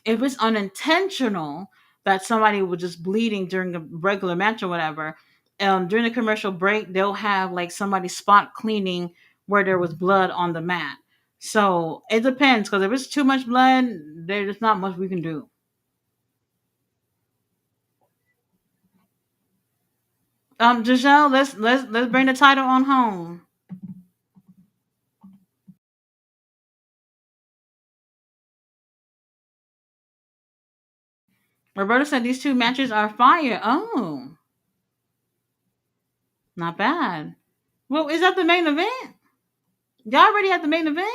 S1: if it's unintentional that somebody was just bleeding during a regular match or whatever, during the commercial break, they'll have like somebody spot cleaning where there was blood on the mat. So it depends because if it's too much blood, there's not much we can do. Giselle, let's bring the title on home. Roberta said these two matches are fire. Oh, not bad. Well, is that the main event? Y'all already had the main event?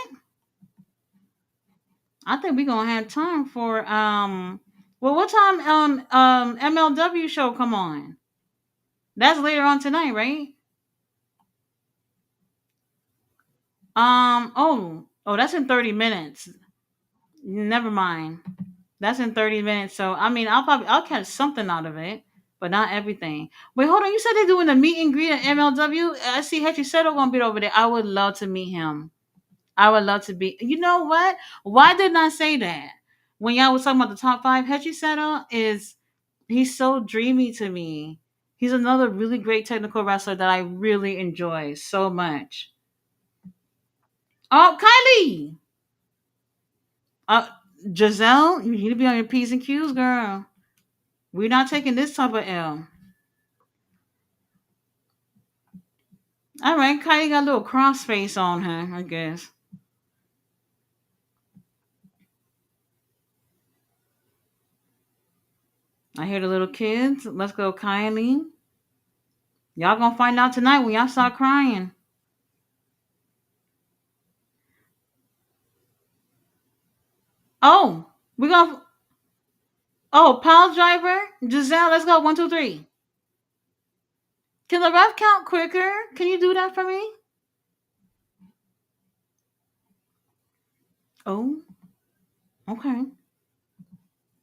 S1: I think we're gonna have time for well what time MLW show come on? That's later on tonight, right? Oh that's in 30 minutes. Never mind. That's in 30 minutes. So I mean I'll catch something out of it. but not everything. Wait, hold on. You said they're doing a meet and greet at MLW. I see Hetty Settle gonna be over there. I would love to meet him. I would love to be. You know what? Why didn't I say that? When y'all was talking about the top five, Hetty Settle is he's so dreamy to me. He's another really great technical wrestler that I really enjoy so much. Oh, Kylie. Uh, Giselle, you need to be on your P's and Q's, girl. We're not taking this type of L. All right, Kylie got a little cross face on her, I guess. I hear the little kids. Let's go, Kylie. Y'all gonna find out tonight when y'all start crying. Oh, we gonna. Oh, pile driver, Giselle. Let's go. One, two, three. Can the ref count quicker? Can you do that for me? Oh, okay.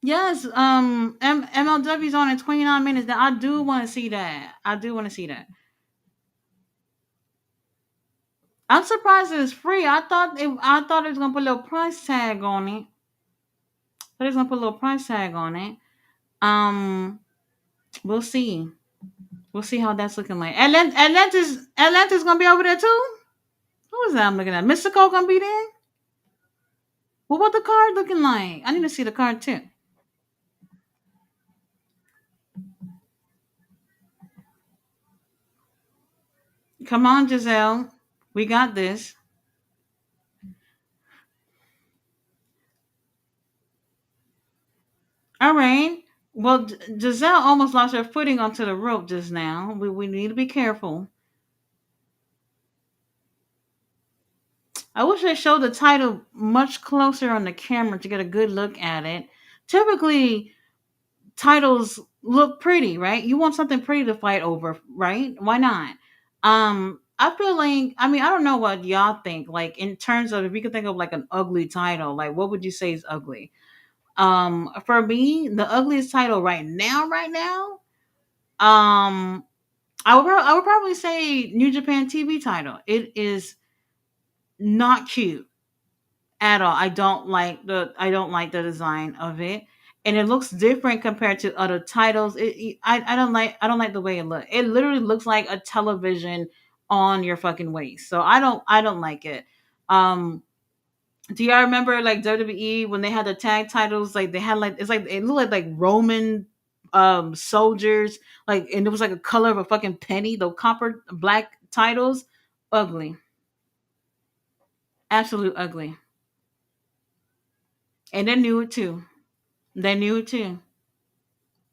S1: Yes. MLW's on in 29 minutes. Now I do want to see that. I do want to see that. I'm surprised it's free. I thought it was gonna put a little price tag on it. Thought it was gonna put a little price tag on it. Um, we'll see. We'll see how that's looking like. Atlanta's gonna be over there too. Who is that I'm looking at? Mystico gonna be there? Well, what the card looking like? I need to see the card too. Come on, Giselle. We got this. All right. Well, Giselle almost lost her footing onto the rope just now. We need to be careful. I wish they showed the title much closer on the camera to get a good look at it. Typically, titles look pretty, right? You want something pretty to fight over, right? Why not? I feel like I don't know what y'all think. Like in terms of if you could think of like an ugly title, like what would you say is ugly? For me, the ugliest title right now, um, I would probably say New Japan TV title. It is not cute at all. I don't like the design of it, and it looks different compared to other titles. I don't like the way it looks. It literally looks like a television on your fucking waist. So I don't like it. Um, do y'all remember like WWE when they had the tag titles? Like they had like it's like it looked like Roman soldiers, like, and it was like a color of a fucking penny. The copper black titles, ugly, absolute ugly, and they knew it too. They knew it too.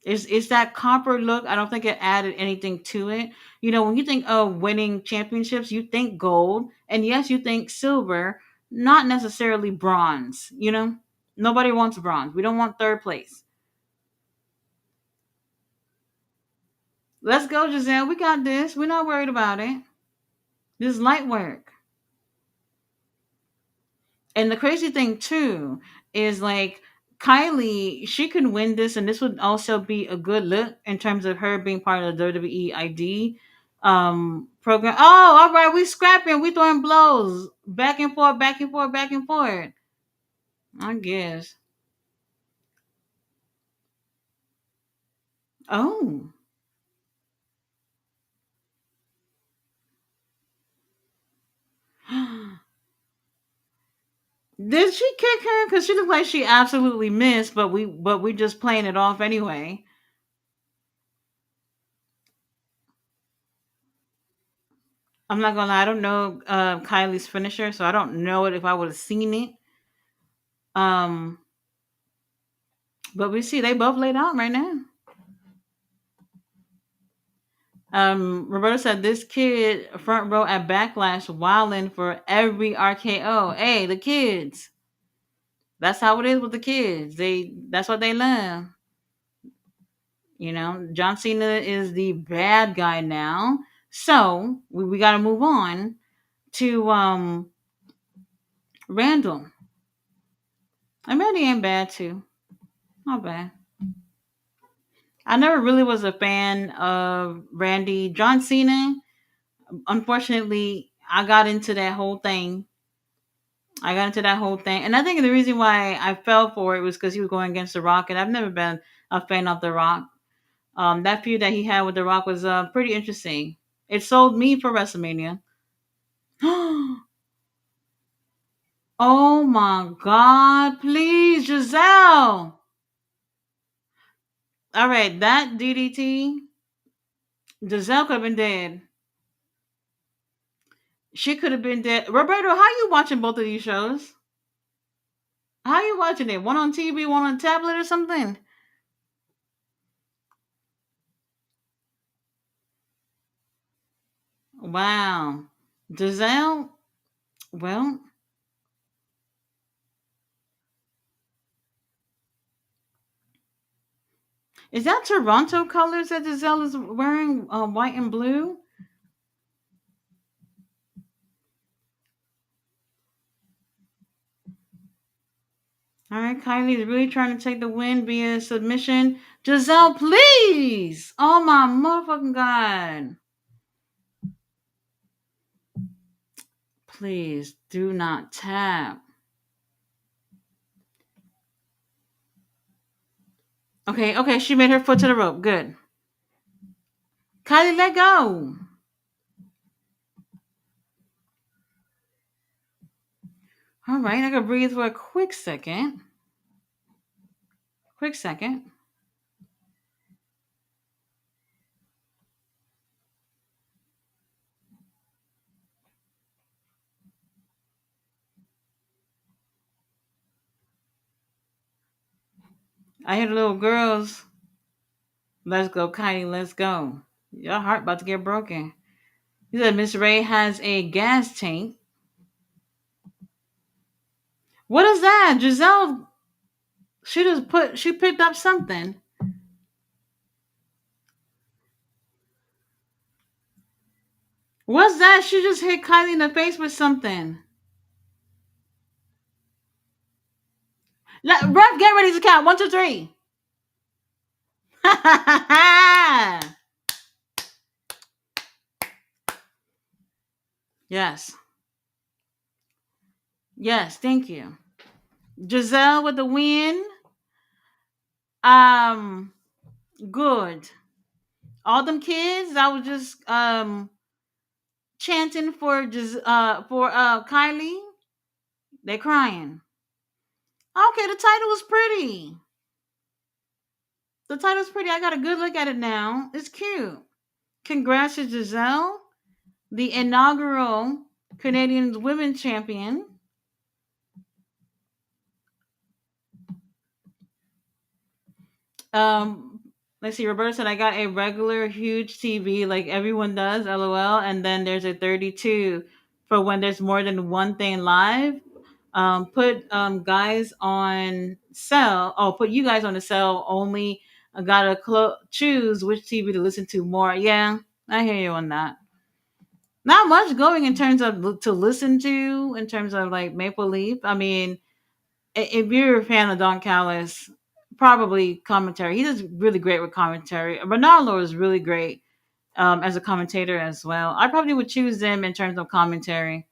S1: It's that copper look. I don't think it added anything to it. You know, when you think of winning championships, you think gold, and yes, you think silver, not necessarily bronze. You know, nobody wants bronze. We don't want third place. Let's go, Giselle. We got this. We're not worried about it. This is light work. And the crazy thing too is like Kylie, she could win this, and this would also be a good look in terms of her being part of the WWE ID program. Oh, all right, we scrapping, we throwing blows back and forth, back and forth, back and forth. I guess. Oh, did she kick her? Because she looked like she absolutely missed, but we just playing it off anyway. I'm not gonna lie, I don't know Kylie's finisher, so I don't know it if I would have seen it. Um, but we see they both laid out right now. Roberta said this kid front row at Backlash wilding for every RKO. Hey, the kids. That's how it is with the kids. That's what they love. You know, John Cena is the bad guy now. So we got to move on to Randall. And Randy ain't bad too. Not bad. I never really was a fan of Randy. John Cena, unfortunately, I got into that whole thing. And I think the reason why I fell for it was because he was going against The Rock, and I've never been a fan of The Rock. That feud that he had with The Rock was pretty interesting. It sold me for WrestleMania. Oh my God, please, Giselle. All right, that DDT, Giselle could have been dead. She could have been dead. Roberto, how you watching both of these shows? How you watching it? One on TV, one on tablet or something? Wow. Giselle, well, is that Toronto colors that Giselle is wearing? White and blue? All right, Kylie's really trying to take the win via submission. Giselle, please! Oh my motherfucking God. Please do not tap. Okay, okay, she made her foot to the rope. Good. Kylie, let go. All right, I can breathe for a quick second. Quick second. I hear the little girls. Let's go, Kylie, let's go. Your heart about to get broken. He said Miss Ray has a gas tank. What is that? Giselle, she picked up something. What's that? She just hit Kylie in the face with something. Ref, get ready to count. One, two, three. Yes. Yes, thank you. Giselle with the win. Um, good. All them kids, I was just chanting for Kylie. They crying. Okay, the title was pretty. The title's pretty. I got a good look at it now. It's cute. Congrats to Giselle, the inaugural Canadian Women's Champion. Um, let's see. Roberta said I got a regular huge TV like everyone does. LOL. And then there's a 32 for when there's more than one thing live. Put guys on sell. Oh, put you guys on the sell only. I gotta choose which TV to listen to more. Yeah, I hear you on that. Not much going in terms of to listen to in terms of like Maple Leaf. I mean, if you're a fan of Don Callis, probably commentary. He does really great with commentary. Ronaldo is really great as a commentator as well. I probably would choose them in terms of commentary.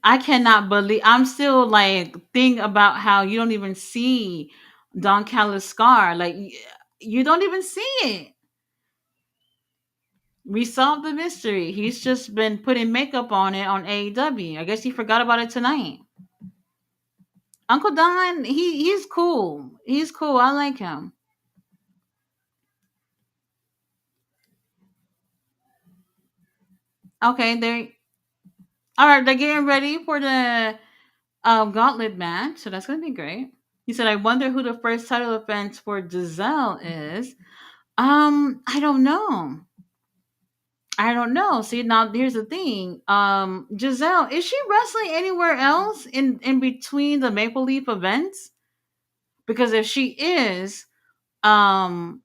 S1: I cannot believe I'm still like think about how you don't even see Don Callis scar. Like you don't even see it. We solved the mystery. He's just been putting makeup on it on AEW. I guess he forgot about it tonight. Uncle Don, he's cool. He's cool. I like him. Okay, they all right. They're getting ready for the gauntlet match, so that's gonna be great. He said, "I wonder who the first title defense for Giselle is." I don't know. I don't know. See, now here's the thing. Giselle, is she wrestling anywhere else in between the Maple Leaf events? Because if she is, um,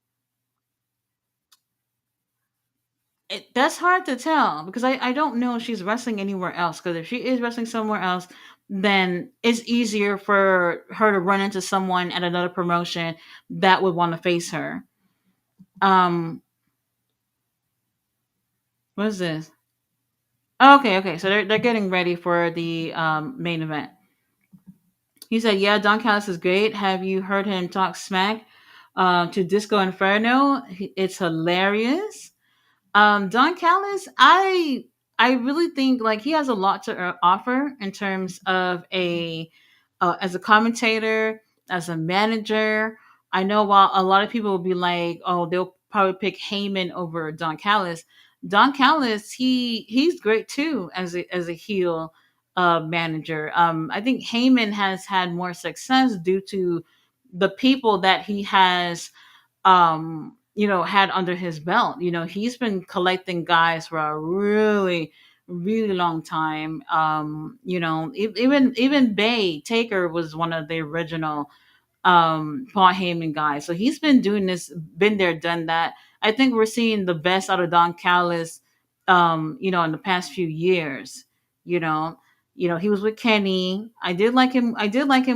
S1: That's hard to tell because I don't know if she's wrestling anywhere else. Because if she is wrestling somewhere else, then it's easier for her to run into someone at another promotion that would want to face her. Um, what is this? Okay, okay. So they're getting ready for the main event. He said, "Yeah, Don Callis is great. Have you heard him talk smack to Disco Inferno? It's hilarious." Don Callis, I really think like he has a lot to offer in terms of a as a commentator, as a manager. I know while a lot of people will be like, oh, they'll probably pick Heyman over Don Callis. Don Callis, he's great too as a heel manager. I think Heyman has had more success due to the people that he has had under his belt. He's been collecting guys for a really really long time. Even Bay Taker was one of the original Paul Heyman guys. So he's been doing this, been there, done that. I think we're seeing the best out of Don Callis in the past few years. you know he was with Kenny. I did like him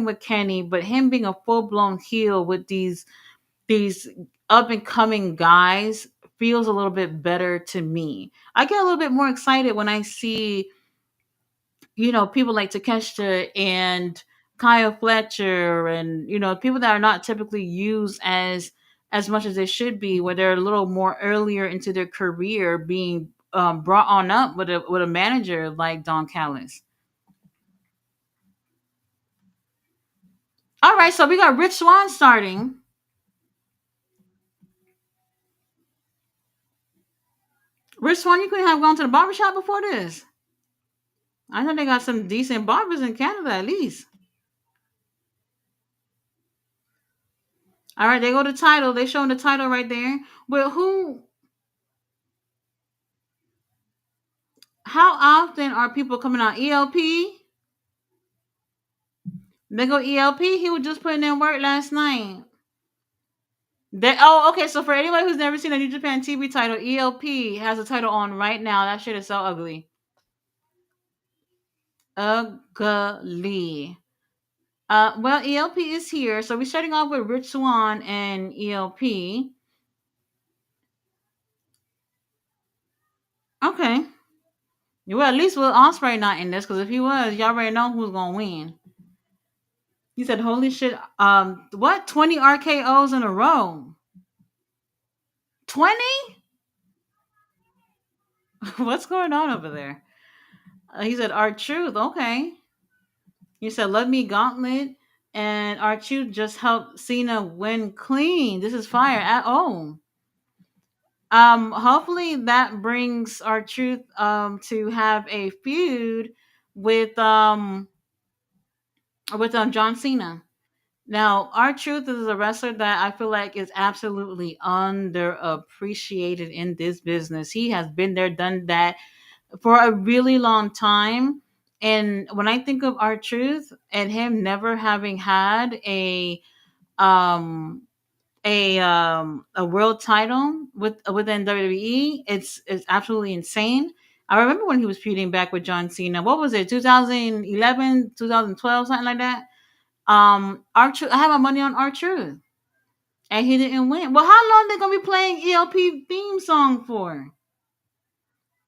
S1: with Kenny, but him being a full-blown heel with these up and coming guys feels a little bit better to me. I get a little bit more excited when I see, people like Takeshita and Kyle Fletcher and, people that are not typically used as much as they should be, where they're a little more earlier into their career being brought on up with a manager like Don Callis. All right, so we got Rich Swann starting. Rich Swann, you couldn't have gone to the barbershop before this. I know they got some decent barbers in Canada at least. All right, they go to title. They showing the title right there. But who? How often are people coming out? ELP. They go ELP. He was just putting in work last night. Okay. So for anybody who's never seen a New Japan TV title, ELP has a title on right now. That shit is so ugly. Ugly. Well, ELP is here. So we're starting off with Rich Swann and ELP. Okay. Well, at least Will Ospreay not in this, because if he was, y'all already know who's gonna win. He said, "Holy shit! What? 20 RKO's in a row? 20? What's going on over there?" He said, "Our Truth." Okay. He said, "Love Me Gauntlet," and Our Truth just helped Cena win clean. This is fire. Oh. Hopefully that brings Our Truth to have a feud with John Cena. Now, Our Truth is a wrestler that I feel like is absolutely underappreciated in this business. He has been there, done that for a really long time. And when I think of Our Truth and him never having had um a world title within WWE, it's absolutely insane. I remember when he was feuding back with John Cena. What was it? 2011, 2012, something like that. Our Truth. I have my money on Our Truth, and he didn't win. Well, how long they gonna be playing ELP theme song for?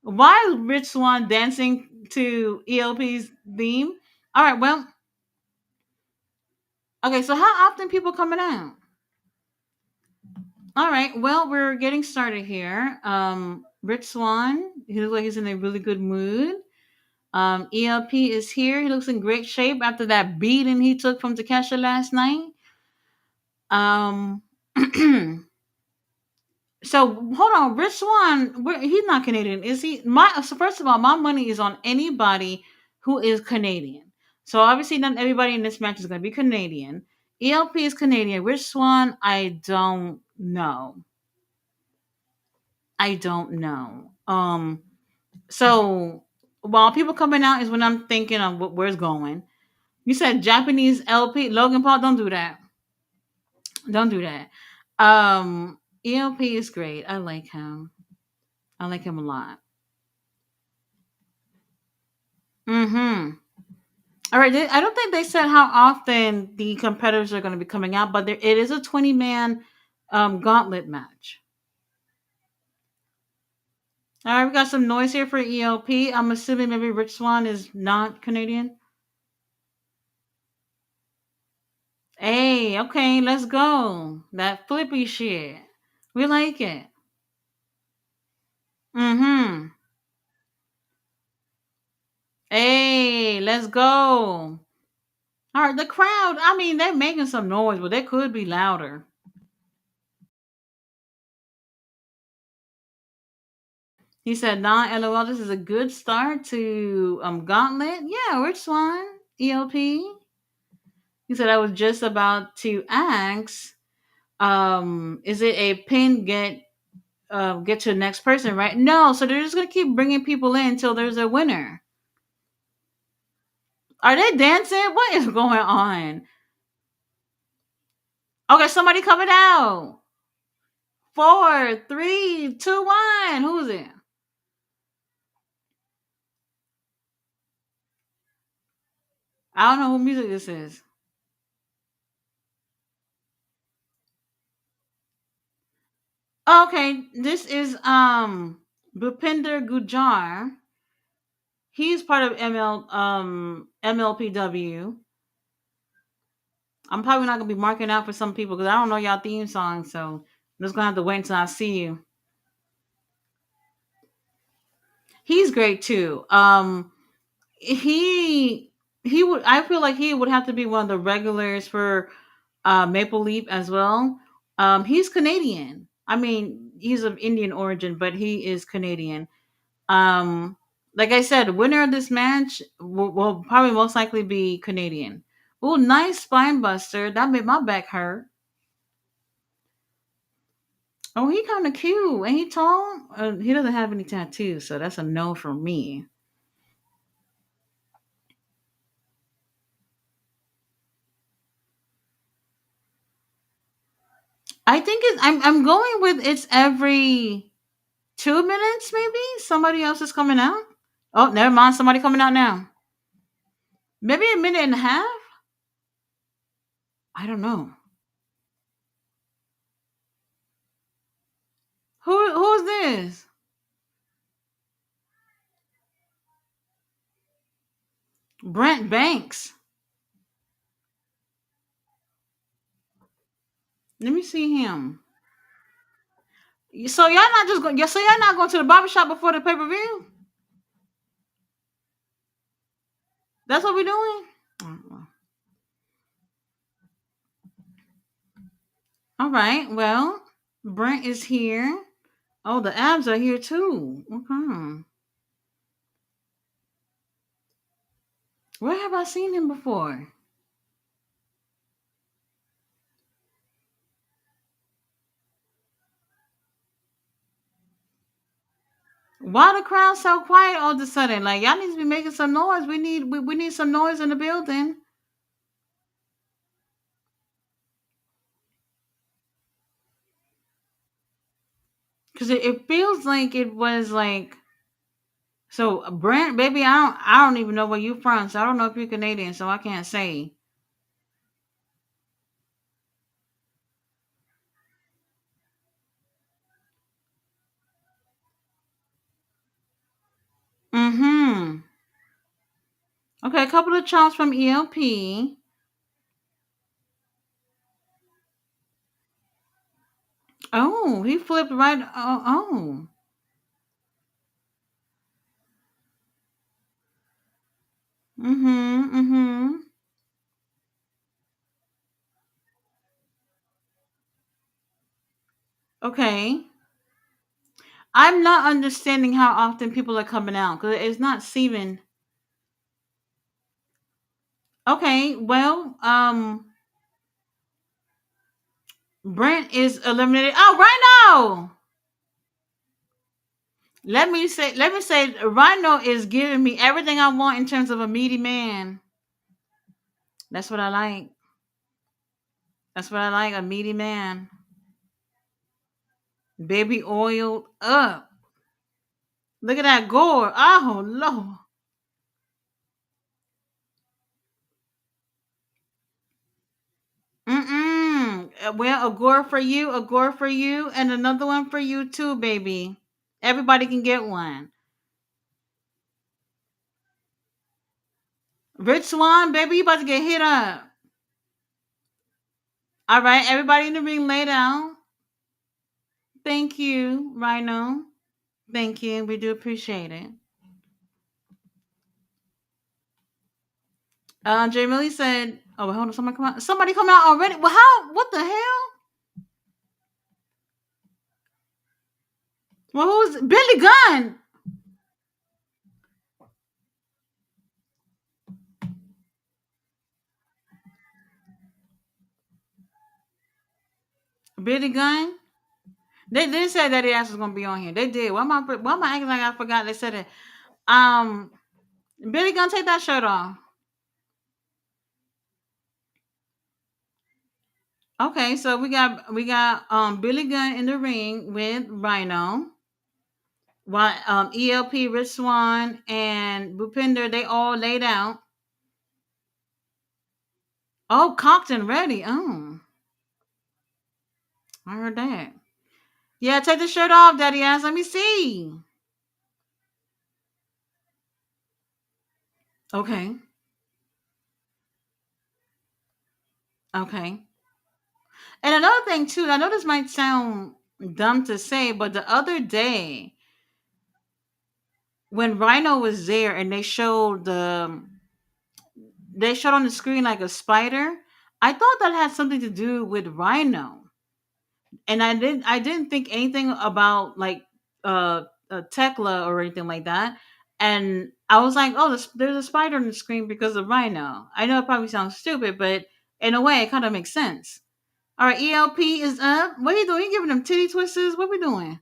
S1: Why is Rich Swan dancing to ELP's theme? All right, well, okay. So how often people coming out? All right, well, we're getting started here. Rich Swan. He looks like he's in a really good mood. ELP is here. He looks in great shape after that beating he took from Takesha last night. Um. So hold on, Rich Swan, he's not Canadian, is he? So first of all, my money is on anybody who is Canadian. So obviously, not everybody in this match is going to be Canadian. ELP is Canadian. Rich Swan, I don't know. I don't know. So while people coming out is when I'm thinking of where's going. You said Japanese LP, Logan Paul. Don't do that. Don't do that. ELP is great. I like him. I like him a lot. Mm-hmm. All right. I don't think they said how often the competitors are going to be coming out, but it is a 20-man gauntlet match. All right, we got some noise here for ELP. I'm assuming maybe Rich Swan is not Canadian. Hey, okay, let's go. That flippy shit. We like it. Mm-hmm. Hey, let's go. All right, the crowd, I mean, they're making some noise, but they could be louder. He said, nah, LOL, this is a good start to Gauntlet. Yeah, Rich Swan, ELP. He said, I was just about to ask, is it a pin get to the next person, right? No, so they're just gonna keep bringing people in until there's a winner. Are they dancing? What is going on? Okay, somebody coming out. Four, three, two, one. Who's it? I don't know who music this is. Okay, this is Bhupinder Gujar. He's part of MLPW. I'm probably not gonna be marking out for some people because I don't know y'all theme song, so I'm just gonna have to wait until I see you. He's great too. He he would. I feel like he would have to be one of the regulars for Maple Leaf as well. He's Canadian. I mean, he's of Indian origin, but he is Canadian. Um, like I said, winner of this match will probably most likely be Canadian. Oh, nice spine buster. That made my back hurt. Oh, he kind of cute. Ain't he tall? He doesn't have any tattoos, so that's a no for me. I think I'm going with it's every 2 minutes, maybe. Somebody else is coming out. Oh, never mind. Somebody coming out now. Maybe a minute and a half. I don't know. Who's this? Brent Banks. Let me see him. So y'all not just going. So y'all not going to the barbershop before the pay per view? That's what we're doing. Oh, all right. Well, Brent is here. Oh, the abs are here too. Okay. Where have I seen him before? Why the crowd so quiet all of a sudden? Like y'all need to be making some noise. We need some noise in the building. Cause it feels like it was like so Brent, baby, I don't even know where you from, so I don't know if you're Canadian, so I can't say. Mm-hmm. Okay, a couple of chops from ELP. Oh, he flipped right. Oh. Mm-hmm. Mm-hmm. Okay. I'm not understanding how often people are coming out because it's not seeming. Okay, well, Brent is eliminated. Oh, Rhino! Let me say, Rhino is giving me everything I want in terms of a meaty man. That's what I like. That's what I like, a meaty man. Baby oiled up. Look at that gore. Oh Lord. Mm-mm. Well, a gore for you, a gore for you, and another one for you too, baby. Everybody can get one. Rich Swan, baby, you about to get hit up. All right, everybody in the ring, lay down. Thank you, Rhino. Thank you. We do appreciate it. Jay Millie said, "Oh, wait, hold on. Somebody come out. Somebody come out already. Well, how? What the hell? Well, who's Billy Gunn? Billy Gunn? They did say that the ass was gonna be on here. They did. Why am I acting like I forgot? They said it. Um, Billy Gunn, take that shirt off. Okay, so we got Billy Gunn in the ring with Rhino. While ELP, Rich Swan, and Bhupinder, they all laid out. Oh, cocked and ready. Oh, I heard that. Yeah, take the shirt off, Daddy ass. Let me see. Okay. Okay. And another thing too, I know this might sound dumb to say, but the other day when Rhino was there and they showed on the screen like a spider, I thought that had something to do with Rhino. And I didn't think anything about like Tekla or anything like that. And I was like, oh, there's a spider on the screen because of Rhino. I know it probably sounds stupid, but in a way, it kind of makes sense. All right, ELP is up. What are you doing? You giving them titty twisters? What we doing?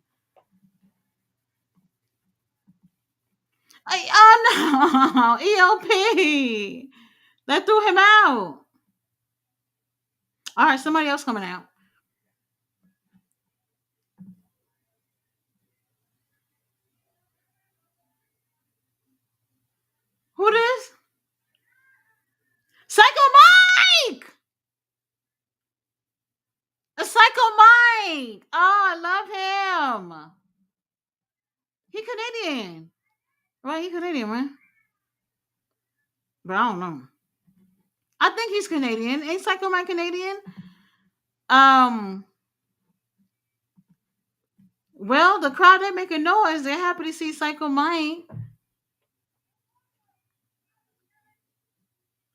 S1: Oh no, ELP. That threw him out. All right, somebody else coming out. Who this? Psycho Mike. A Psycho Mike. Oh, I love him. He Canadian, right? He Canadian, right? But I don't know. I think he's Canadian. Ain't Psycho Mike Canadian? Um. Well, the crowd they making noise. They're happy to see Psycho Mike.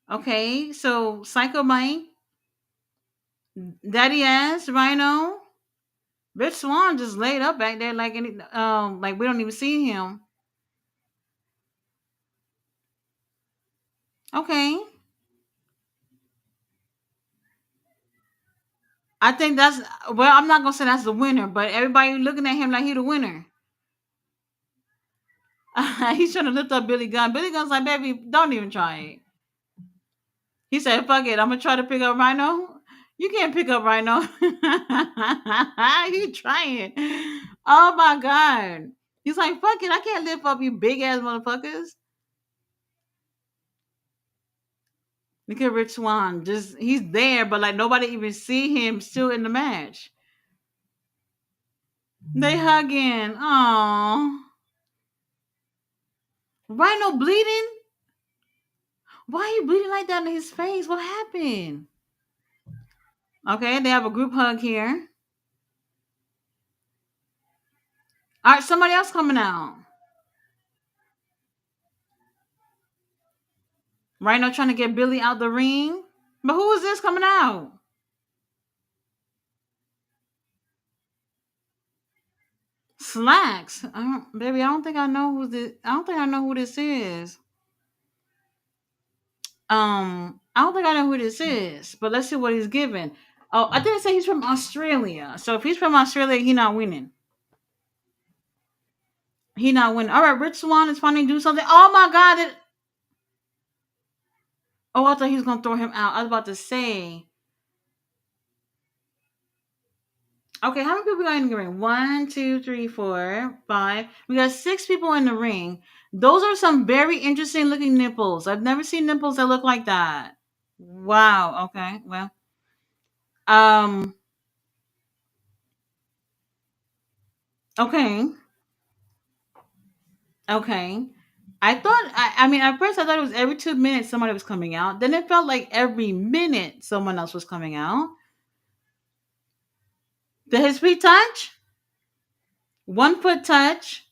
S1: Okay, so Psycho Mike, Daddy Ass, Rhino, Rich Swan just laid up back there like we don't even see him. Okay, I think that's well. I'm not gonna say that's the winner, but everybody looking at him like he the winner. He's trying to lift up Billy Gunn. Billy Gunn's like, baby, don't even try it. He said, fuck it, I'm gonna try to pick up Rhino. You can't pick up Rhino. He trying. Oh my god. He's like, fuck it, I can't lift up you big ass motherfuckers. Look at Rich Swan. Just he's there, but like nobody even see him still in the match. They hugging. Oh, Rhino bleeding. Why are you bleeding like that in his face? What happened? Okay, they have a group hug here. All right, somebody else coming out. Rhino trying to get Billy out the ring. But who is this coming out? Slacks. Baby, I don't think I know who this. I don't think I know who this is. I don't think I know who this is. But let's see what he's giving. Oh, I didn't say he's from Australia. So if he's from Australia, he not winning. He not winning. All right, Rich Swan is finally do something. Oh my God! Oh, I thought he was gonna throw him out. I was about to say. Okay, how many people got in the ring? One, two, three, four, five. We got six people in the ring. Those are some very interesting looking nipples. I've never seen nipples that look like that. Wow. Okay. Well. Um. Okay. Okay. I mean, at first I thought it was every 2 minutes somebody was coming out. Then it felt like every minute someone else was coming out. The his feet touch, 1 foot touch.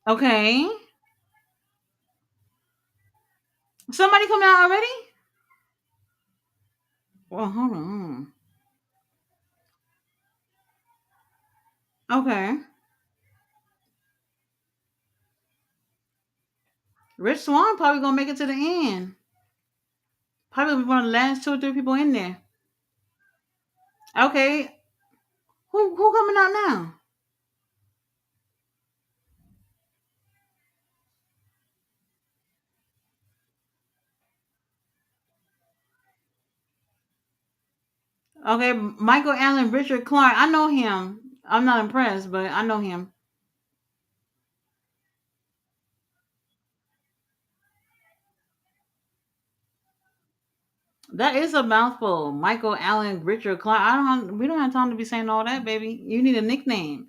S1: Okay. Somebody coming out already? Well, hold on. Okay. Rich Swan probably gonna make it to the end. Probably one of the last two or three people in there. Okay. Who coming out now? Okay, Michael Allen, Richard Clark. I know him. I'm not impressed, but I know him. That is a mouthful. Michael Allen, Richard Clark. I don't. We don't have time to be saying all that, baby. You need a nickname.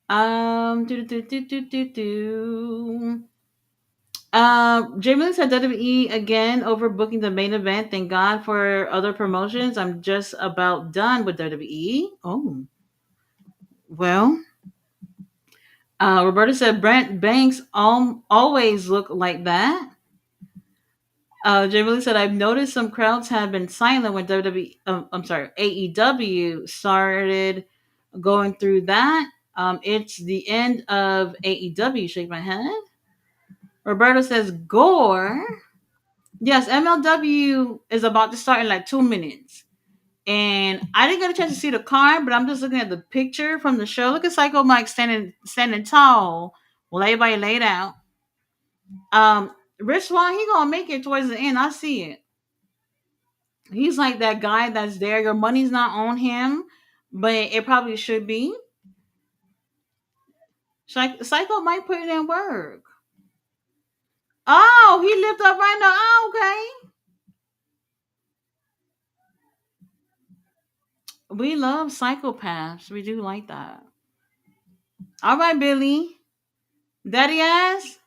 S1: Do do do do do do. Jamie said WWE again overbooking the main event. Thank God for other promotions. I'm just about done with WWE. Oh well. Roberta said Brent Banks always look like that. Jamie said I've noticed some crowds have been silent when WWE. I'm sorry, AEW started going through that. It's the end of AEW. Shake my head. Roberta says Gore. Yes, MLW is about to start in like 2 minutes. And I didn't get a chance to see the card, but I'm just looking at the picture from the show. Look at Psycho Mike standing tall while everybody laid out. Rich Swan, he gonna make it towards the end. I see it. He's like that guy that's there. Your money's not on him, but it probably should be. Psycho Mike put in work. Oh, he lived up right now. Oh, okay. We love psychopaths. We do like that. All right, Billy. Daddy ass.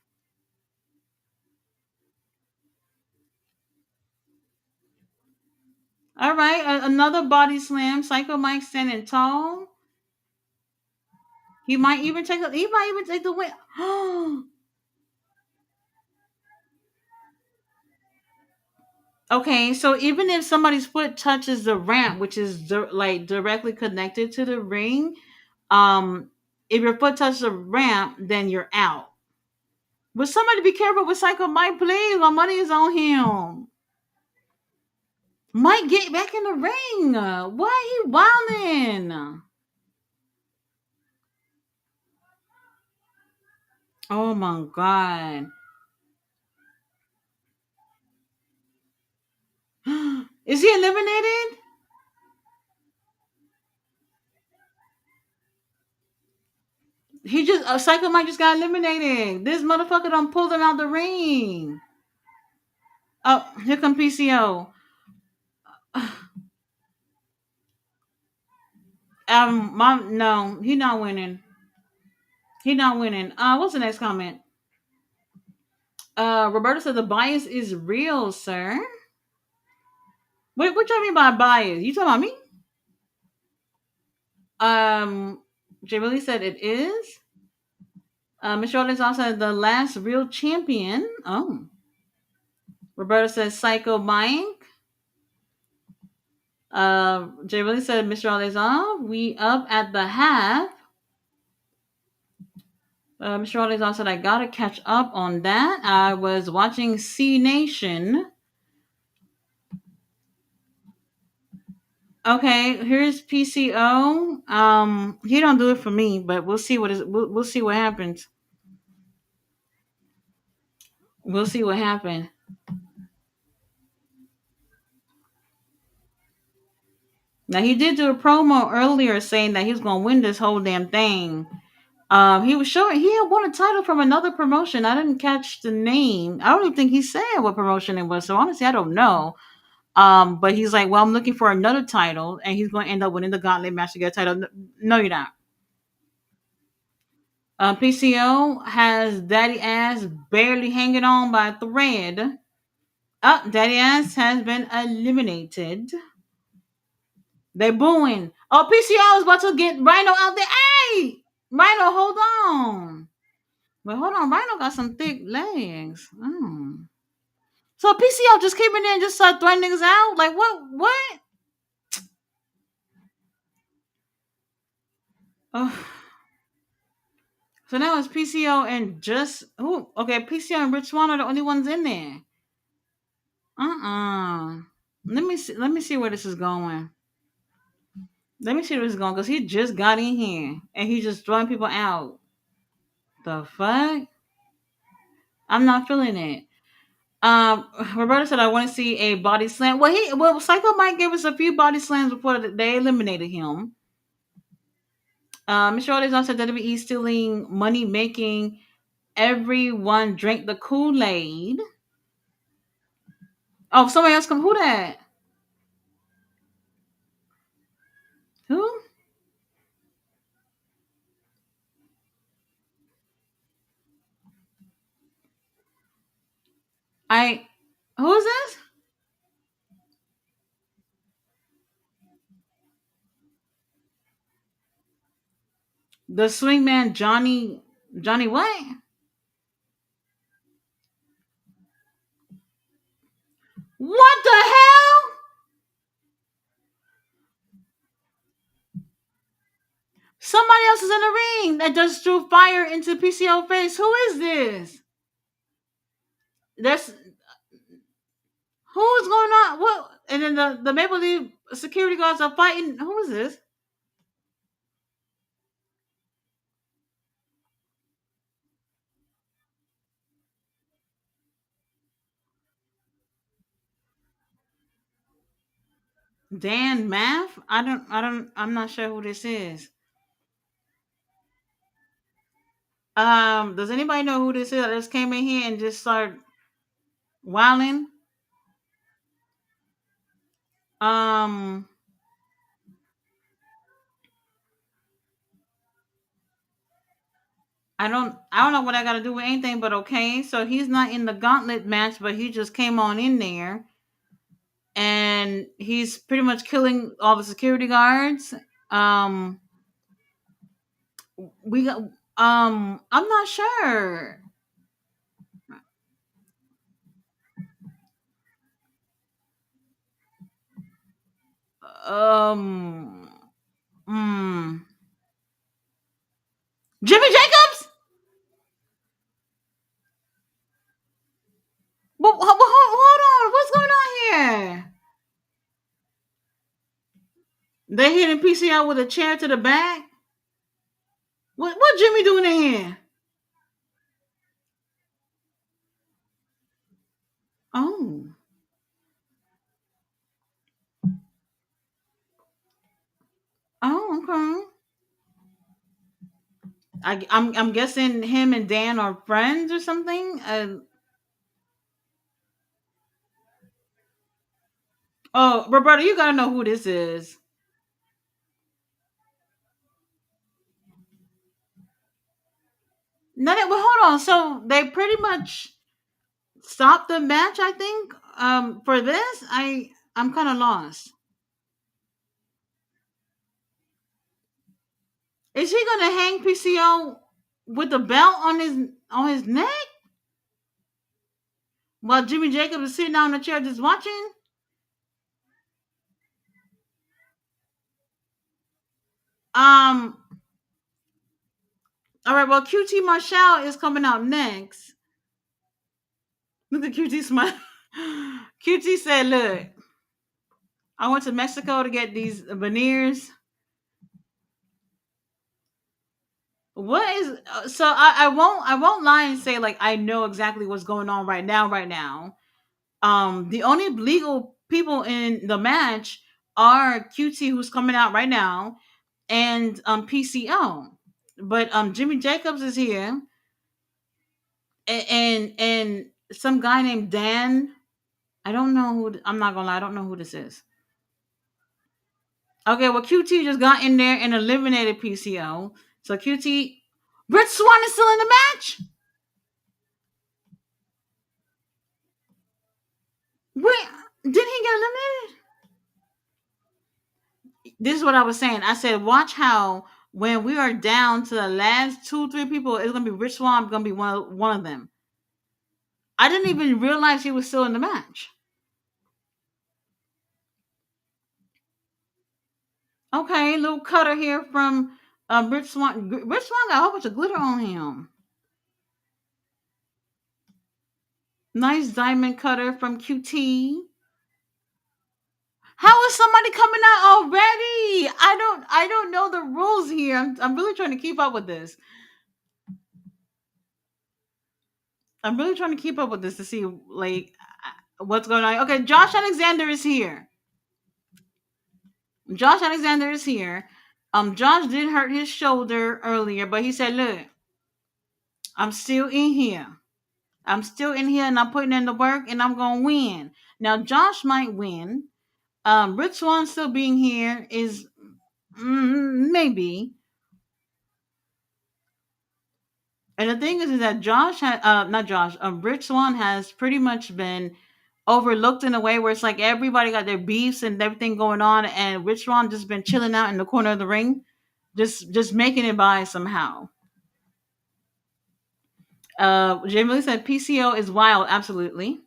S1: All right, another body slam. Psycho Mike standing tall. He might even take. He might even take the win. Okay, so even if somebody's foot touches the ramp, which is like directly connected to the ring, um, if your foot touches the ramp, then you're out. But somebody be careful with Psycho Mike, please. My money is on him. Mike, get back in the ring. Why he wilding? Oh my god. Is he eliminated? He just Psycho Mike just got eliminated. This motherfucker done pulled him out the ring. Oh, here come PCO. Mom, no, he not winning. He not winning. What's the next comment? Roberta said the bias is real, sir. Wait, what you mean by bias? You talking about me? Um, Jamie said it is. Miss Jordan's also the last real champion. Oh, Roberta says Psycho Mike. Jamie said Mr. Alexan, we up at the half. Mr. Alexan said I gotta catch up on that. I was watching C Nation. Okay, here's PCO. He don't do it for me, but we'll see what is we'll see what happens. We'll see what happened. Now he did do a promo earlier saying that he was gonna win this whole damn thing. He was showing he had won a title from another promotion. I didn't catch the name. I don't even think he said what promotion it was. So honestly, I don't know. But he's like, well, I'm looking for another title, and he's going to end up winning the Gauntlet match to get a title. No, you're not. PCO has Daddy Ass barely hanging on by a thread. Daddy Ass has been eliminated. They're booing. Oh, PCO is about to get Rhino out there. Hey, Rhino, hold on. But hold on, Rhino got some thick legs. Mm. So PCO just came in there and just started throwing niggas out. Like what? What? Oh. So now it's PCO and just who? Okay, PCO and Rich Swann are the only ones in there. Let me see. Let me see where this is going. Let me see where this is going because he just got in here and he's just throwing people out. The fuck? I'm not feeling it. Roberta said I want to see a body slam. Well Psycho Mike gave us a few body slams before they eliminated him. Mr. Ortiz said WWE stealing money, making everyone drink the Kool Aid. Oh, somebody else come. Who that? Who? I. Who is this? The swingman Johnny. Johnny what? What the hell? Somebody else is in the ring that just threw fire into PCO face. Who is this? That's who's going on? What? And then the Maple Leaf security guards are fighting. Who is this? Dan Math? I'm not sure who this is. Does anybody know who this is? I just came in here and just started wilding. Um, I don't know what I got to do with anything, but okay. So he's not in the gauntlet match, but he just came on in there, and he's pretty much killing all the security guards. Um, we got. I'm not sure. Um, hmm. Jimmy Jacobs. Hold on. What's going on here? They hitting PCO with a chair to the back. What Jimmy doing in here? Oh, oh, okay. I'm guessing him and Dan are friends or something. Oh, Roberta, you gotta know who this is. No, well, hold on. So they pretty much stopped the match. I think. For this, I'm kind of lost. Is he gonna hang PCO with the belt on his neck while Jimmy Jacobs is sitting down in the chair just watching? Um. All right. Well, QT Marshall is coming out next. Look at QT smile. QT said, "Look, I went to Mexico to get these veneers. What is so I won't lie and say like I know exactly what's going on right now. The only legal people in the match are QT, who's coming out right now, and PCO. But Jimmy Jacobs is here, and some guy named Dan. I don't know who. I'm not gonna lie. I don't know who this is. Okay, well QT just got in there and eliminated PCO. So QT, Rich Swan is still in the match. Wait, didn't he get eliminated? This is what I was saying. I said, watch how when we are down to the last two, three people, it's gonna be Rich Swan gonna be one of them. I didn't even realize he was still in the match. Okay, little cutter here from Rich Swan. Rich Swan got a whole bunch of glitter on him. Nice diamond cutter from QT. How is somebody coming out already? I don't know the rules here. I'm really trying to keep up with this. I'm really trying to keep up with this to see like what's going on. Okay, Josh Alexander is here. Josh Alexander is here. Josh did hurt his shoulder earlier, but he said, "Look, I'm still in here. I'm still in here, and I'm putting in the work, and I'm gonna win." Now, Josh might win. Rich Swan still being here is maybe. And the thing is that Josh had, not Josh, Rich Swan has pretty much been overlooked in a way where it's like everybody got their beefs and everything going on, and Rich Swan just been chilling out in the corner of the ring, just making it by somehow. Jamie said PCO is wild, absolutely.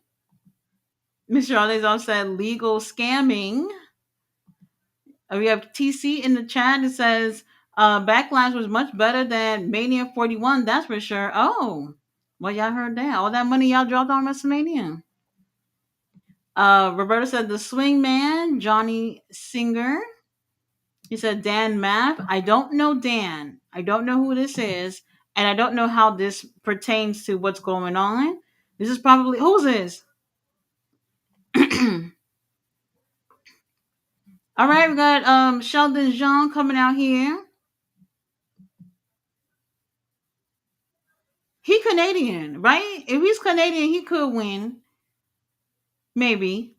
S1: Mr. Alezal said legal scamming. We have TC in the chat. It says Backlash was much better than Mania 41. That's for sure. Oh, well, y'all heard that. All that money y'all dropped on WrestleMania. Roberta said the swing man, Johnny Singer. He said Dan Mapp. I don't know Dan. I don't know who this is. And I don't know how this pertains to what's going on. This is probably who's this? All right, we got Sheldon Jean coming out here. He Canadian, right? If he's Canadian, he could win, maybe.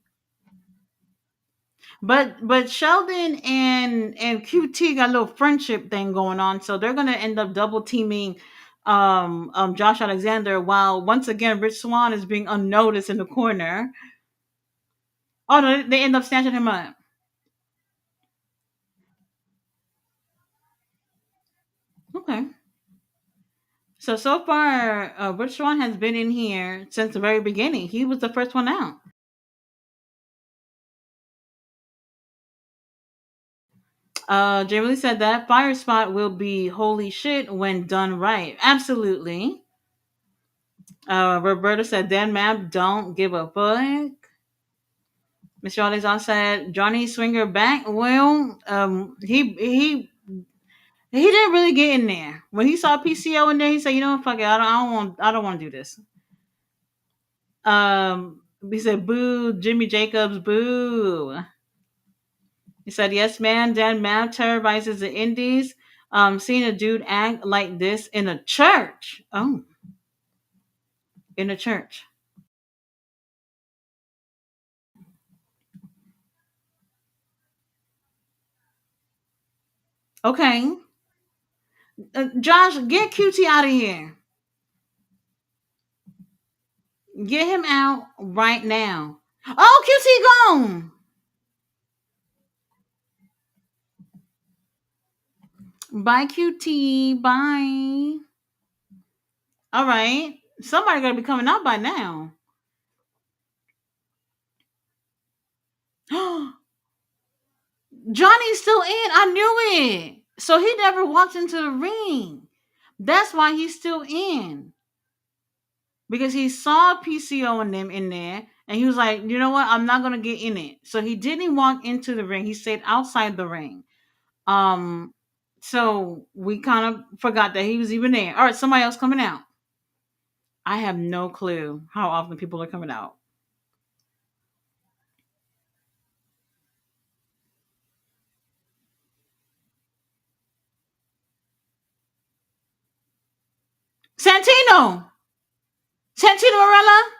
S1: But Sheldon and QT got a little friendship thing going on, so they're gonna end up double teaming Josh Alexander while once again Rich Swan is being unnoticed in the corner. Oh no, they end up snatching him up. Okay. So far, Rich Swan has been in here since the very beginning. He was the first one out. Jamie Lee said that fire spot will be holy shit when done right. Absolutely. Roberta said Dan Map don't give a fuck. Mr. Alexander said Johnny Swinger back. Well, he didn't really get in there. When he saw PCO in there, he said, "You know what, fuck it, I don't want to do this." He said, "Boo, Jimmy Jacobs, boo." He said, "Yes, man. Dan Map terrorizes the Indies. Seeing a dude act like this in a church. Oh, in a church. Okay, Josh, get QT out of here. Get him out right now." Oh, QT gone. Bye, QT. Bye. All right. Somebody gotta be coming out by now. Johnny's still in. I knew it. So he never walked into the ring. That's why he's still in. Because he saw PCO and them in there. And he was like, you know what? I'm not gonna get in it. So he didn't walk into the ring. He stayed outside the ring. Um So we kind of forgot that he was even there. All right, somebody else coming out. I have no clue how often people are coming out. Santino, Santino Morella.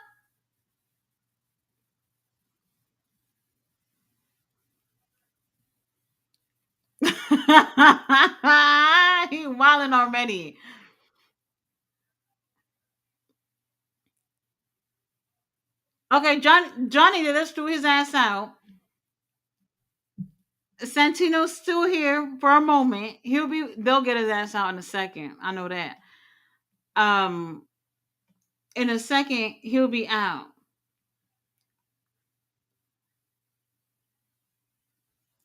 S1: He wilding already. Okay, Johnny, let's do his ass out. Santino's still here for a moment. They'll get his ass out in a second. I know that. Um, in a second, he'll be out.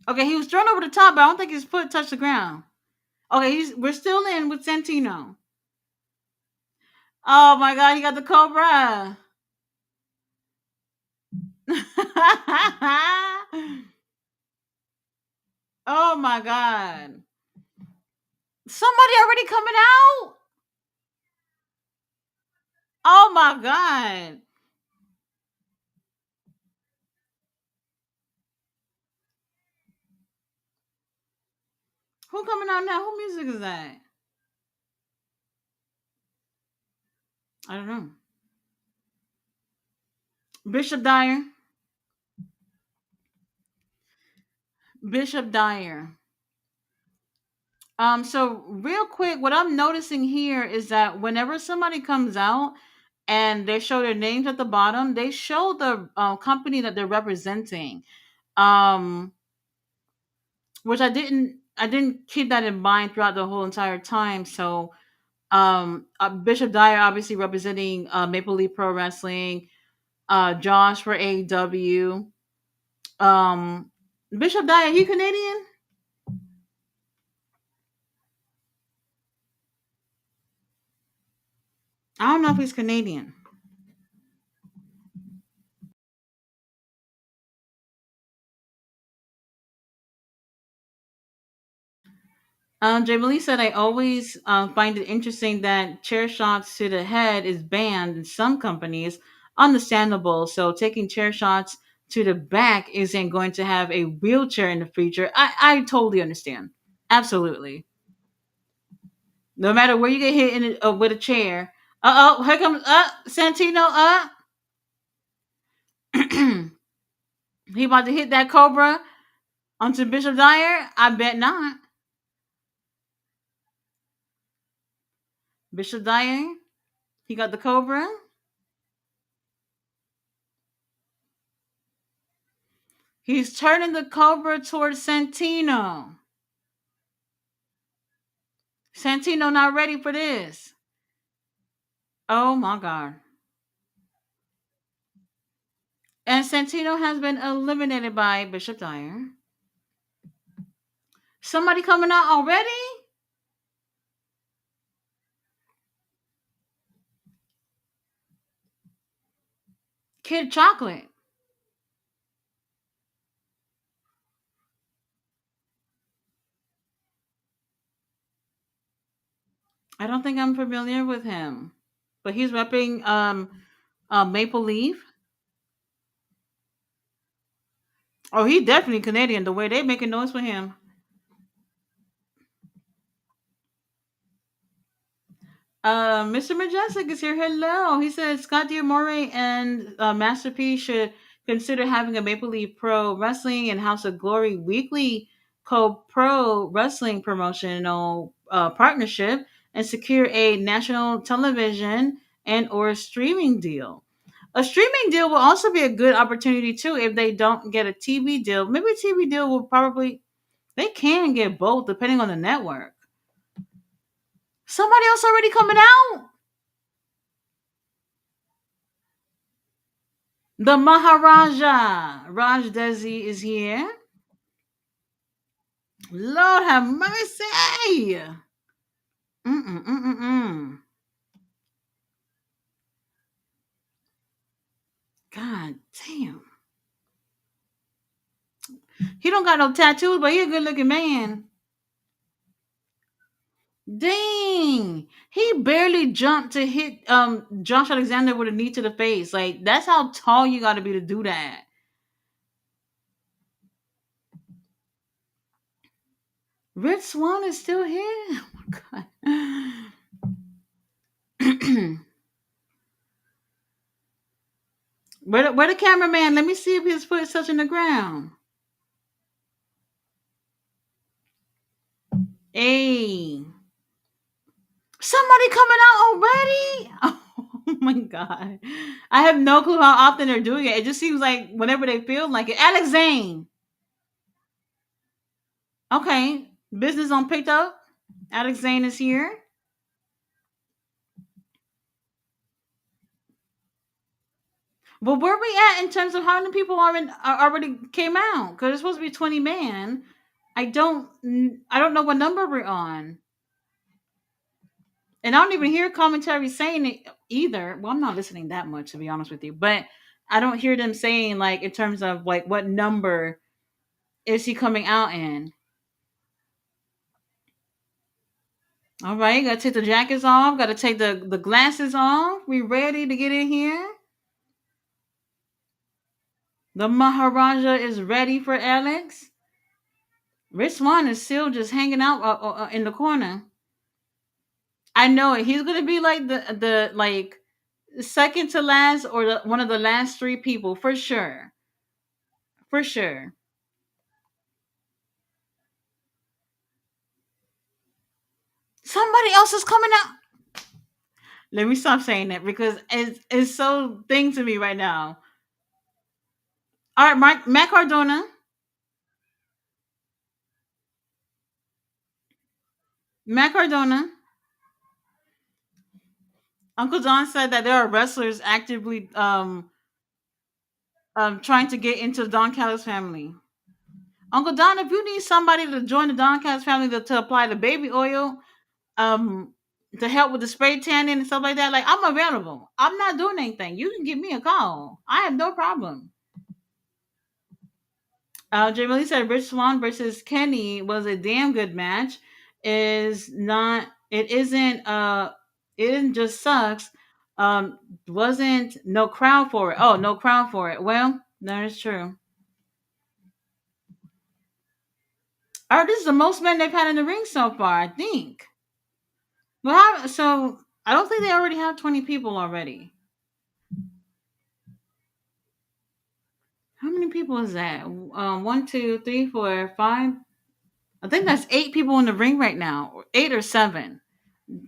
S1: Okay, he was thrown over the top, but I don't think his foot touched the ground. Okay, we're still in with Santino. Oh my god, he got the cobra. Oh my god. Somebody already coming out? Oh my god. Who coming out now? Who music is that? I don't know. Bishop Dyer. Bishop Dyer. So real quick, what I'm noticing here is that whenever somebody comes out and they show their names at the bottom, they show the company that they're representing. Um, which I didn't keep that in mind throughout the whole entire time. So Bishop Dyer obviously representing Maple Leaf Pro Wrestling, Josh for AEW. Um, Bishop Dyer, he Canadian? I don't know if he's Canadian. Jay Malee said, I always find it interesting that chair shots to the head is banned in some companies. Understandable. So taking chair shots to the back isn't going to have a wheelchair in the future. I totally understand. Absolutely. No matter where you get hit with a chair. Here comes Santino. He about to hit that Cobra onto Bishop Dyer. I bet not. Bishop Dyer, he got the Cobra. He's turning the Cobra towards Santino. Santino not ready for this. Oh my god. And Santino has been eliminated by Bishop Dyer. Somebody coming out already? Kid Chocolate. I don't think I'm familiar with him. But he's repping Maple Leaf. Oh, he definitely Canadian. The way they making noise for him. Mr. Majestic is here. Hello. He said Scott D'Amore and Masterpiece should consider having a Maple Leaf Pro Wrestling and House of Glory weekly co-pro wrestling promotional partnership and secure a national television and or streaming deal. A streaming deal will also be a good opportunity too if they don't get a TV deal. Maybe a TV deal will probably they can get both depending on the network. Somebody else already coming out? The Maharaja Raj Desi is here. Lord have mercy. Mm-mm-mm-mm-mm. God damn. He don't got no tattoos, but he a good looking man. Dang. He barely jumped to hit Josh Alexander with a knee to the face. Like that's how tall you gotta be to do that. Rich Swan is still here? Oh my god. Where the cameraman? Let me see if his foot is touching the ground. Hey. Somebody coming out already? Oh my god. I have no clue how often they're doing it. It just seems like whenever they feel like it. Alex Zane. Okay. Business on picked up. Alex Zane is here. But where we at in terms of how many people are already came out? Because it's supposed to be 20 man. I don't know what number we're on. And I don't even hear commentary saying it either. Well, I'm not listening that much to be honest with you, but I don't hear them saying like in terms of like what number is he coming out in. All right, gotta take the jackets off. Gotta take the glasses off. We ready to get in here? The Maharaja is ready for Alex. Rich Swan is still just hanging out in the corner. I know it. He's gonna be like the like second to last or one of the last three people for sure. For sure. Somebody else is coming out. Let me stop saying that because it's so thing to me right now. All right, Matt Cardona. Matt Cardona. Uncle John said that there are wrestlers actively trying to get into Don Callis family. Uncle Don, if you need somebody to join the Don Callis family to apply the baby oil, um, to help with the spray tanning and stuff like that, like I'm available. I'm not doing anything. You can give me a call. I have no problem. Jay Lee said Rich Swan versus Kenny was a damn good match. Is not. It isn't. It isn't just sucks. Wasn't no crowd for it. Oh, no crowd for it. Well, that is true. All right, this is the most men they've had in the ring so far. I think. Well, so I don't think they already have 20 people already. How many people is that? One, two, three, four, five. I think that's eight people in the ring right now, eight or seven.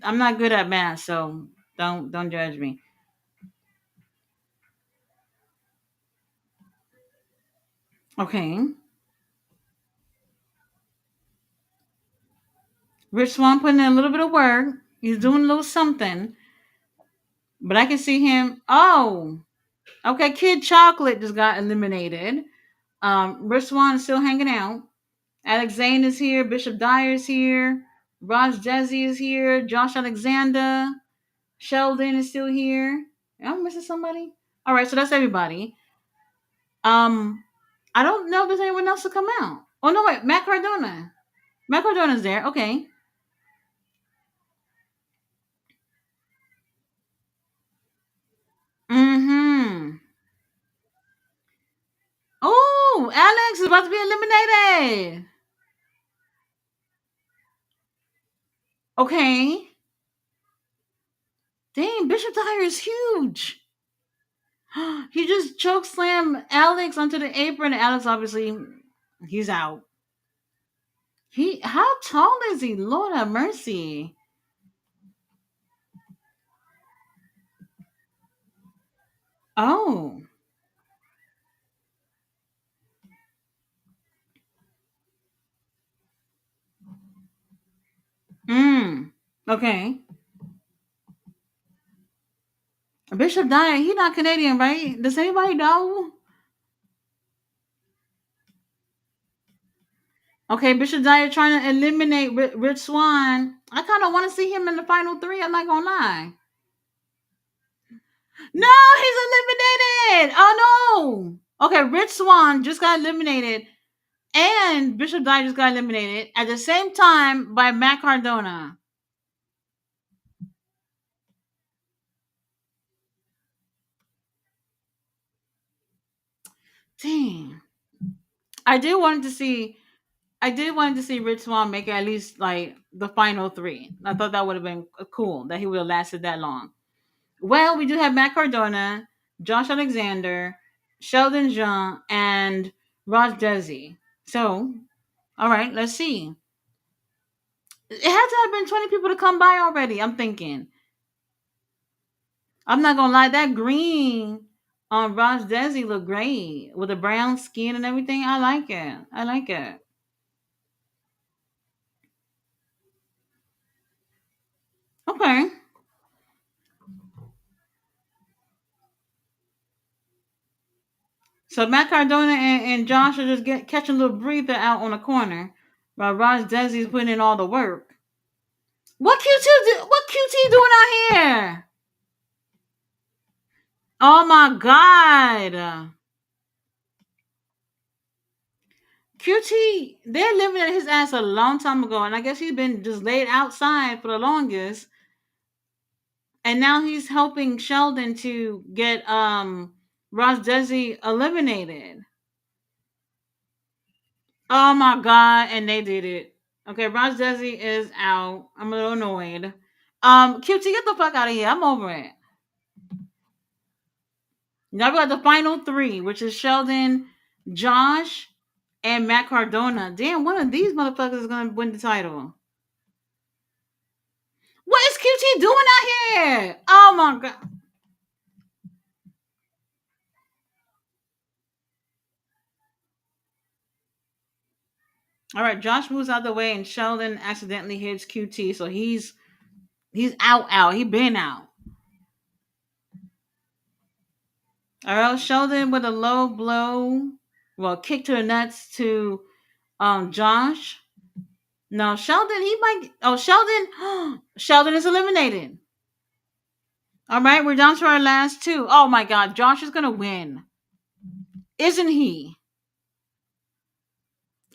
S1: I'm not good at math, so don't judge me. Okay, Rich Swan putting in a little bit of work. He's doing a little something, but I can see him. Oh, okay. Kid Chocolate just got eliminated. Rich Swan is still hanging out. Alex Zane is here. Bishop Dyer is here. Raj Jesse is here. Josh Alexander. Sheldon is still here. Am I missing somebody? All right, so that's everybody. Um, I don't know if there's anyone else to come out. Oh no, wait, Matt Cardona. Matt Cardona's there. Okay. Mm-hmm. Oh, Alex is about to be eliminated. Okay. Dang, Bishop Dyer is huge. He just choke slammed Alex onto the apron. Alex obviously he's out. He how tall is he? Lord have mercy. Oh. Mm. Okay. Bishop Dyer, he not Canadian, right? Does anybody know? Okay, Bishop Dyer trying to eliminate Rich Swan. I kind of want to see him in the final three. I'm not gonna lie. No, he's eliminated. Oh no. Okay, Rich Swan just got eliminated, and Bishop Dyer just got eliminated at the same time by Matt Cardona. Dang. I did want to see. I did want to see Rich Swan make at least like the final three. I thought that would have been cool that he would have lasted that long. Well, we do have Matt Cardona, Josh Alexander, Sheldon Jean, and Raj Desi. So, all right, let's see. It had to have been 20 people to come by already. I'm thinking. I'm not gonna lie, that green on Raj Desi look great with the brown skin and everything. I like it. I like it. Okay. So Matt Cardona and Josh are just catching a little breather out on the corner, while Raj Desi is putting in all the work. What QT doing out here? Oh my god. QT, they eliminated his ass a long time ago, and I guess he's been just laid outside for the longest. And now he's helping Sheldon to get Raj Desi eliminated. Oh my god, and they did it. Okay, Raj Desi is out. I'm a little annoyed. QT, get the fuck out of here. I'm over it. Now we got the final three, which is Sheldon, Josh, and Matt Cardona. Damn, one of these motherfuckers is gonna win the title. What is QT doing out here? Oh my god. All right, Josh moves out the way, and Sheldon accidentally hits QT, so he's out. He been out. All right, Sheldon with a low blow, well, kick to the nuts to Josh. No, Sheldon, he might. Oh, Sheldon. Sheldon is eliminated. All right, we're down to our last two. Oh my God, Josh is gonna win, isn't he?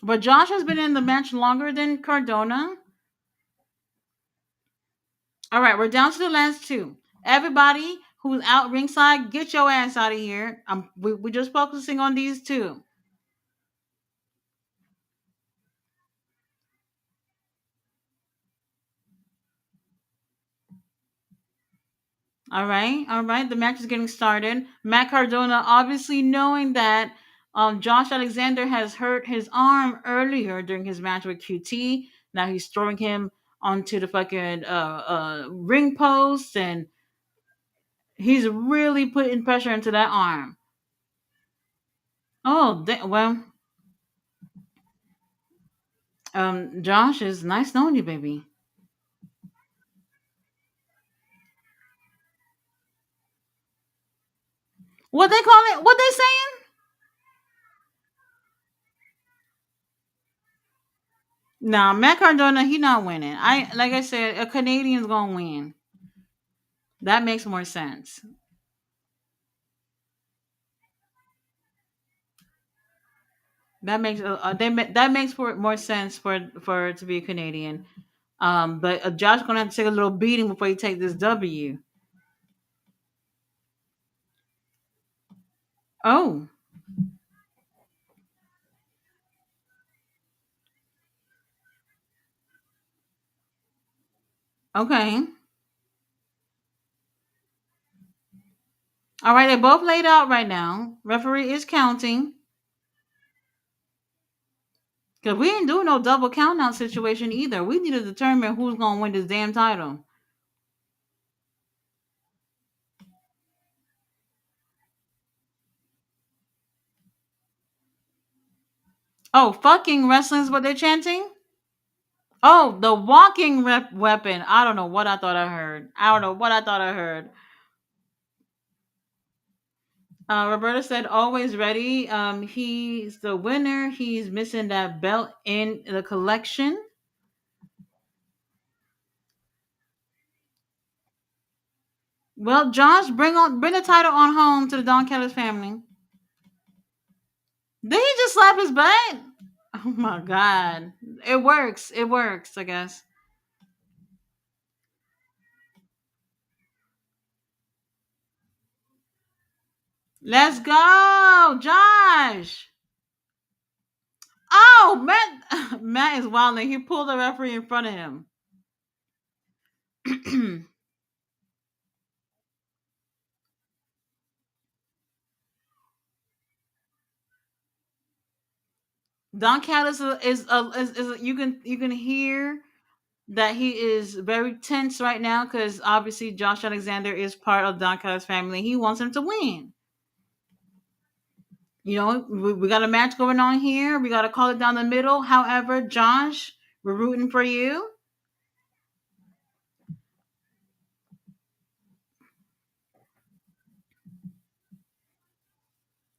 S1: But Josh has been in the match longer than Cardona. All right, we're down to the last two. Everybody who's out ringside, get your ass out of here. We're just focusing on these two. All right. The match is getting started. Matt Cardona, obviously knowing that Josh Alexander has hurt his arm earlier during his match with QT. Now he's throwing him onto the fucking ring post, and he's really putting pressure into that arm. Oh, well, Josh, is nice knowing you, baby. What they call it? What they saying? Nah, Matt Cardona, he not winning. I like I said, a Canadian's gonna win. That makes more sense. That makes more sense for it to be a Canadian. But Josh gonna have to take a little beating before he take this W. Oh, okay. All right, they're both laid out right now. Referee is counting because we ain't doing no double count out situation either. We need to determine who's gonna win this damn title. Oh, fucking wrestling's what they're chanting. Oh, the walking weapon. I don't know what I thought I heard. I don't know what I thought I heard. Roberta said, always ready. He's the winner. He's missing that belt in the collection. Well, Josh, bring the title on home to the Don Callis family. Did he just slap his butt? Oh my god. It works. It works, I guess. Let's go, Josh. Oh, Matt. Matt is wilding. He pulled the referee in front of him. Don Callis is you can hear that he is very tense right now because obviously Josh Alexander is part of Don Callis' family. He wants him to win. We got a match going on here. We got to call it down the middle. However, Josh, we're rooting for you.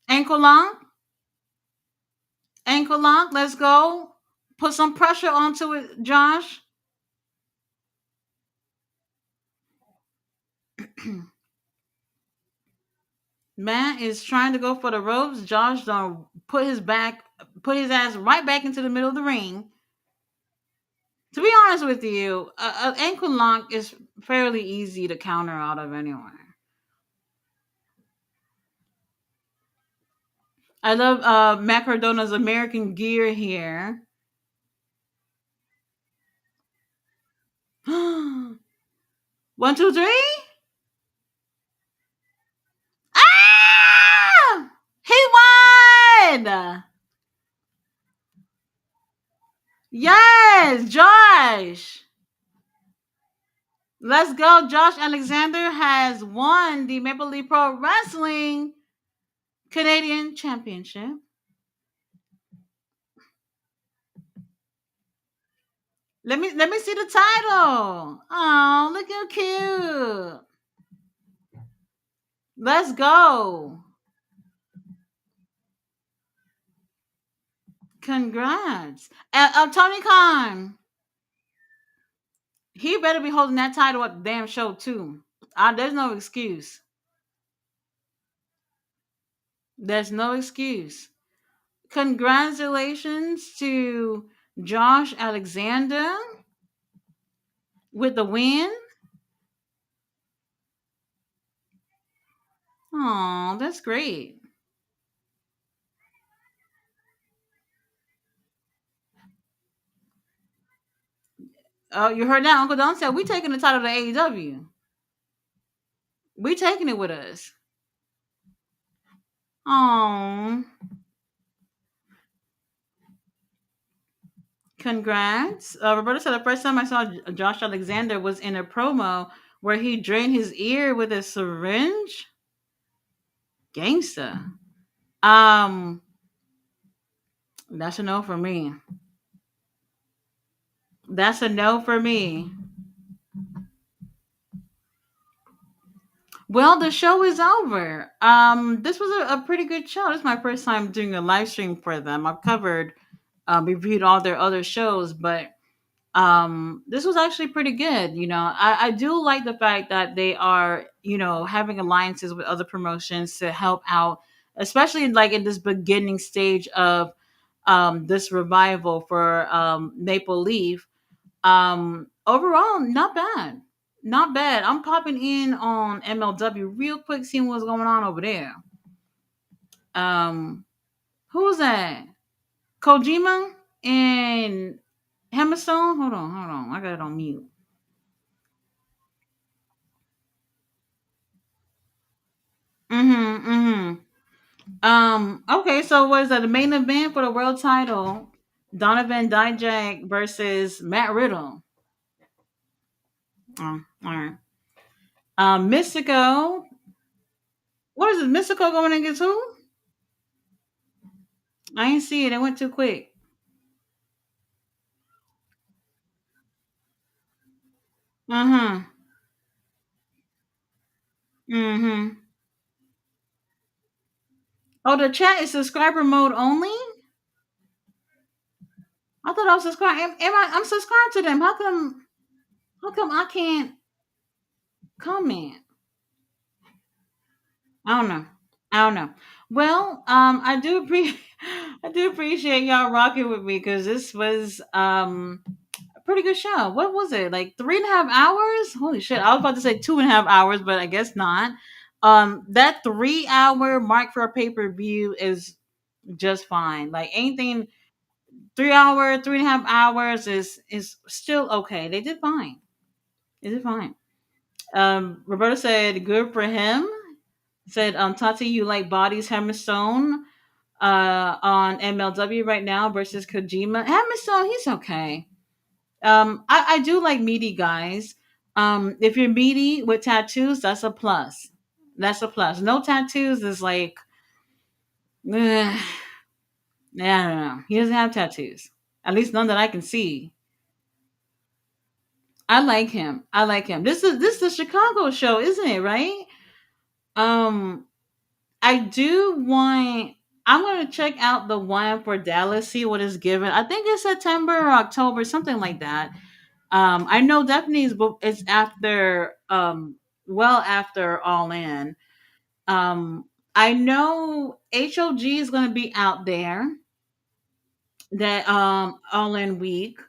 S1: Ankle lock, ankle lock. Let's go. Put some pressure onto it, Josh. Matt is trying to go for the ropes. Josh don't put his ass right back into the middle of the ring. To be honest with you, an ankle lock is fairly easy to counter out of anywhere. I love Matt Cardona's American gear here. 1, 2, 3. Ah! He won! Yes, Josh. Let's go. Josh Alexander has won the Maple Leaf Pro Wrestling Canadian Championship. Let me see the title. Oh, look how cute. Let's go. Congrats. Tony Khan. He better be holding that title at the damn show too. There's no excuse. There's no excuse. Congratulations to Josh Alexander with the win. Oh, that's great. Oh, you heard that? Uncle Don said we taking the title to AEW. We taking it with us. Oh, congrats. Roberta said the first time I saw Josh Alexander was in a promo where he drained his ear with a syringe. Gangsta. Um, that's a no for me. That's a no for me. Well, the show is over. This was a pretty good show. This is my first time doing a live stream for them. I've covered, reviewed all their other shows, but this was actually pretty good. I do like the fact that they are, having alliances with other promotions to help out, especially like in this beginning stage of this revival for Maple Leaf. Overall, not bad. Not bad. I'm popping in on MLW real quick, seeing what's going on over there. Um, who's that? Kojima and Hammerstone? Hold on. I got it on mute. Mm-hmm. Okay, so what is that? The main event for the world title? Donovan Dijak versus Matt Riddle. Oh, all right. Mystico. What is it? Mystico going against who? I ain't see it. It went too quick. Mm-hmm. Mm-hmm. Oh, the chat is subscriber mode only? I thought I was subscribed. I'm subscribed to them. How come I can't comment? I don't know. I don't know. Well, I do appreciate y'all rocking with me because this was a pretty good show. What was it? Like 3.5 hours? Holy shit. I was about to say 2.5 hours, but I guess not. That 3 hour mark for a pay-per-view is just fine. Like anything 3 hour, 3.5 hours is still okay. They did fine. They did fine. Roberta said good for him. Said Tati, you like bodies Hammerstone on MLW right now versus Kojima. Hammerstone, he's okay. I do like meaty guys. If you're meaty with tattoos, that's a plus. That's a plus. No tattoos is like, I don't know. He doesn't have tattoos. At least none that I can see. I like him. I like him. This is the Chicago show, isn't it? Right? Um, I do want. I'm gonna check out the one for Dallas, see what is given. I think it's September or October, something like that. I know definitely it's after well after All In. Um, I know HOG is gonna be out there that All In week.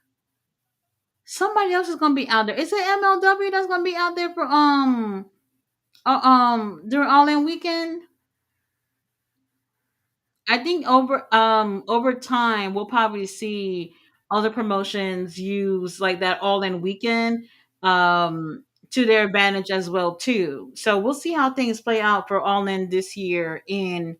S1: Somebody else is gonna be out there. Is it MLW that's gonna be out there for during All In weekend? I think over time we'll probably see other promotions use like that All In weekend to their advantage as well too. So we'll see how things play out for All In this year in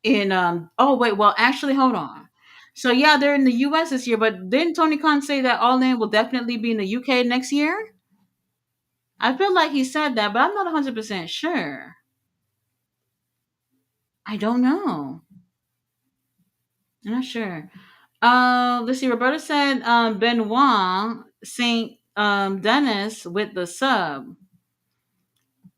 S1: oh wait, well actually hold on. So yeah, they're in the US this year, but didn't Tony Khan say that All In will definitely be in the UK next year? I feel like he said that, but I'm not 100% sure. I don't know. I'm not sure. Let's see. Roberta said Benoit Saint Dennis with the sub.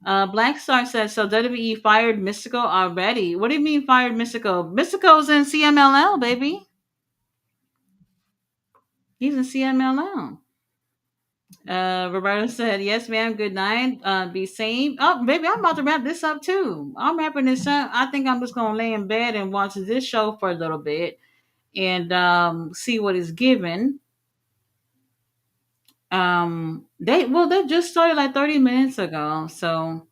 S1: Black Star says so. WWE fired Mystico already. What do you mean fired Mystico? Mystico's in CMLL, baby. He's in CMLL. Roberta said, "Yes, ma'am. Good night. Be safe." Oh, baby, I'm about to wrap this up too. I'm wrapping this up. I think I'm just gonna lay in bed and watch this show for a little bit and see what is given. They just started like 30 minutes ago. So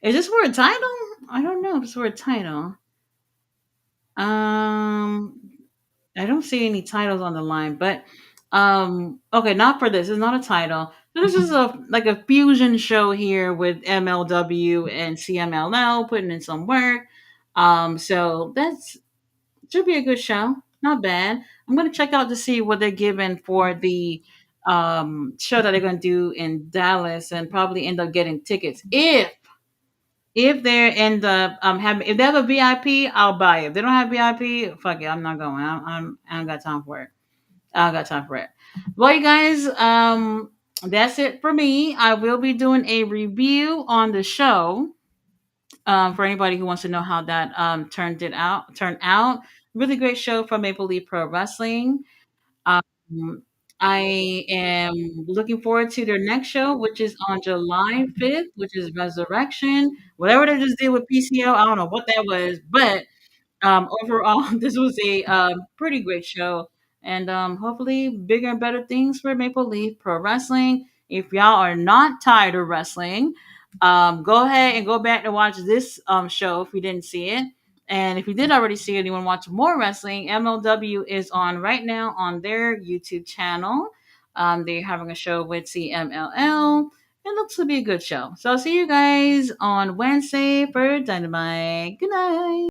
S1: is this for a title? I don't know if it's for a title. Um I don't see any titles on the line, but okay, not for this. It's not a title. This is a like a fusion show here with MLW and CMLL putting in some work. So that's should be a good show. Not bad. I'm gonna check out to see what they're giving for the show that they're gonna do in Dallas, and probably end up getting tickets if they end up having if they have a VIP, I'll buy it. If they don't have VIP, fuck it, I'm not going. I don't got time for it. I don't got time for it. Well, you guys, that's it for me. I will be doing a review on the show. For anybody who wants to know how that turned out. Really great show from Maple Leaf Pro Wrestling. Um, I am looking forward to their next show, which is on July 5th, which is Resurrection. Whatever they just did with PCO, I don't know what that was, but overall, this was a pretty great show, and hopefully bigger and better things for Maple Leaf Pro Wrestling. If y'all are not tired of wrestling, go ahead and go back and watch this show if you didn't see it. And if you did already see it and you want to watch more wrestling, MLW is on right now on their YouTube channel. They're having a show with CMLL. It looks to be a good show. So I'll see you guys on Wednesday for Dynamite. Good night.